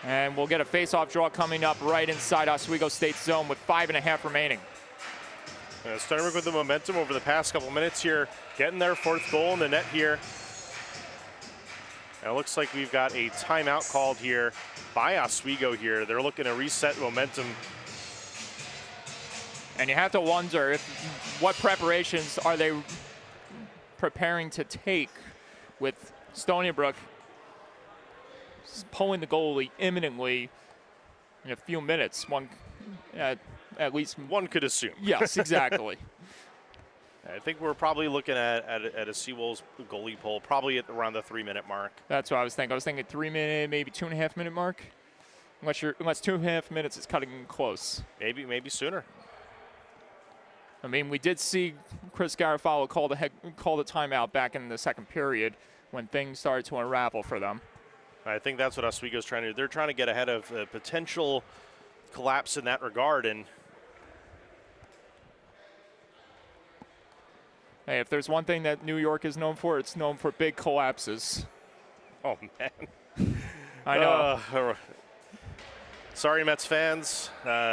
[SPEAKER 1] and we'll get a face-off draw coming up right inside Oswego State's zone with 5.5 remaining.
[SPEAKER 2] Stony Brook with the momentum over the past couple minutes here, getting their fourth goal in the net here. And it looks like we've got a timeout called here by Oswego here. They're looking to reset momentum.
[SPEAKER 1] And you have to wonder what preparations are they preparing to take with Stony Brook pulling the goalie imminently in a few minutes. At least
[SPEAKER 2] one could assume.
[SPEAKER 1] Yes, exactly.
[SPEAKER 2] I think we're probably looking at a Seawolves goalie pull probably at around the 3-minute mark.
[SPEAKER 1] That's what I was thinking. I was thinking 3 minute, maybe 2.5 minute mark. Unless 2.5 minutes is cutting close.
[SPEAKER 2] Maybe sooner.
[SPEAKER 1] I mean, we did see Chris Garofalo call the timeout back in the second period when things started to unravel for them.
[SPEAKER 2] I think that's what Oswego's trying to do. They're trying to get ahead of a potential collapse in that regard. And
[SPEAKER 1] hey, if there's one thing that New York is known for, it's known for big collapses.
[SPEAKER 2] Oh, man.
[SPEAKER 1] I know.
[SPEAKER 2] Sorry, Mets fans.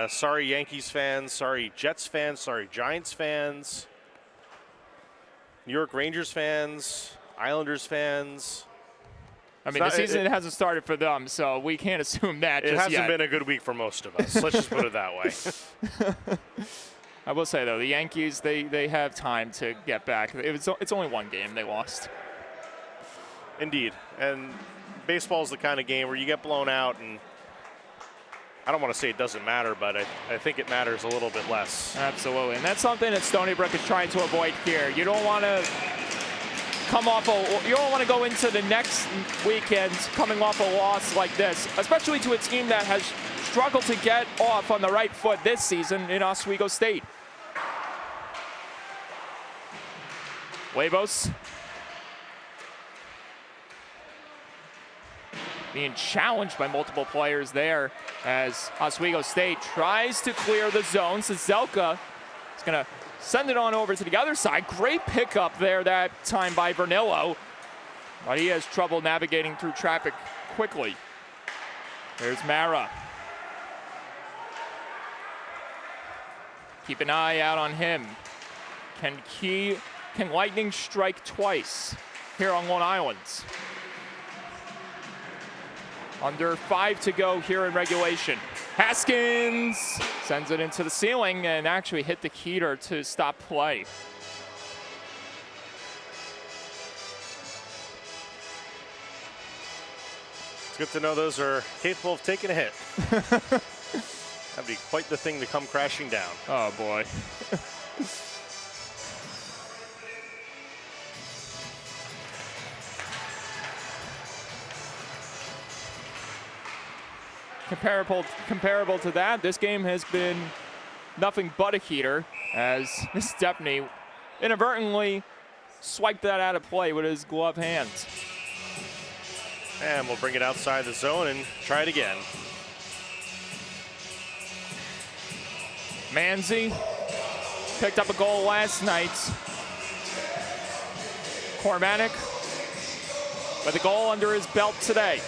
[SPEAKER 2] Sorry, Yankees fans. Sorry, Jets fans. Sorry, Giants fans. New York Rangers fans. Islanders fans.
[SPEAKER 1] I mean, the season hasn't started for them, so we can't assume that just yet.
[SPEAKER 2] It hasn't been a good week for most of us. Let's just put it that way.
[SPEAKER 1] I will say, though, the Yankees, they have time to get back. It's only one game they lost.
[SPEAKER 2] Indeed. And baseball is the kind of game where you get blown out, and I don't want to say it doesn't matter, but I think it matters a little bit less.
[SPEAKER 1] Absolutely. And that's something that Stony Brook is trying to avoid here. You don't want to you don't want to go into the next weekend coming off a loss like this, especially to a team that has struggled to get off on the right foot this season in Oswego State. Huevos being challenged by multiple players there as Oswego State tries to clear the zone. Sazelka is going to send it on over to the other side. Great pickup there that time by Vernillo. But he has trouble navigating through traffic quickly. There's Mara. Keep an eye out on him. Can Lightning strike twice here on Long Island? Under 5 to go here in regulation. Haskins sends it into the ceiling and actually hit the heater to stop play.
[SPEAKER 2] It's good to know those are capable of taking a hit. That'd be quite the thing to come crashing down.
[SPEAKER 1] Oh boy. Comparable to that, this game has been nothing but a heater as Stepney inadvertently swiped that out of play with his gloved hands.
[SPEAKER 2] And we'll bring it outside the zone and try it again.
[SPEAKER 1] Manzi picked up a goal last night. Cormanic with a goal under his belt today.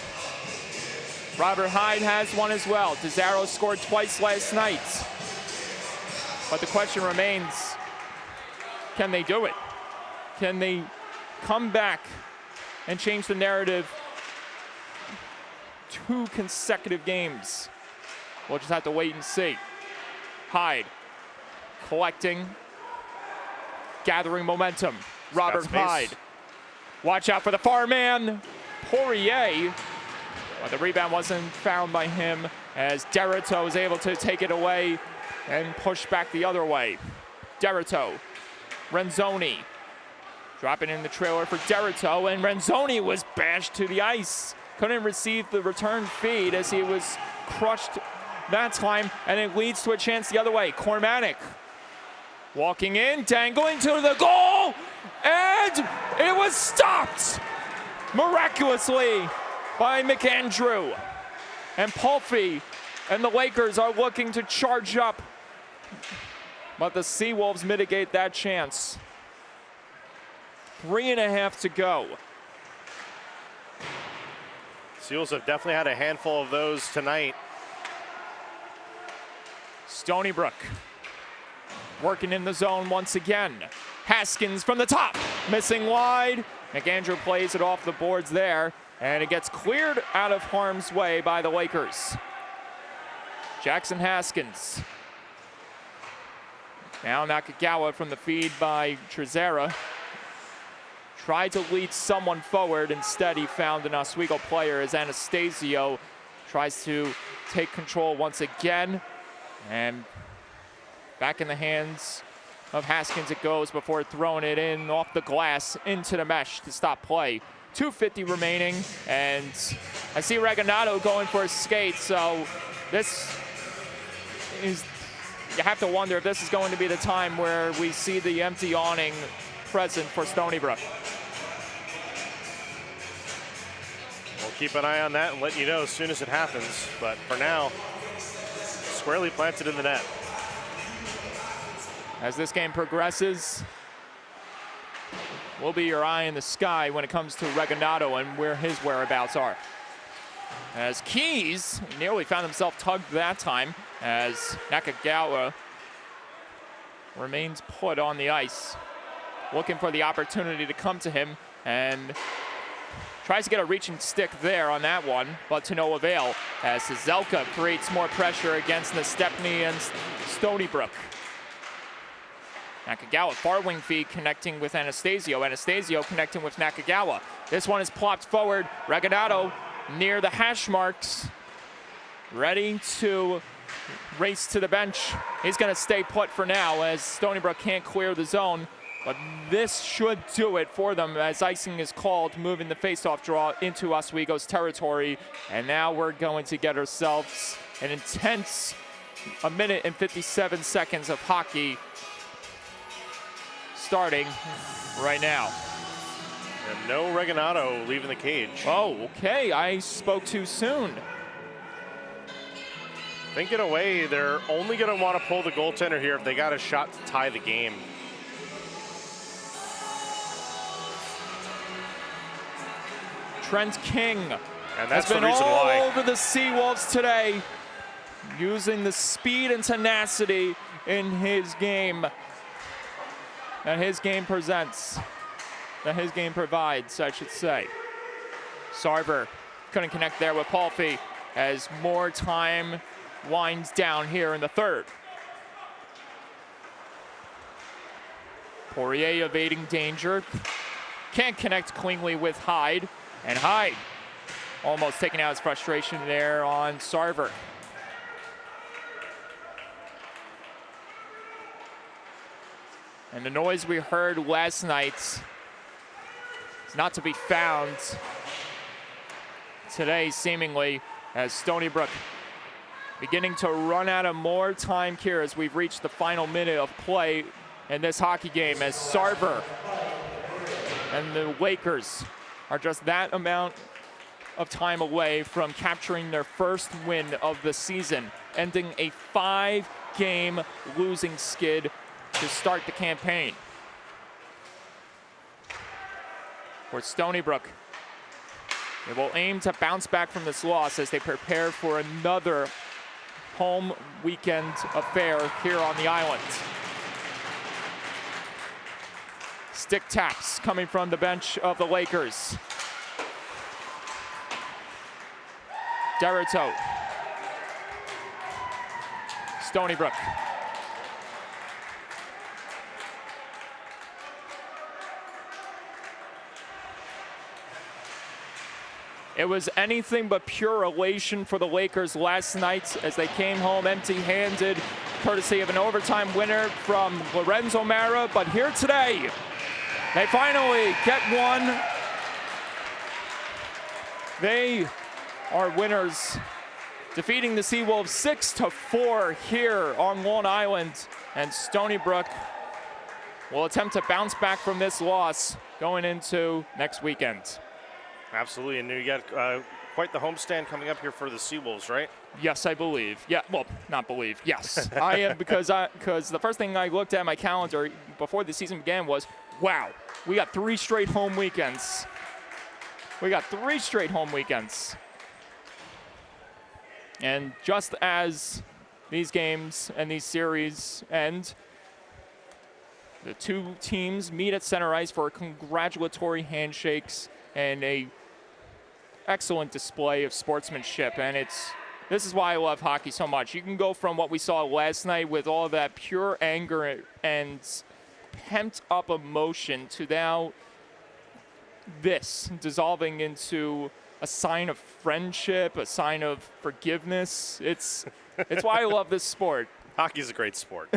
[SPEAKER 1] Robert Hyde has one as well. DeZaro scored twice last night. But the question remains, can they do it? Can they come back and change the narrative 2 consecutive games? We'll just have to wait and see. Hyde collecting, gathering momentum. Robert Hyde. Watch out for the far man, Poirier. But the rebound wasn't found by him as Derrito was able to take it away and push back the other way. Derrito, Renzoni, dropping in the trailer for Derrito, and Renzoni was bashed to the ice. Couldn't receive the return feed as he was crushed that time, and it leads to a chance the other way. Cormanic walking in, dangling to the goal, and it was stopped miraculously by McAndrew. And Pulfy and the Lakers are looking to charge up, but the Seawolves mitigate that chance. 3.5 to go.
[SPEAKER 2] Seals have definitely had a handful of those tonight.
[SPEAKER 1] Stony Brook working in the zone once again. Haskins from the top, missing wide. McAndrew plays it off the boards there, and it gets cleared out of harm's way by the Lakers. Jackson Haskins. Now Nakagawa from the feed by Trezera. Tried to lead someone forward. Instead, he found an Oswego player as Anastasio tries to take control once again. And back in the hands of Haskins it goes before throwing it in off the glass into the mesh to stop play. 2:50 remaining, and I see Regagnado going for a skate, so this is, you have to wonder if this is going to be the time where we see the empty awning present for Stony Brook.
[SPEAKER 2] We'll keep an eye on that and let you know as soon as it happens, but for now, squarely planted in the net.
[SPEAKER 1] As this game progresses, will be your eye in the sky when it comes to Regagnado and where his whereabouts are. As Keys nearly found himself tugged that time as Nakagawa remains put on the ice, looking for the opportunity to come to him, and tries to get a reaching stick there on that one, but to no avail as Zelka creates more pressure against Stepney and Stony Brook. Nakagawa, far wing feed connecting with Anastasio. Anastasio connecting with Nakagawa. This one is plopped forward. Regagnado near the hash marks, ready to race to the bench. He's going to stay put for now as Stony Brook can't clear the zone, but this should do it for them as icing is called, moving the faceoff draw into Oswego's territory. And now we're going to get ourselves an intense 1 minute and 57 seconds of hockey starting right now.
[SPEAKER 2] And no Regagnado leaving the cage.
[SPEAKER 1] Oh, okay, I spoke too soon.
[SPEAKER 2] Thinking away, they're only going to want to pull the goaltender here if they got a shot to tie the game.
[SPEAKER 1] Trent King
[SPEAKER 2] And that's
[SPEAKER 1] has been
[SPEAKER 2] the reason
[SPEAKER 1] all
[SPEAKER 2] why.
[SPEAKER 1] over the Seawolves today, using the speed and tenacity in his game that his game presents, that his game provides, I should say. Sarver couldn't connect there with Palfy as more time winds down here in the third. Poirier evading danger. Can't connect cleanly with Hyde. And Hyde almost taking out his frustration there on Sarver. And the noise we heard last night is not to be found today, seemingly, as Stony Brook beginning to run out of more time here as we've reached the final minute of play in this hockey game, as Sarver and the Lakers are just that amount of time away from capturing their first win of the season, ending a 5-game losing skid to start the campaign. For Stony Brook, they will aim to bounce back from this loss as they prepare for another home weekend affair here on the island. Stick taps coming from the bench of the Lakers. Derrito. Stony Brook. It was anything but pure elation for the Lakers last night as they came home empty-handed, courtesy of an overtime winner from Lorenzo Mara. But here today, they finally get one. They are winners, defeating the Seawolves 6-4 here on Long Island. And Stony Brook will attempt to bounce back from this loss going into next weekend.
[SPEAKER 2] Absolutely, and you got quite the homestand coming up here for the Seawolves, right?
[SPEAKER 1] Yes, I believe. Yeah, well, not believe. Yes, I am, because the first thing I looked at my calendar before the season began was, wow, we got 3 straight home weekends. We got 3 straight home weekends. And just as these games and these series end, the two teams meet at center ice for congratulatory handshakes and a excellent display of sportsmanship. And this is why I love hockey so much. You can go from what we saw last night with all that pure anger and pent up emotion to now this dissolving into a sign of friendship, a sign of forgiveness. It's why I love this sport.
[SPEAKER 2] Hockey's a great sport.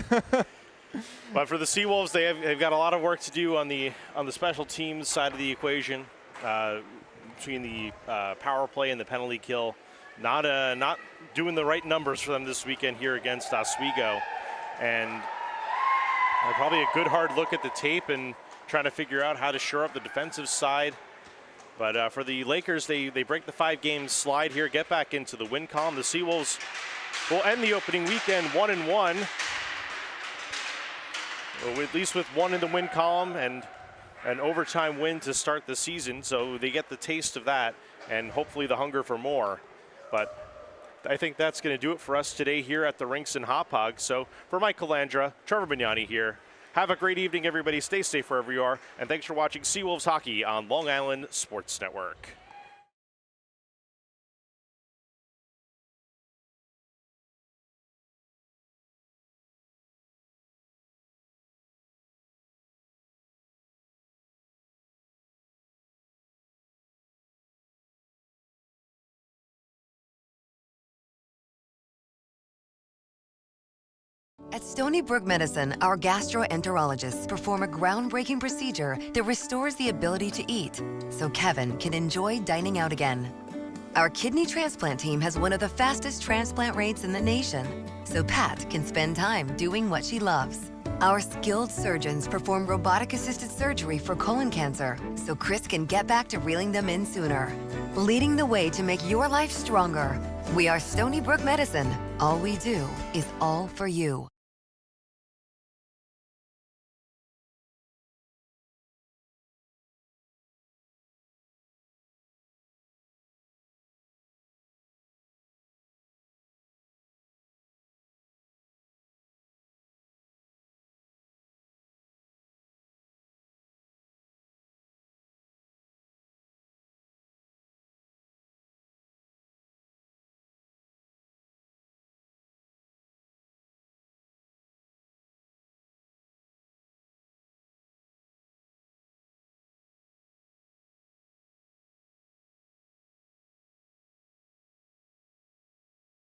[SPEAKER 2] But for the Seawolves, they've got a lot of work to do on the special teams side of the equation, between the power play and the penalty kill. Not doing the right numbers for them this weekend here against Oswego, and probably a good hard look at the tape and trying to figure out how to shore up the defensive side. But for the Lakers, they break the 5-game slide here, get back into the win column. The Seawolves will end the opening weekend 1-1. At least with 1 in the win column and an overtime win to start the season. So they get the taste of that and hopefully the hunger for more. But I think that's going to do it for us today here at the Rinks and Hop Hog. So for Mike Calandra, Trevor Bignani here. Have a great evening, everybody. Stay safe wherever you are. And thanks for watching Seawolves Hockey on Long Island Sports Network.
[SPEAKER 4] At Stony Brook Medicine, our gastroenterologists perform a groundbreaking procedure that restores the ability to eat, so Kevin can enjoy dining out again. Our kidney transplant team has one of the fastest transplant rates in the nation, so Pat can spend time doing what she loves. Our skilled surgeons perform robotic-assisted surgery for colon cancer, so Chris can get back to reeling them in sooner. Leading the way to make your life stronger. We are Stony Brook Medicine. All we do is all for you.